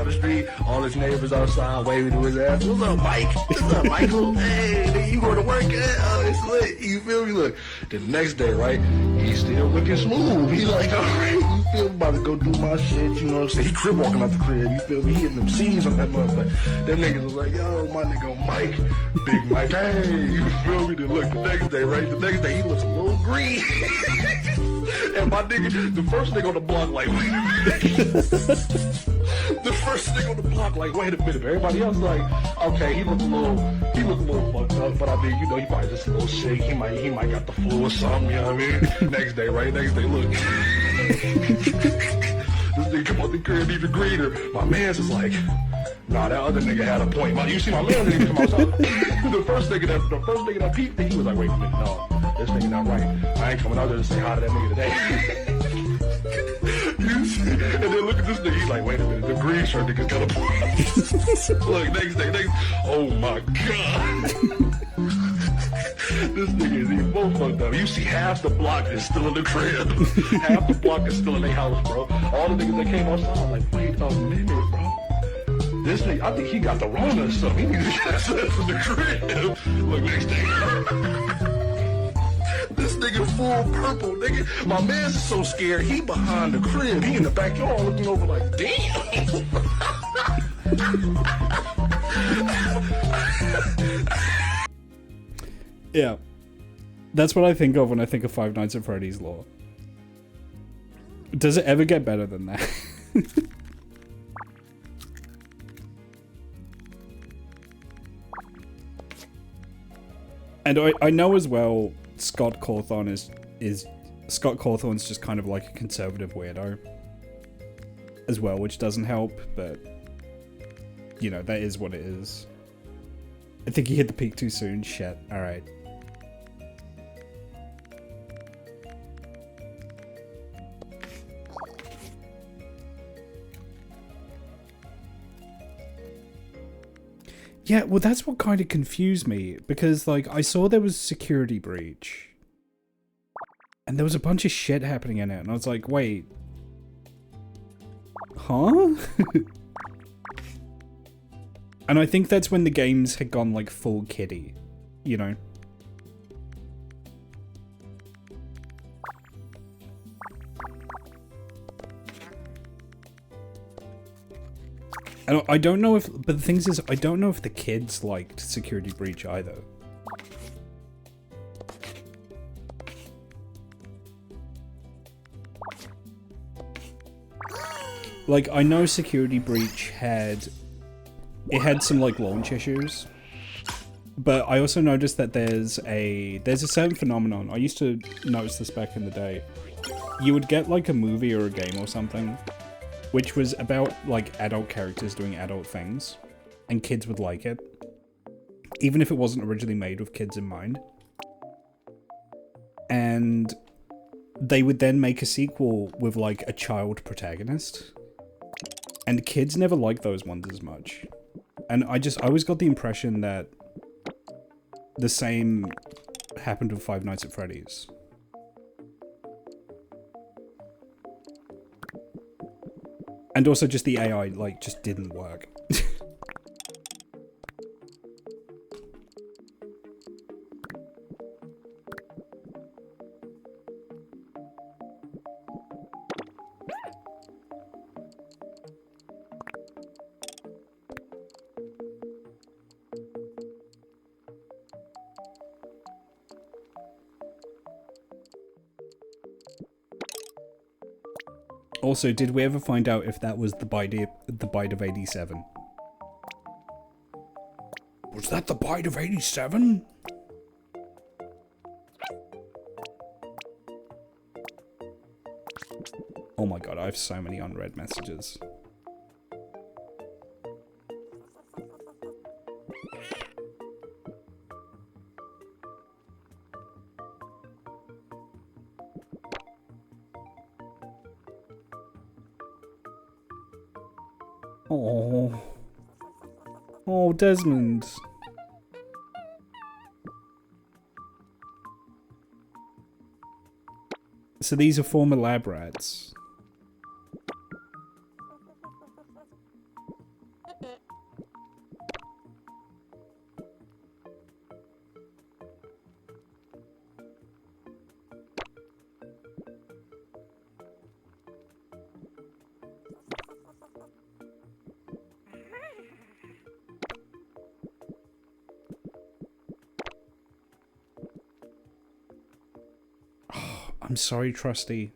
Speaker 3: the street, all his neighbors outside waving to his ass. What's up, Mike? What's up, Michael? Hey, nigga, you going to work? Oh, it's lit. You feel me? Look, the next day, right, he's still looking smooth. He's like, all right, you feel me? About to go do my shit, you know what I'm saying? He crib walking out the crib, you feel me? He hitting them scenes on that motherfucker. Them niggas was like, yo, my nigga Mike, Big Mike, hey, you feel me? Then look, the next day, right, the next day he looks a little green. And my nigga, the first nigga on the block, like, wait a minute. The first nigga on the block, like, wait a minute. Everybody else, like, okay, he look a little fucked up, but I mean, you know, he probably just a little sick. He might got the flu or something, you know what I mean? Next day, right? Next day, look. This nigga come out the crib even greener. My man's is like, nah, that other nigga had a point. You see, my man didn't even come outside. the first nigga that peeped, he was like, wait a minute, no, this nigga not right. I ain't coming out there to say hi to that nigga today. And then look at this nigga, he's like, wait a minute, the green shirt nigga's got a point. Look, next day, oh my god. This nigga is even more fucked up. You see half the block is still in the crib. Half the block is still in their house, bro. All the niggas that came outside, like, wait a minute, bro. This nigga, I think he got the wrong or something. He needs to get his ass from the crib. Look, next day. This nigga full purple, nigga. My man's so scared, he behind the crib. He in the backyard looking over like, damn.
Speaker 1: Yeah. That's what I think of when I think of Five Nights at Freddy's lore. Does it ever get better than that? And I know as well, Scott Cawthorne's just kind of like a conservative weirdo as well, which doesn't help, but you know, that is what it is. I think he hit the peak too soon. Shit. Alright. Yeah, well, that's what kind of confused me, because, like, I saw there was security breach. And there was a bunch of shit happening in it, and I was like, wait. Huh? And I think that's when the games had gone, like, full kiddie, you know? And I don't know if, but the thing is, I don't know if the kids liked Security Breach either. Like, I know Security Breach had some, like, launch issues. But I also noticed that there's a certain phenomenon. I used to notice this back in the day. You would get, like, a movie or a game or something, which was about, like, adult characters doing adult things, and kids would like it, even if it wasn't originally made with kids in mind. And they would then make a sequel with, like, a child protagonist, and kids never liked those ones as much. And I always got the impression that the same happened with Five Nights at Freddy's. And also just the AI, like, just didn't work. Also, did we ever find out if that was the bite of 87? Was that the bite of 87? Oh my god, I have so many unread messages. Oh. Oh, Desmond. So these are former lab rats. I'm sorry, Trusty.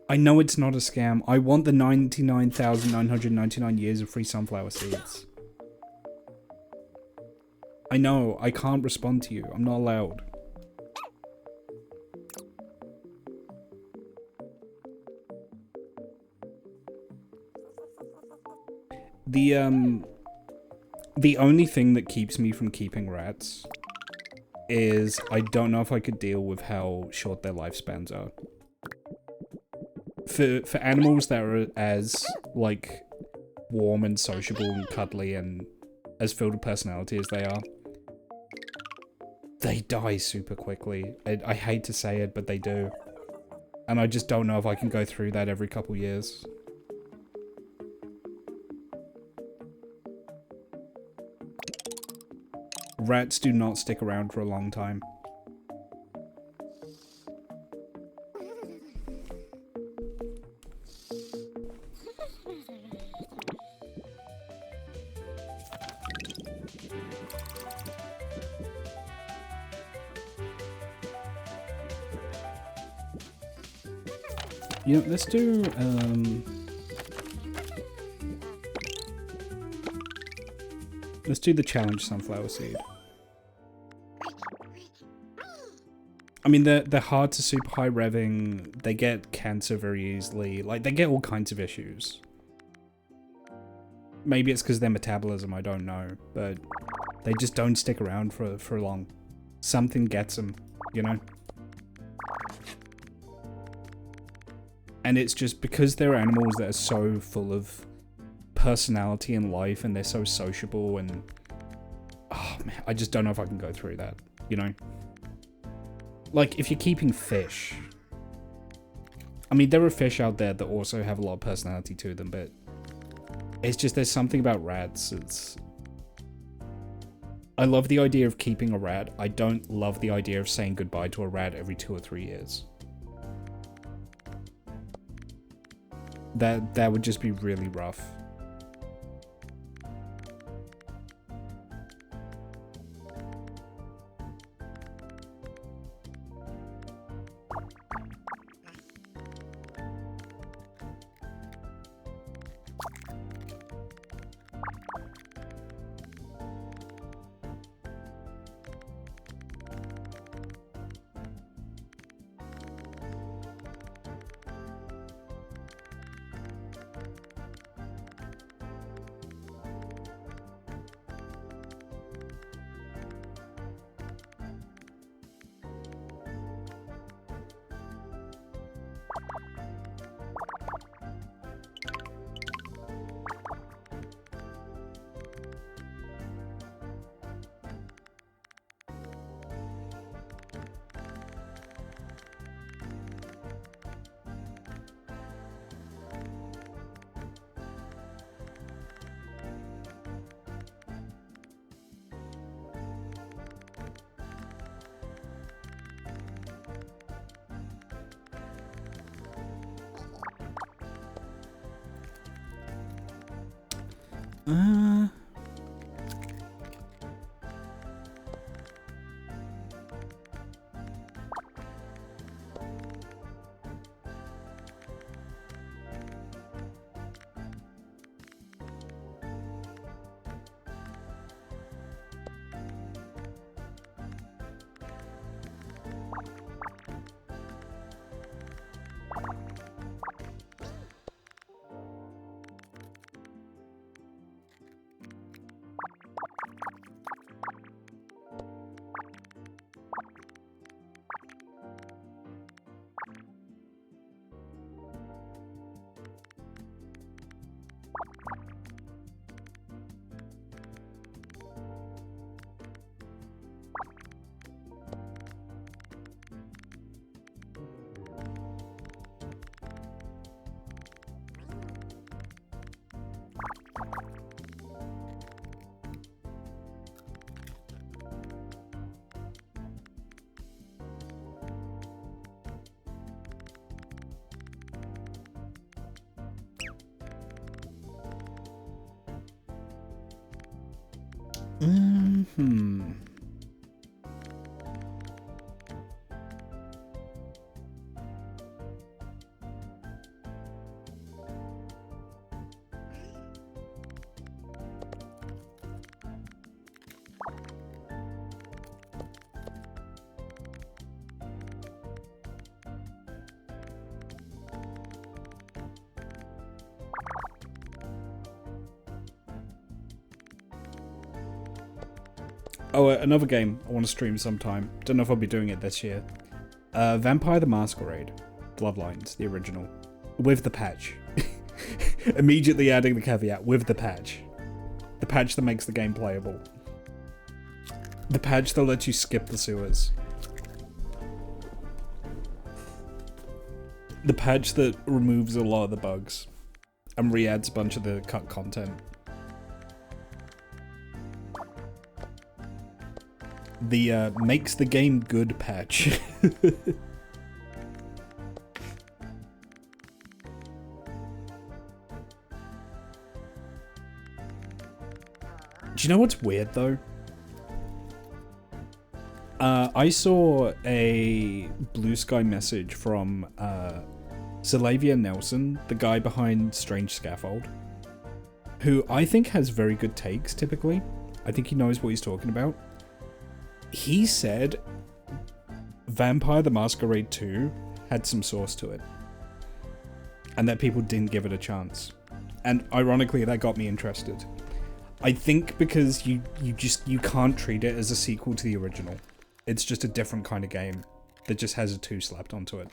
Speaker 1: I know it's not a scam. I want the 99,999 years of free sunflower seeds. I know, I can't respond to you. I'm not allowed. The only thing that keeps me from keeping rats is I don't know if I could deal with how short their lifespans are. For animals that are as, like, warm and sociable and cuddly and as filled with personality as they are, they die super quickly. I hate to say it, but they do. And I just don't know if I can go through that every couple years. Rats do not stick around for a long time. You know, let's do, let's do the challenge sunflower seed. I mean, they're hard to super high revving, they get cancer very easily, like, they get all kinds of issues. Maybe it's because their metabolism, I don't know, but they just don't stick around for long. Something gets them, you know? And it's just because they're animals that are so full of personality in life and they're so sociable and oh man, I just don't know if I can go through that, you know? Like, if you're keeping fish, I mean, there are fish out there that also have a lot of personality to them, but it's just, there's something about rats. I love the idea of keeping a rat. I don't love the idea of saying goodbye to a rat every 2 or 3 years. That would just be really rough. Oh, another game I want to stream sometime. Don't know if I'll be doing it this year. Vampire the Masquerade. Bloodlines, the original. With the patch. Immediately adding the caveat, with the patch. The patch that makes the game playable. The patch that lets you skip the sewers. The patch that removes a lot of the bugs. And re-adds a bunch of the cut content. The makes the game good patch. Do you know what's weird though? I saw a Blue Sky message from Salavia Nelson, the guy behind Strange Scaffold, who I think has very good takes typically. I think he knows what he's talking about. He said Vampire the Masquerade 2 had some sauce to it. And that people didn't give it a chance. And ironically, that got me interested. I think because you can't treat it as a sequel to the original. It's just a different kind of game that just has a 2 slapped onto it.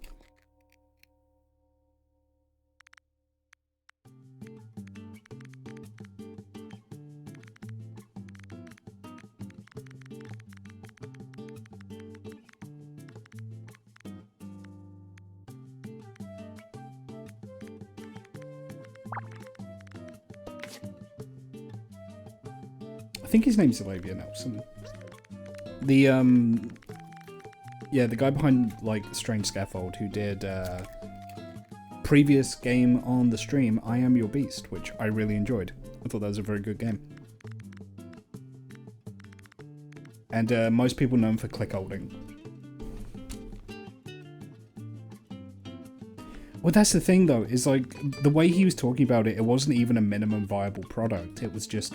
Speaker 1: think his name's Sylvia Nelson. The yeah, the guy behind like Strange Scaffold who did previous game on the stream, I Am Your Beast, which I really enjoyed. I thought that was a very good game. And most people know him for click holding. Well, that's the thing though, is like, the way he was talking about it, it wasn't even a minimum viable product. It was just,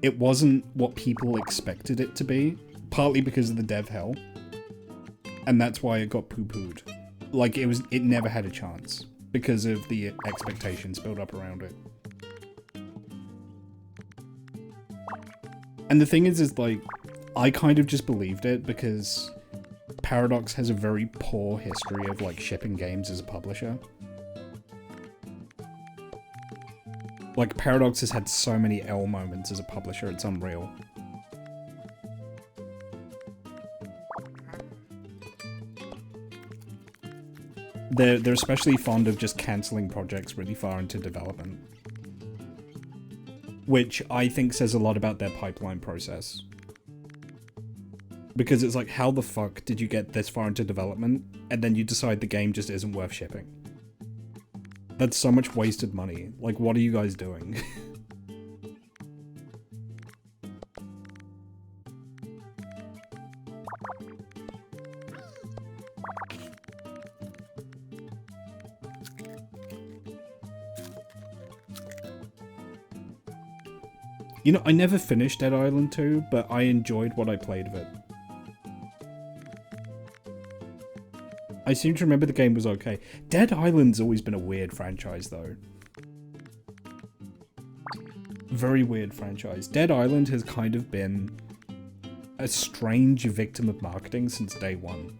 Speaker 1: it wasn't what people expected it to be, partly because of the dev hell. And that's why it got poo-pooed. Like, it never had a chance, because of the expectations built up around it. And the thing is like, I kind of just believed it, because Paradox has a very poor history of like shipping games as a publisher. Like Paradox has had so many L moments as a publisher, it's unreal. They're especially fond of just cancelling projects really far into development. Which I think says a lot about their pipeline process. Because it's like, how the fuck did you get this far into development, and then you decide the game just isn't worth shipping? That's so much wasted money. Like, what are you guys doing? You know, I never finished Dead Island 2, but I enjoyed what I played of it. I seem to remember the game was okay. Dead Island's always been a weird franchise, though. Very weird franchise. Dead Island has kind of been a strange victim of marketing since day one.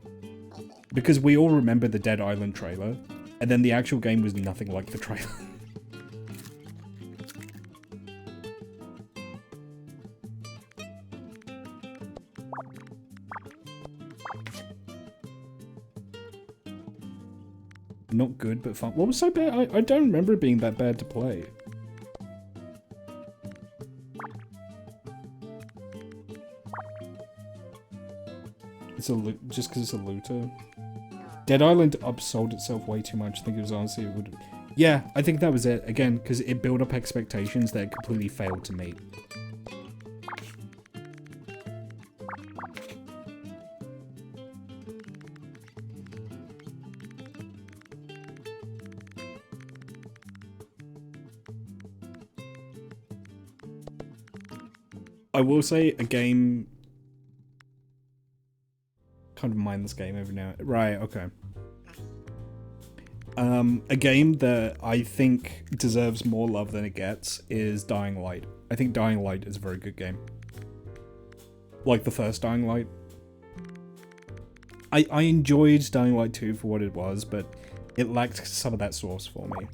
Speaker 1: Because we all remember the Dead Island trailer, and then the actual game was nothing like the trailer. Not good, but fun. What was so bad? I don't remember it being that bad to play. It's a just because it's a looter. Dead Island upsold itself way too much. I think it was honestly it would. Yeah, I think that was it again because it built up expectations that it completely failed to meet. I will say a game, kind of mindless game every now. Right, okay. A game that I think deserves more love than it gets is Dying Light. I think Dying Light is a very good game. Like the first Dying Light. I enjoyed Dying Light 2 for what it was, but it lacked some of that sauce for me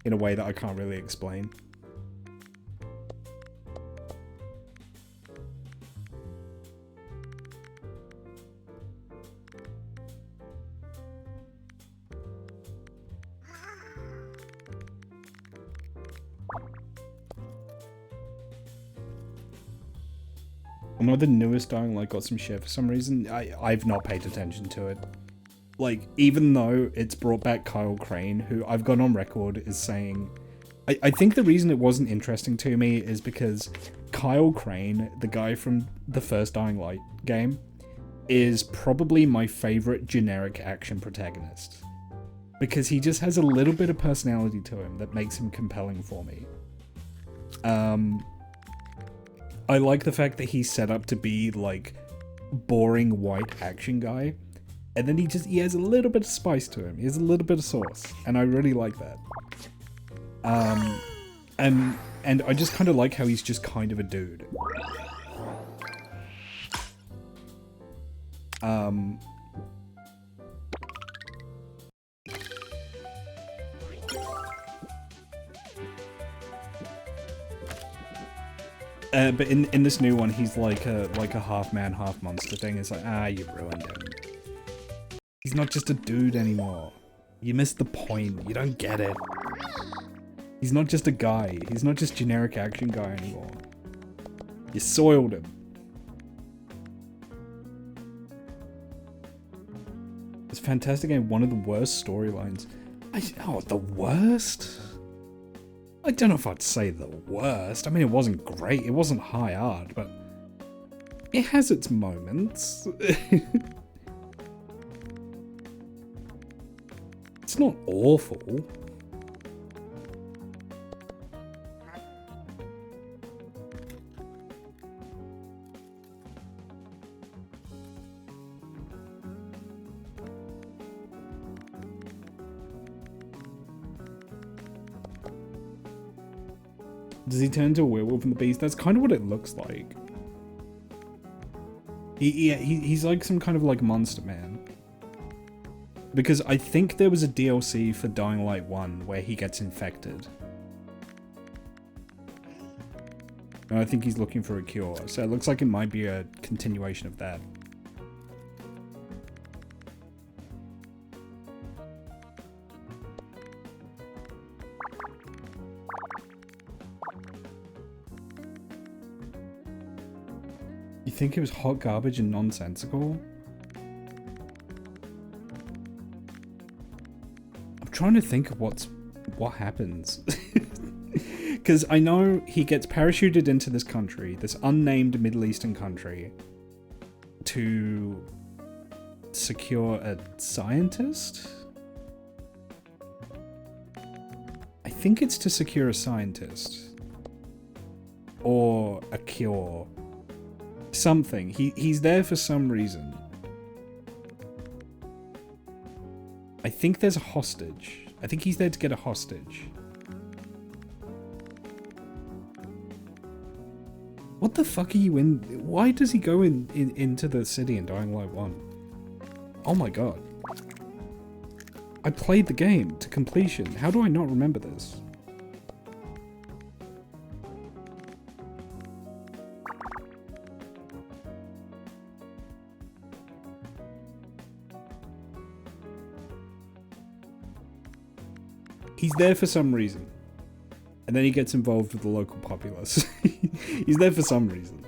Speaker 1: in a way that I can't really explain. I know the newest Dying Light got some shit for some reason. I've not paid attention to it. Like, even though it's brought back Kyle Crane, who I've gone on record is saying... I think the reason it wasn't interesting to me is because Kyle Crane, the guy from the first Dying Light game, is probably my favorite generic action protagonist. Because he just has a little bit of personality to him that makes him compelling for me. I like the fact that he's set up to be, like, boring white action guy. And then he has a little bit of spice to him. He has a little bit of sauce. And I really like that. And I just kind of like how he's just kind of a dude. But in this new one, he's like a half man, half monster thing. It's like, you ruined him. He's not just a dude anymore. You missed the point. You don't get it. He's not just a guy. He's not just generic action guy anymore. You soiled him. It's a fantastic game. One of the worst storylines. The worst? I don't know if I'd say the worst. I mean, it wasn't great. It wasn't high art, but it has its moments. It's not awful. Does he turn into a werewolf in the beast? That's kind of what it looks like. He's like some kind of like monster man. Because I think there was a DLC for Dying Light 1 where he gets infected. And I think he's looking for a cure. So it looks like it might be a continuation of that. You think it was hot garbage and nonsensical? I'm trying to think of what happens. Because I know he gets parachuted into this country, this unnamed Middle Eastern country, to secure a scientist? I think it's to secure a scientist. Or a cure. Something. He's there for some reason. I think there's a hostage. I think he's there to get a hostage. What the fuck are you in? Why does he go into the city in Dying Light 1? Oh my god. I played the game to completion. How do I not remember this? He's there for some reason. And then he gets involved with the local populace. He's there for some reason.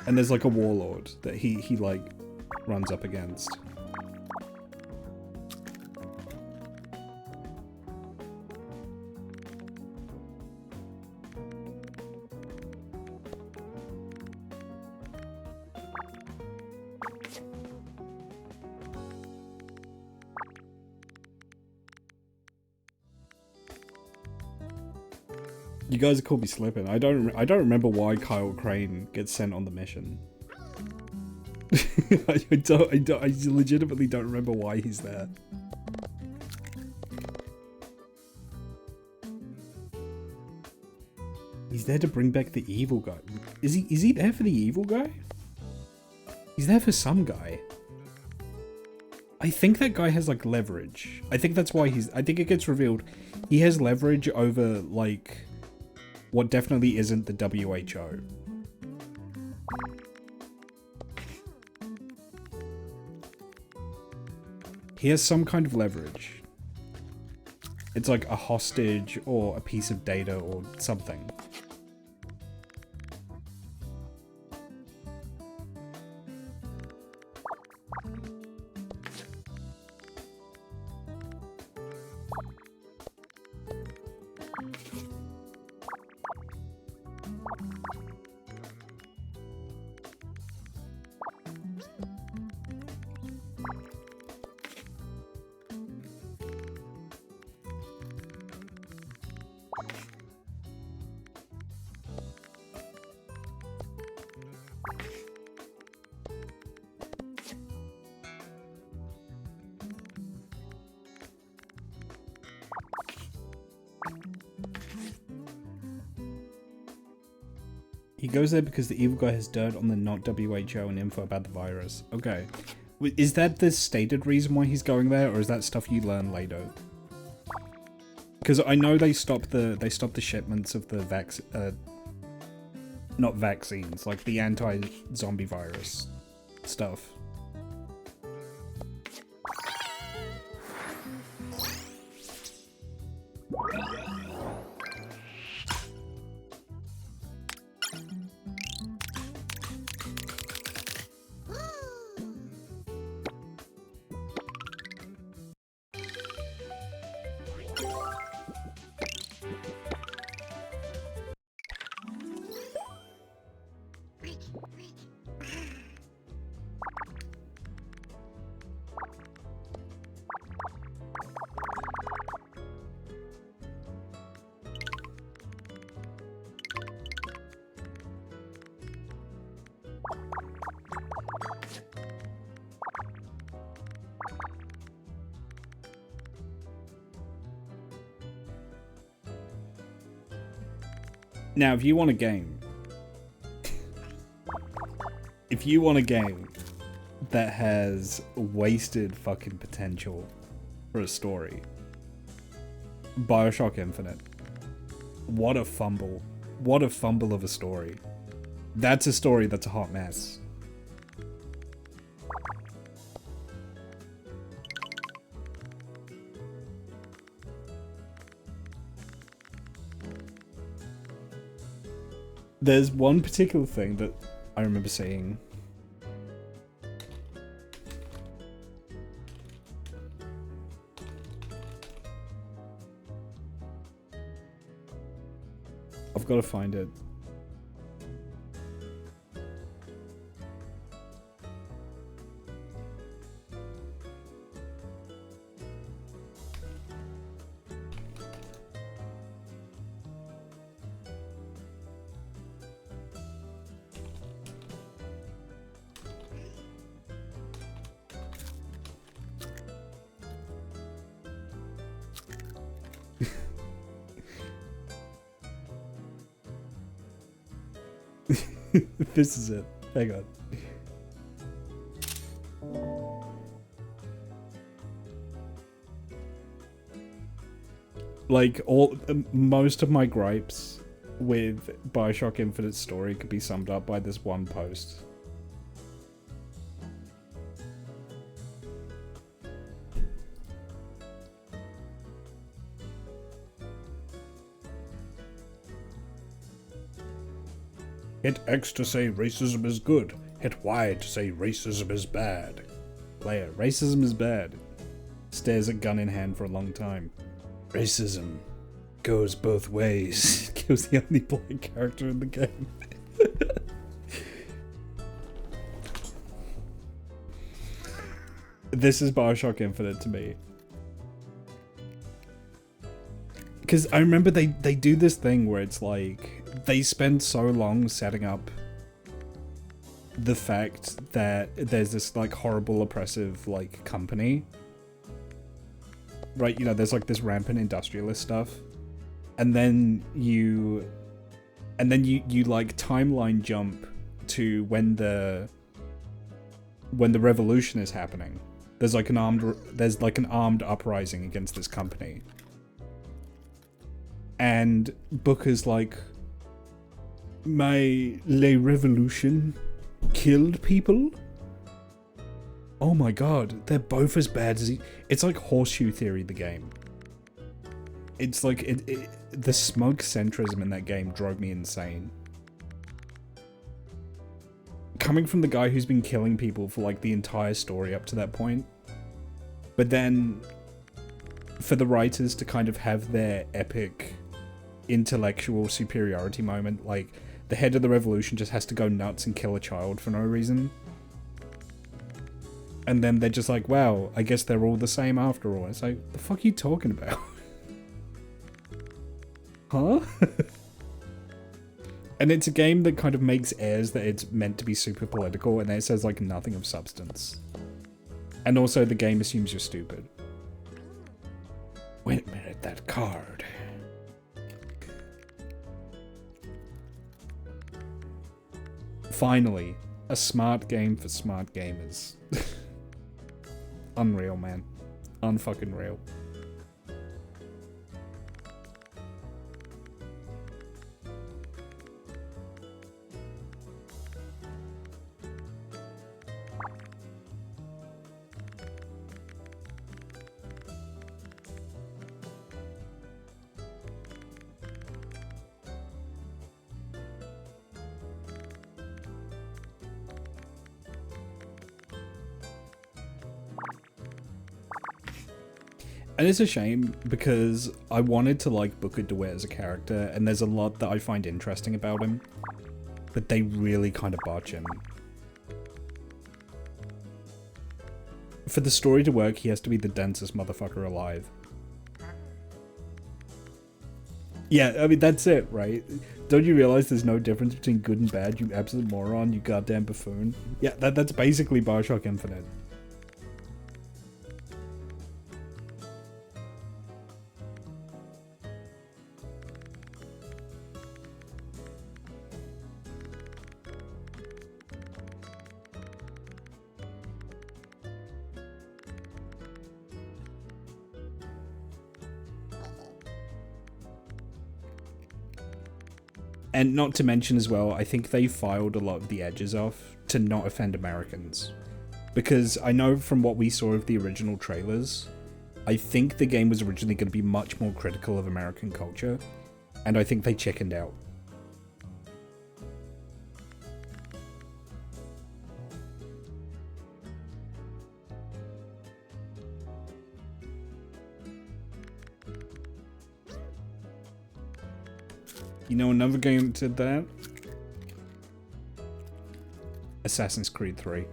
Speaker 1: And there's like a warlord that he like runs up against. You guys call me slipping. I don't remember why Kyle Crane gets sent on the mission. I legitimately don't remember why he's there. He's there to bring back the evil guy. Is he there for the evil guy? He's there for some guy. I think that guy has like leverage. I think that's why I think it gets revealed. He has leverage over like what definitely isn't the WHO. He has some kind of leverage. It's like a hostage or a piece of data or something. He goes there because the evil guy has dirt on the not WHO and info about the virus. Okay. Is that the stated reason why he's going there, or is that stuff you learn later? Because I know they stopped the shipments of the not vaccines, like the anti-zombie virus stuff. Now, if you want a game... if you want a game that has wasted fucking potential for a story, BioShock Infinite. What a fumble. What a fumble of a story. That's a story that's a hot mess. There's one particular thing that I remember seeing. I've got to find it. This is it. Hang on. Like, most of my gripes with BioShock Infinite's story could be summed up by this one post. Hit X to say racism is good. Hit Y to say racism is bad. Player, racism is bad. Stares at gun in hand for a long time. Racism goes both ways. Kills the only black character in the game. This is BioShock Infinite to me. Because I remember they do this thing where it's like, they spend so long setting up the fact that there's this like horrible oppressive like company. Right, you know, there's like this rampant industrialist stuff. And then you like timeline jump to when the revolution is happening. There's like an armed uprising against this company. And Booker's like, les revolution killed people? Oh my god, they're both as bad as it's like Horseshoe Theory, the game. It's like, the smug centrism in that game drove me insane. Coming from the guy who's been killing people for like the entire story up to that point. But then, for the writers to kind of have their epic intellectual superiority moment, like, the head of the revolution just has to go nuts and kill a child for no reason. And then they're just like, wow, I guess they're all the same after all. It's like, the fuck are you talking about? Huh? And it's a game that kind of makes airs that it's meant to be super political, and then it says like nothing of substance. And also the game assumes you're stupid. Wait a minute, that card. Finally, a smart game for smart gamers. Unreal, man. Unfucking real. And it's a shame because I wanted to like Booker DeWitt as a character, and there's a lot that I find interesting about him, but they really kind of botch him. For the story to work, he has to be the densest motherfucker alive. Yeah, I mean, that's it, right? Don't you realize there's no difference between good and bad, you absolute moron, you goddamn buffoon? Yeah, that's basically BioShock Infinite. And not to mention as well, I think they filed a lot of the edges off to not offend Americans. Because I know from what we saw of the original trailers, I think the game was originally going to be much more critical of American culture, and I think they chickened out. You know another game that did that? Assassin's Creed 3.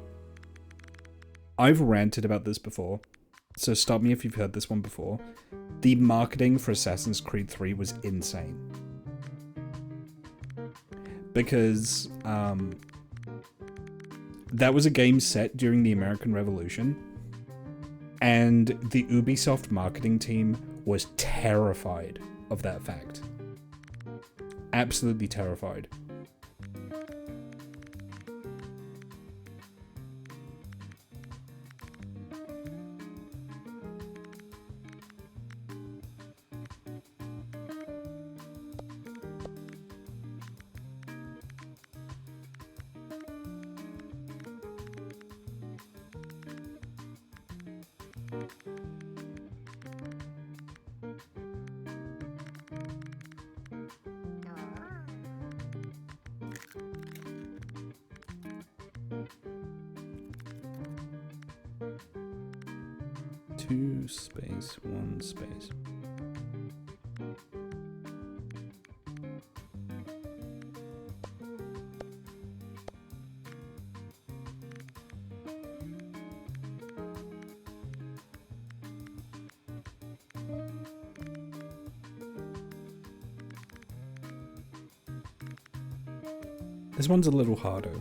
Speaker 1: I've ranted about this before, so stop me if you've heard this one before. The marketing for Assassin's Creed 3 was insane. Because that was a game set during the American Revolution, and the Ubisoft marketing team was terrified of that fact. Absolutely terrified. Two space, one space. This one's a little harder.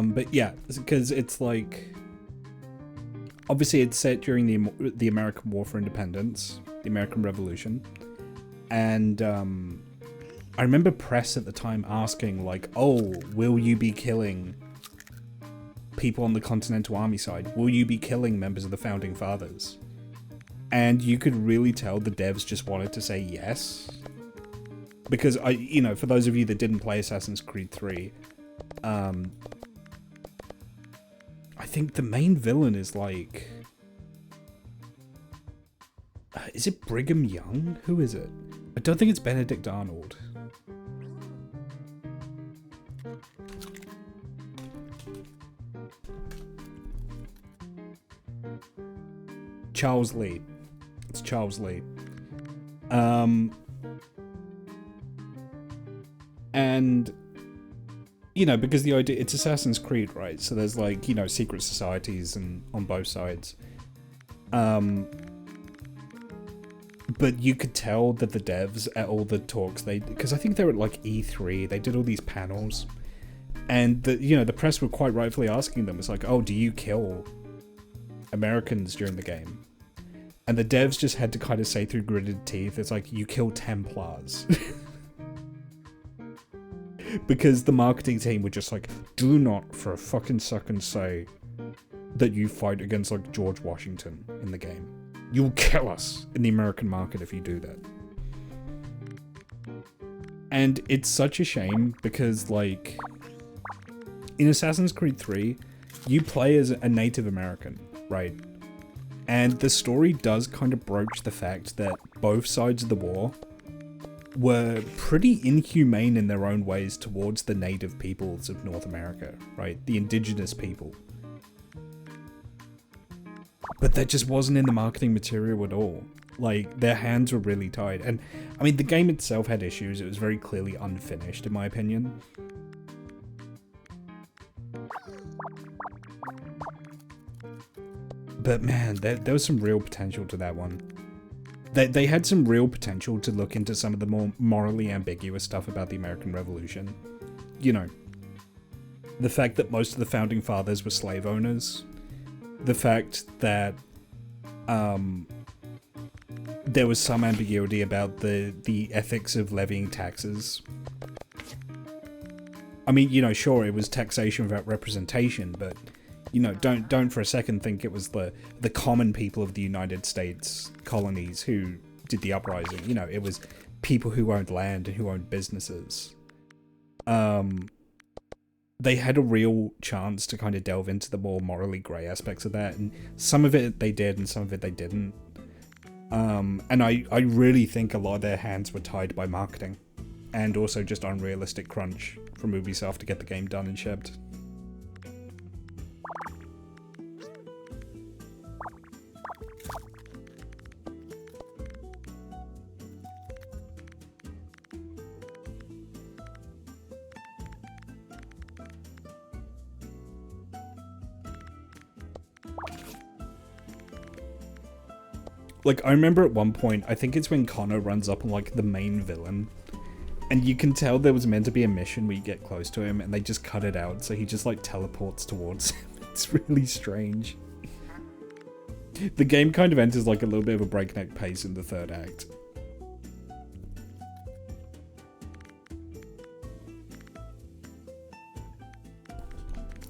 Speaker 1: But yeah, because it's like, obviously it's set during the American War for Independence, the American Revolution, and I remember press at the time asking like, oh, will you be killing people on the Continental Army side? Will you be killing members of the Founding Fathers? And you could really tell the devs just wanted to say yes. Because for those of you that didn't play Assassin's Creed 3, I think the main villain is like, is it Brigham Young? Who is it? I don't think it's Benedict Arnold. Charles Lee. It's Charles Lee. And because the idea, it's Assassin's Creed, right? So there's like, secret societies and on both sides. But you could tell that the devs at all the talks, because I think they were at like E3, they did all these panels, and the press were quite rightfully asking them, it's like, oh, do you kill Americans during the game? And the devs just had to kind of say through gritted teeth, it's like, you kill Templars. Because the marketing team were just like, do not for a fucking second say that you fight against like George Washington in the game. You'll kill us in the American market if you do that. And it's such a shame because like in Assassin's Creed 3, you play as a Native American, right? And the story does kind of broach the fact that both sides of the war were pretty inhumane in their own ways towards the native peoples of North America, right? The indigenous people. But that just wasn't in the marketing material at all. Like, their hands were really tied. And, I mean, the game itself had issues. It was very clearly unfinished, in my opinion. But man, there was some real potential to that one. They had some real potential to look into some of the more morally ambiguous stuff about the American Revolution. The fact that most of the Founding Fathers were slave owners. The fact that there was some ambiguity about the ethics of levying taxes. I mean, you know, sure, it was taxation without representation, but, you know, don't for a second think it was the common people of the United States colonies who did the uprising. You know, it was people who owned land and who owned businesses. They had a real chance to kind of delve into the more morally grey aspects of that, and some of it they did and some of it they didn't. And I really think a lot of their hands were tied by marketing, and also just unrealistic crunch from Ubisoft to get the game done and shipped. Like, I remember at one point, I think it's when Connor runs up on, like, the main villain, and you can tell there was meant to be a mission where you get close to him, and they just cut it out, so he just, like, teleports towards him. It's really strange. The game kind of enters, like, a little bit of a breakneck pace in the third act.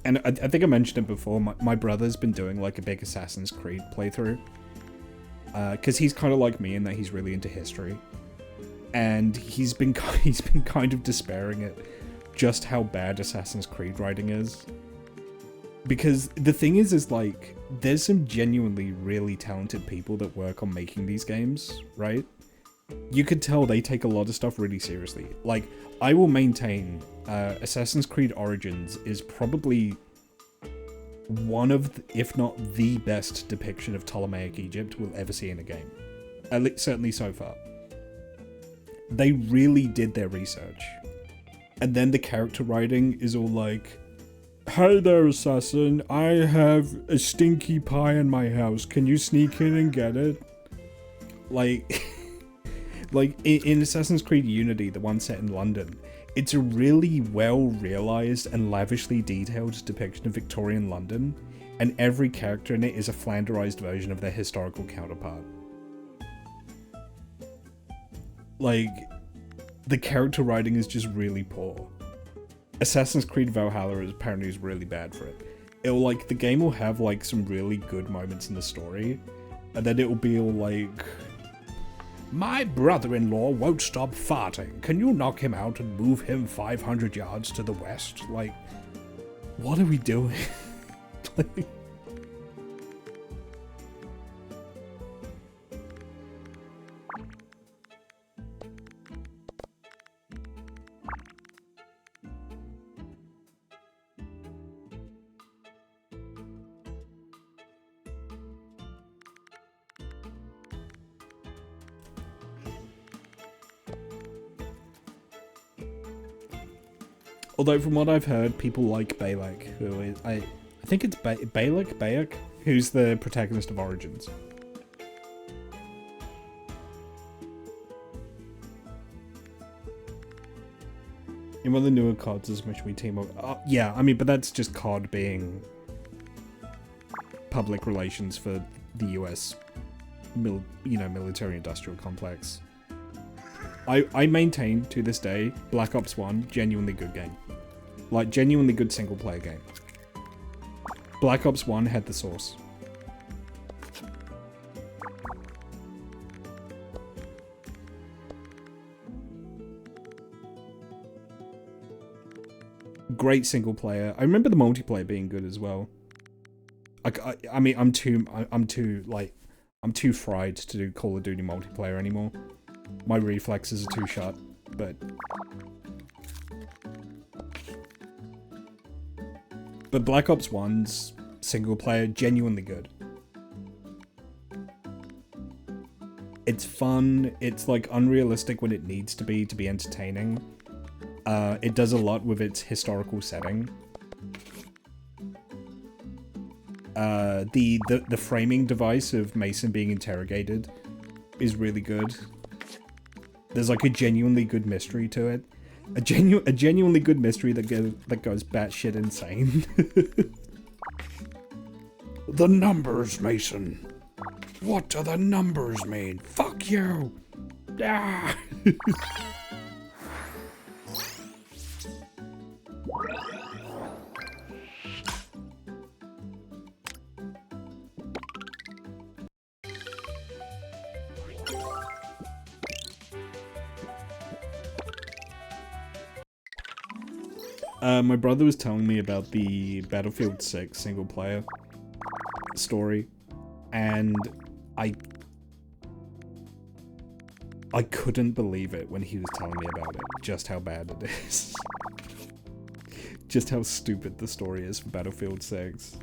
Speaker 1: And I think I mentioned it before, my brother's been doing, like, a big Assassin's Creed playthrough. Because he's kind of like me in that he's really into history, and he's been kind of despairing at just how bad Assassin's Creed writing is. Because the thing is like, there's some genuinely really talented people that work on making these games, right? You could tell they take a lot of stuff really seriously. Like, I will maintain Assassin's Creed Origins is probably one of, if not the best depiction of Ptolemaic Egypt we'll ever see in a game. At least, certainly so far. They really did their research. And then the character writing is all like, "Hey there, assassin, I have a stinky pie in my house. Can you sneak in and get it?" Like, like in Assassin's Creed Unity, the one set in London, it's a really well-realized and lavishly detailed depiction of Victorian London, and every character in it is a flanderized version of their historical counterpart. Like, the character writing is just really poor. Assassin's Creed Valhalla is apparently really bad for it. It'll, like, the game will have, like, some really good moments in the story, and then it'll be all like, "My brother-in-law won't stop farting. Can you knock him out and move him 500 yards to the west?" Like, what are we doing? Like, although from what I've heard, people like Balak, who is, I think it's Bayek, who's the protagonist of Origins. In one of the newer CODs, as much we team up. Yeah, I mean, but that's just COD being public relations for the US, military-industrial complex. I maintain, to this day, Black Ops 1, genuinely good game. Like, genuinely good single-player game. Black Ops 1 had the source. Great single-player. I remember the multiplayer being good as well. I mean, I'm too fried to do Call of Duty multiplayer anymore. My reflexes are too shut, but Black Ops 1's single player, genuinely good. It's fun, it's like unrealistic when it needs to be entertaining. It does a lot with its historical setting. The framing device of Mason being interrogated is really good. There's like a genuinely good mystery to it. A genuinely good mystery that goes batshit insane. The numbers, Mason. What do the numbers mean? Fuck you! Ah! My brother was telling me about the Battlefield 6 single player story, and I couldn't believe it when he was telling me about it, just how bad it is. Just how stupid the story is for Battlefield 6.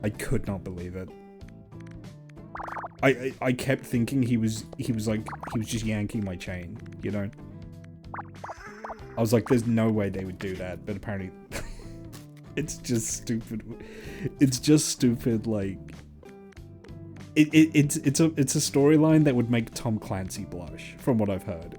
Speaker 1: I could not believe it. I kept thinking he was just yanking my chain, you know? I was like, there's no way they would do that, but apparently it's just stupid. It's just stupid, like it's a storyline that would make Tom Clancy blush, from what I've heard.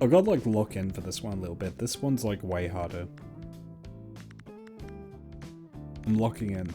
Speaker 1: I gotta like lock in for this one a little bit. This one's like way harder. I'm locking in.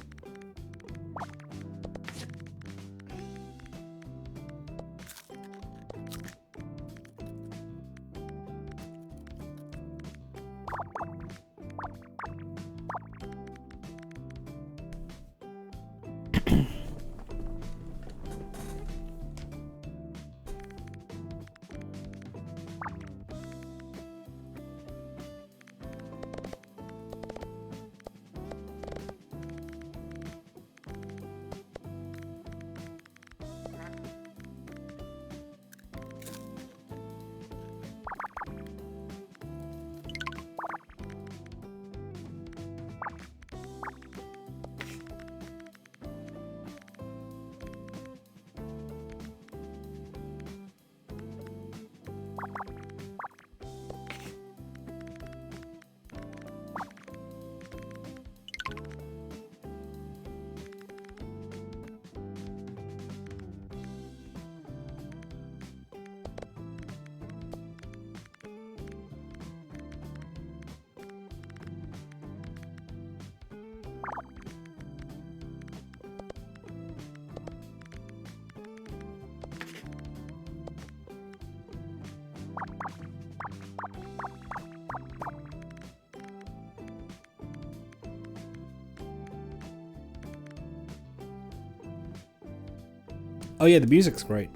Speaker 1: Oh yeah, the music's great.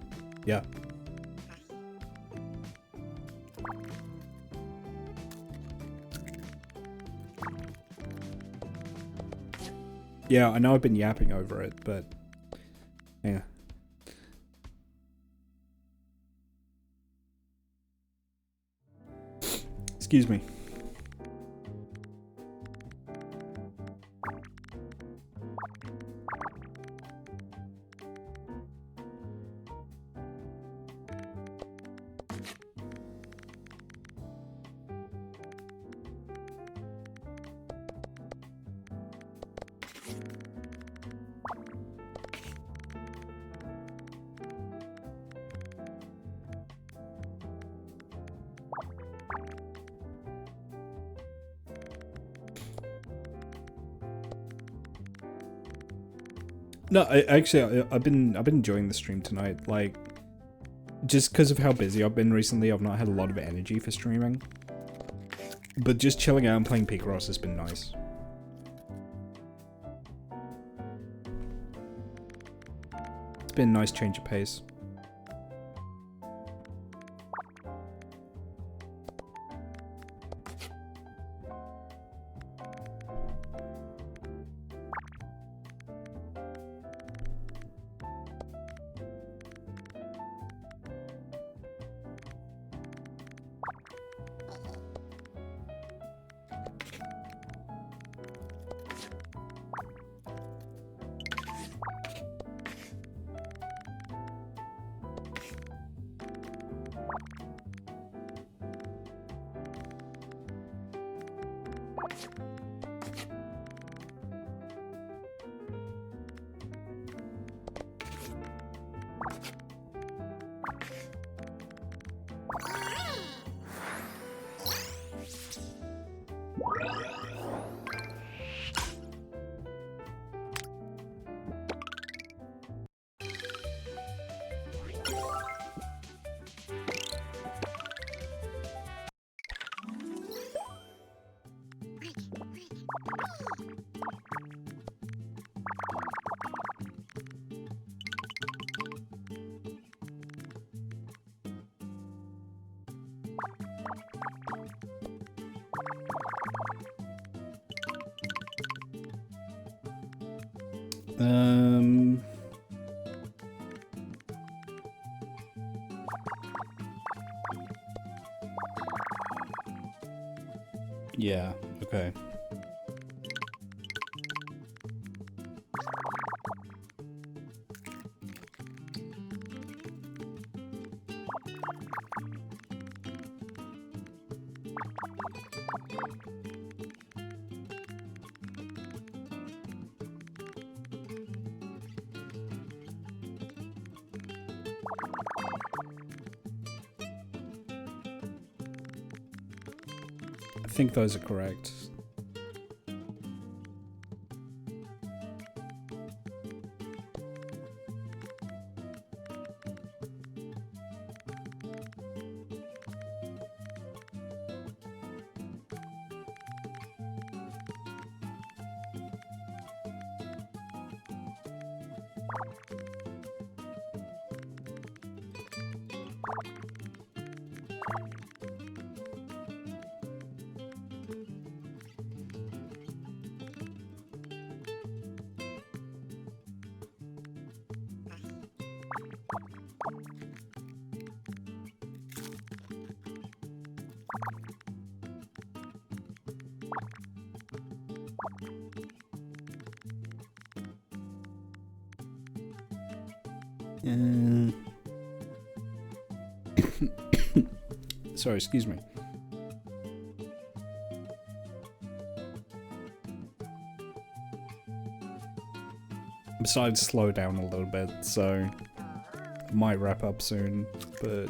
Speaker 1: Yeah. Yeah, I know I've been yapping over it, but yeah. Excuse me. No, I've been enjoying the stream tonight. Like, just because of how busy I've been recently, I've not had a lot of energy for streaming. But just chilling out and playing Picross has been nice. It's been a nice change of pace. Yeah, okay. I think those are correct. Sorry, excuse me. I'm starting to slow down a little bit, so I might wrap up soon, but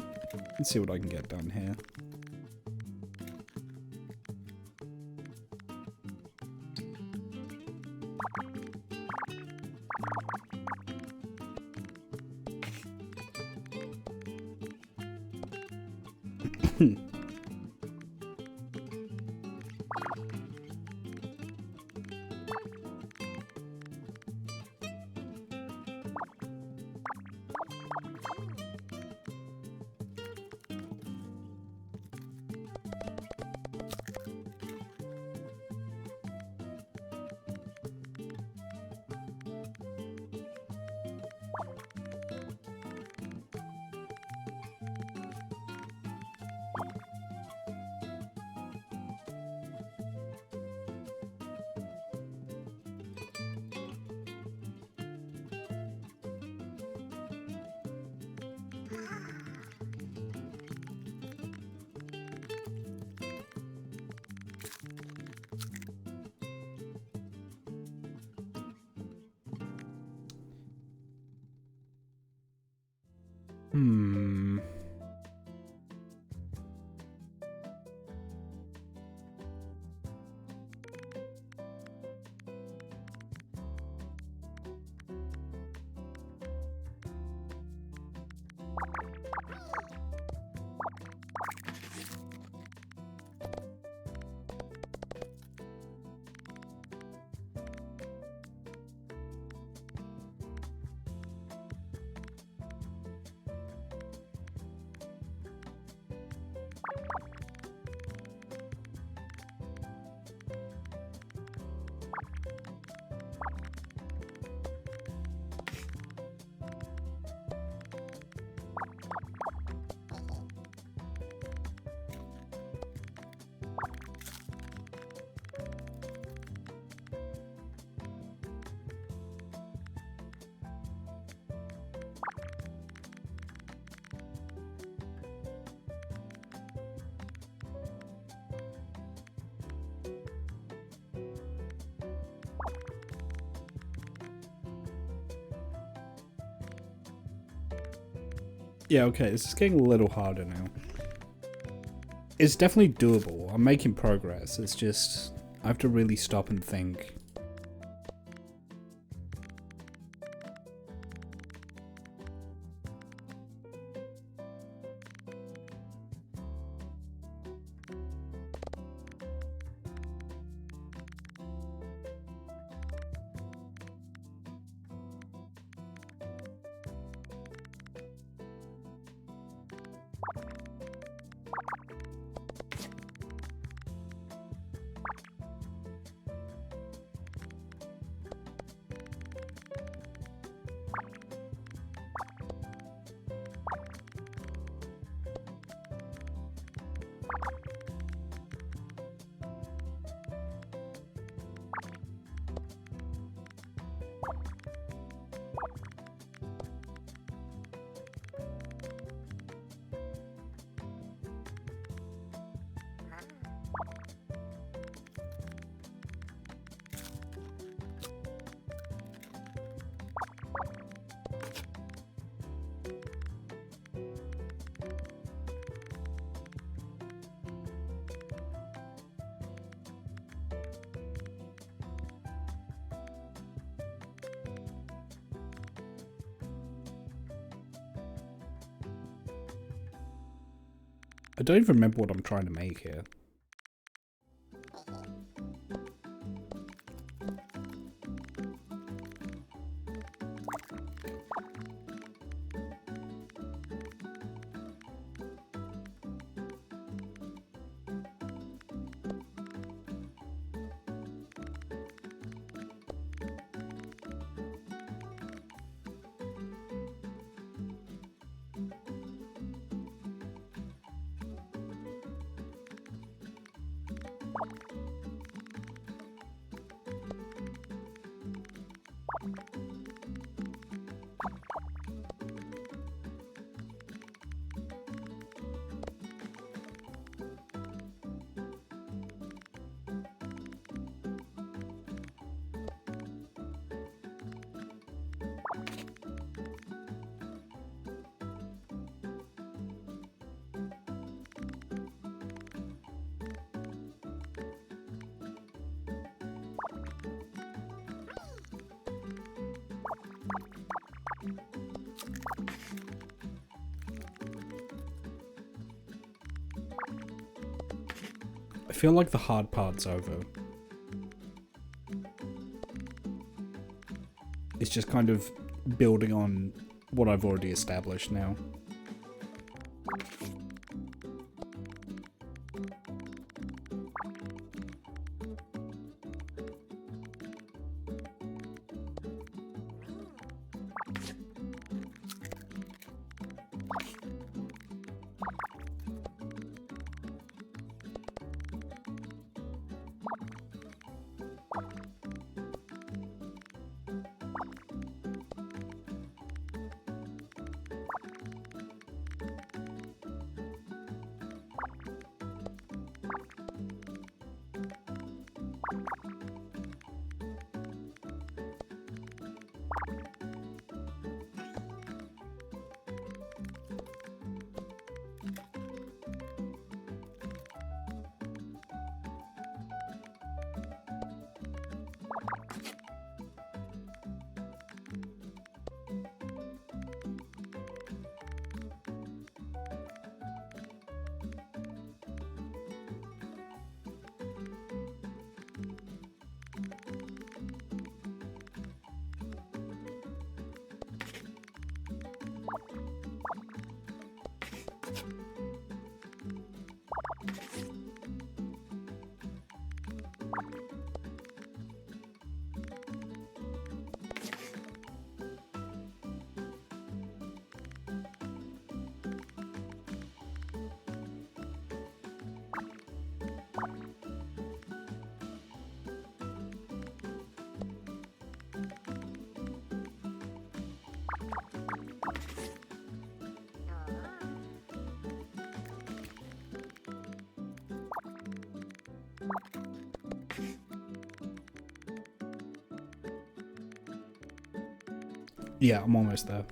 Speaker 1: let's see what I can get done here. Hmm. Yeah, okay, this is getting a little harder now. It's definitely doable. I'm making progress. It's just, I have to really stop and think. I don't even remember what I'm trying to make here. I feel like the hard part's over. It's just kind of building on what I've already established now. Yeah, I'm almost there.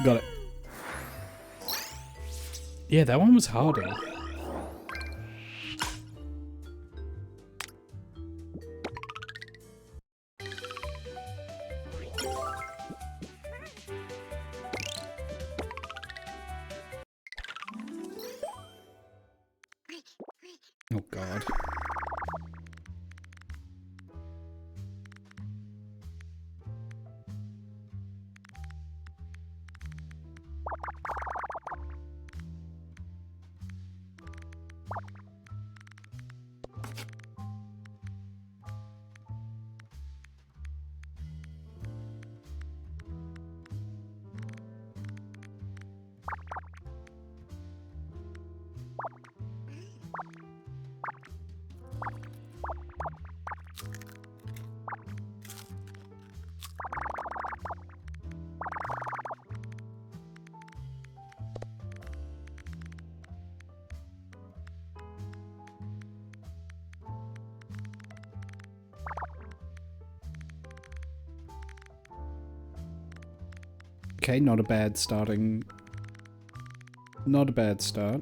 Speaker 1: Got it. Yeah, that one was harder. Oh god. Okay, not a bad starting. Not a bad start.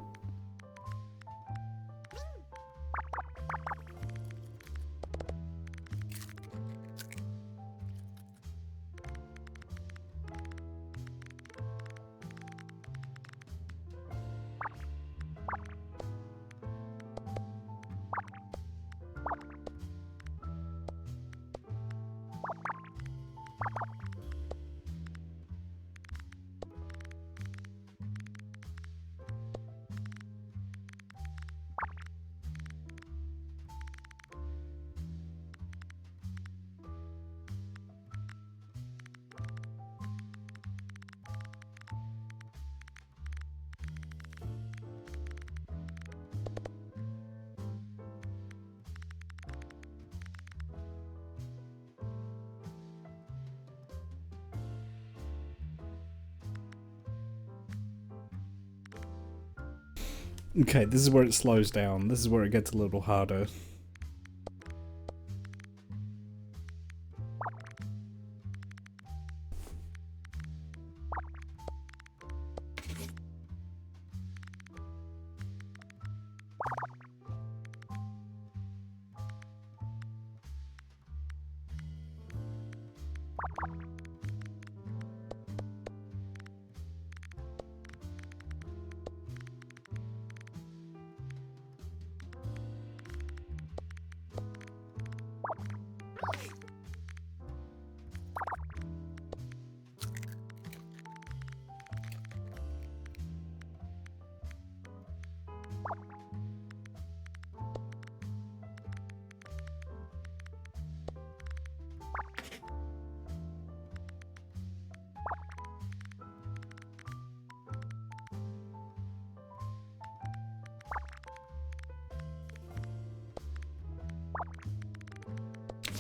Speaker 1: Okay, this is where it slows down. This is where it gets a little harder.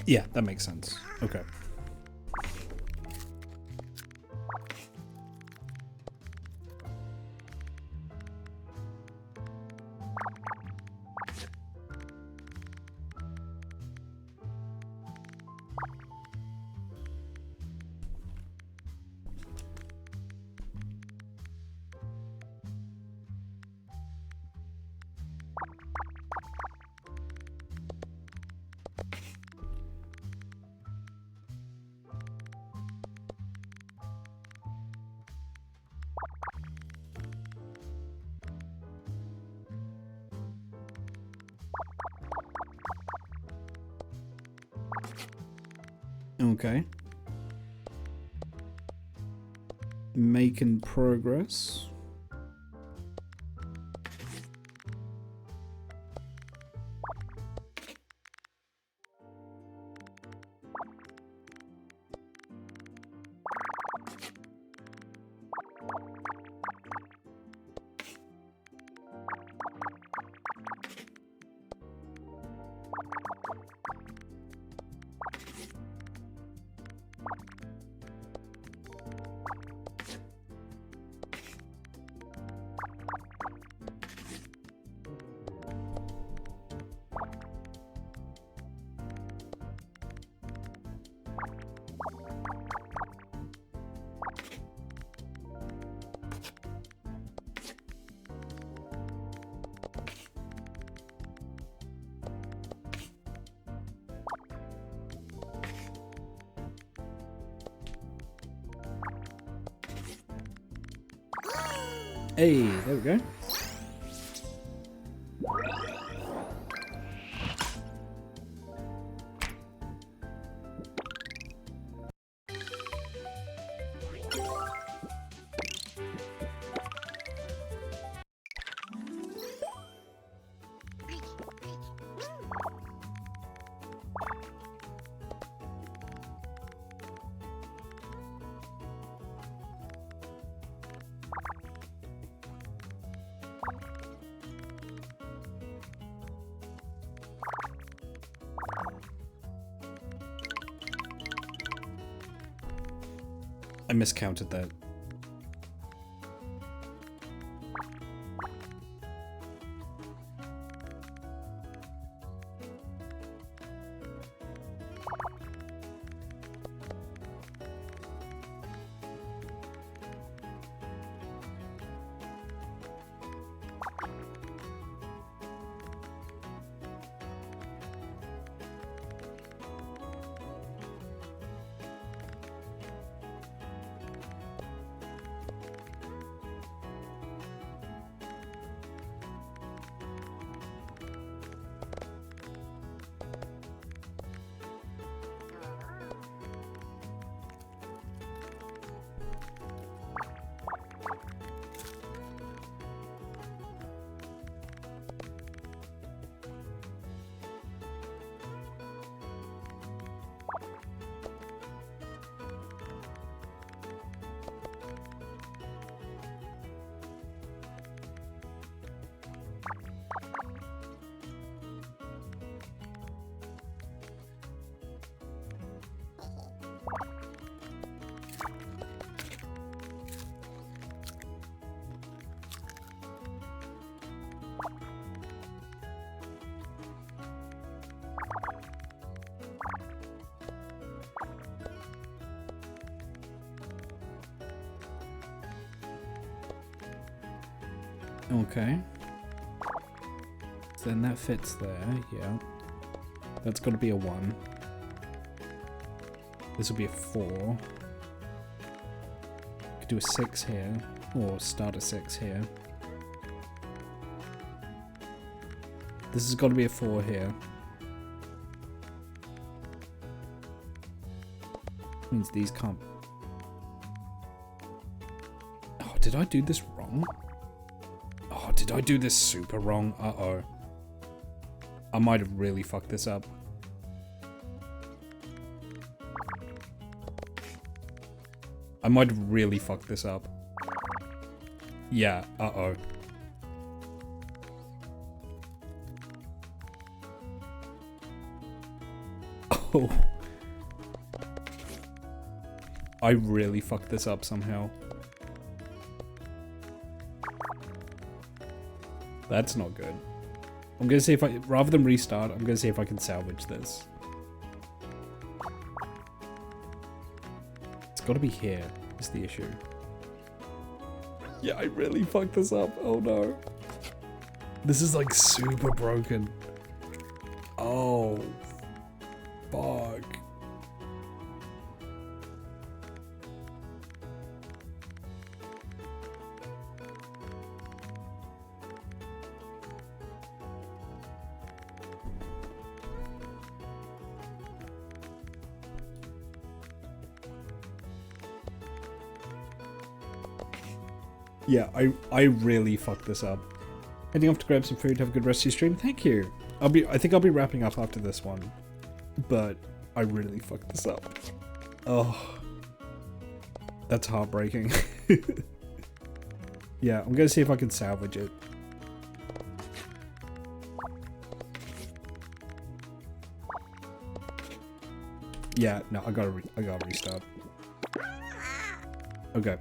Speaker 1: Yeah, that makes sense. Okay. Okay. Making progress. Hey, there we go. I miscounted that. Okay. So then that fits there, yeah. That's got to be a 1. This will be a 4. Could do a 6 here, or start a 6 here. This has got to be a 4 here. Means these can't... Oh, did I do this wrong? Oh, did I do this super wrong? Uh-oh. I might have really fucked this up. I might have really fucked this up. Yeah, uh-oh. Oh. I really fucked this up somehow. That's not good. I'm gonna see if I, rather than restart, I'm gonna see if I can salvage this. It's gotta be here, is the issue. Yeah, I really fucked this up. Oh no. This is like super broken. Oh. Fuck. Yeah, I really fucked this up. Heading off to grab some food, have a good rest of your stream. Thank you. I think I'll be wrapping up after this one. But I really fucked this up. Oh. That's heartbreaking. Yeah, I'm gonna see if I can salvage it. Yeah, no, I gotta restart. Okay.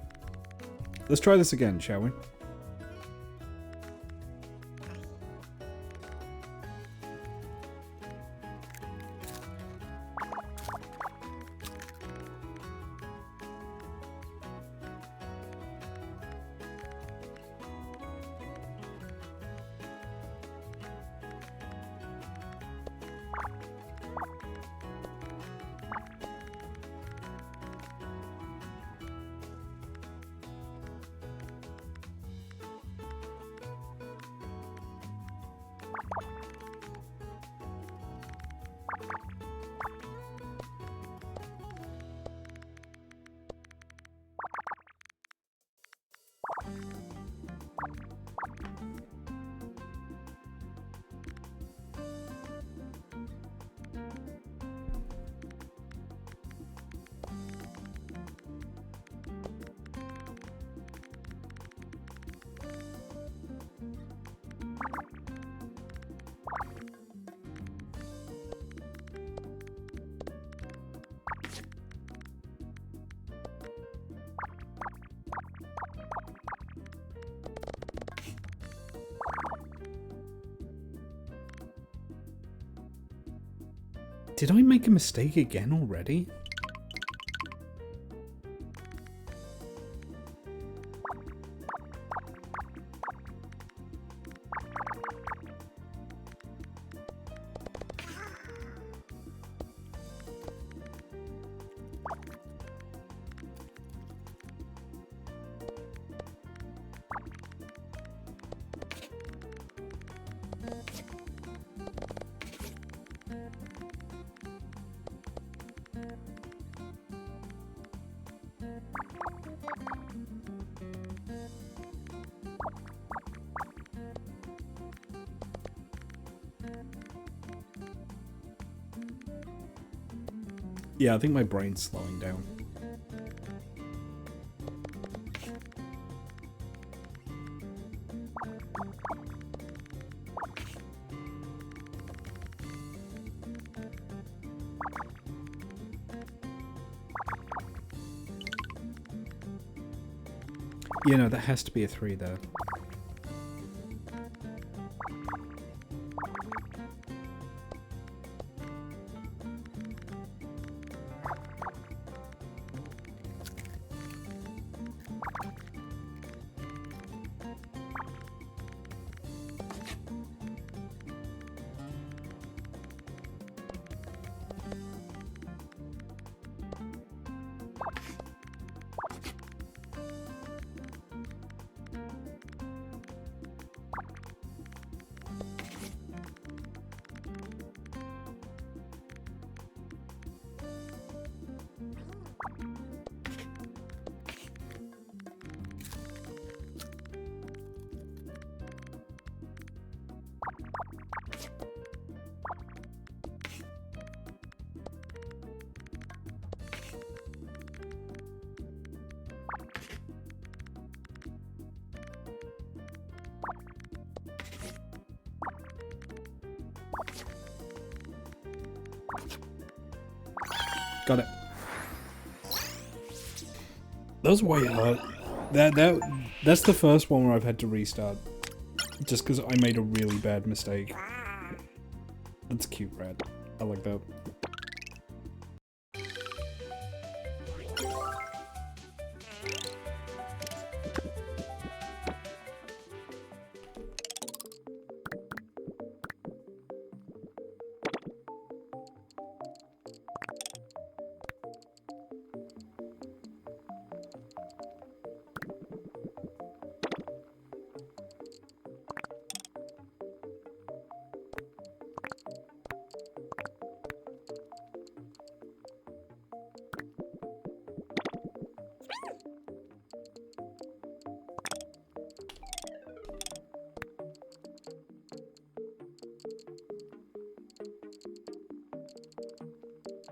Speaker 1: Let's try this again, shall we? Did I make a mistake again already? Yeah, I think my brain's slowing down. You know, that has to be a 3 there. Got it. That was way hard. That's the first one where I've had to restart. Just because I made a really bad mistake. That's cute, Rat. I like that.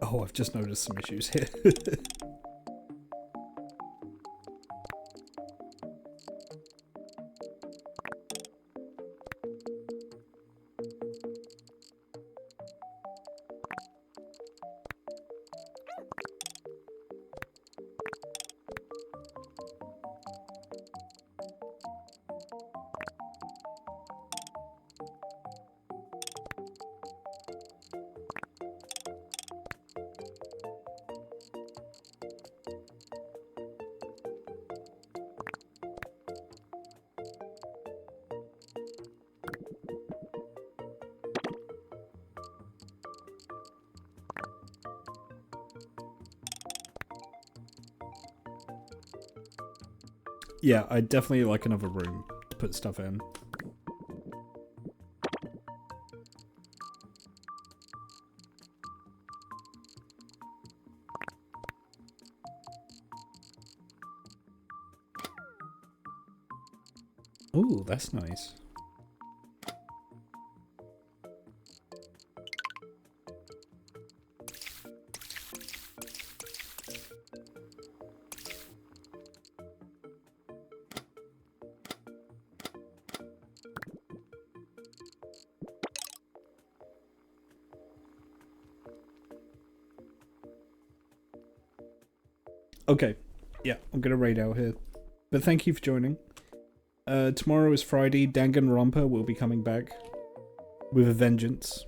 Speaker 1: Oh, I've just noticed some issues here. Yeah, I'd definitely like another room to put stuff in. Ooh, that's nice. Okay, yeah, I'm gonna raid out here. But thank you for joining. Tomorrow is Friday. Danganronpa will be coming back with a vengeance.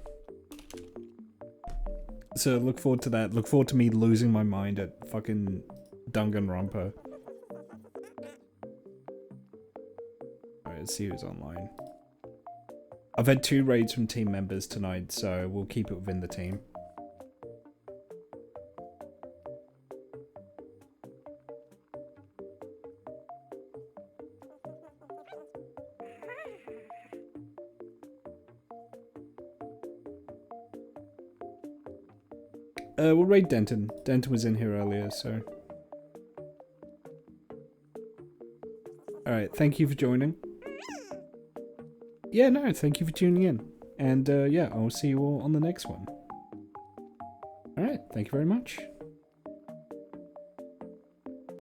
Speaker 1: So look forward to that. Look forward to me losing my mind at fucking Danganronpa. Alright, let's see who's online. I've had 2 raids from team members tonight, so we'll keep it within the team. We'll raid Denton. Denton was in here earlier, so... Alright, thank you for joining. Yeah, no, thank you for tuning in. And, yeah, I'll see you all on the next one. Alright, thank you very much.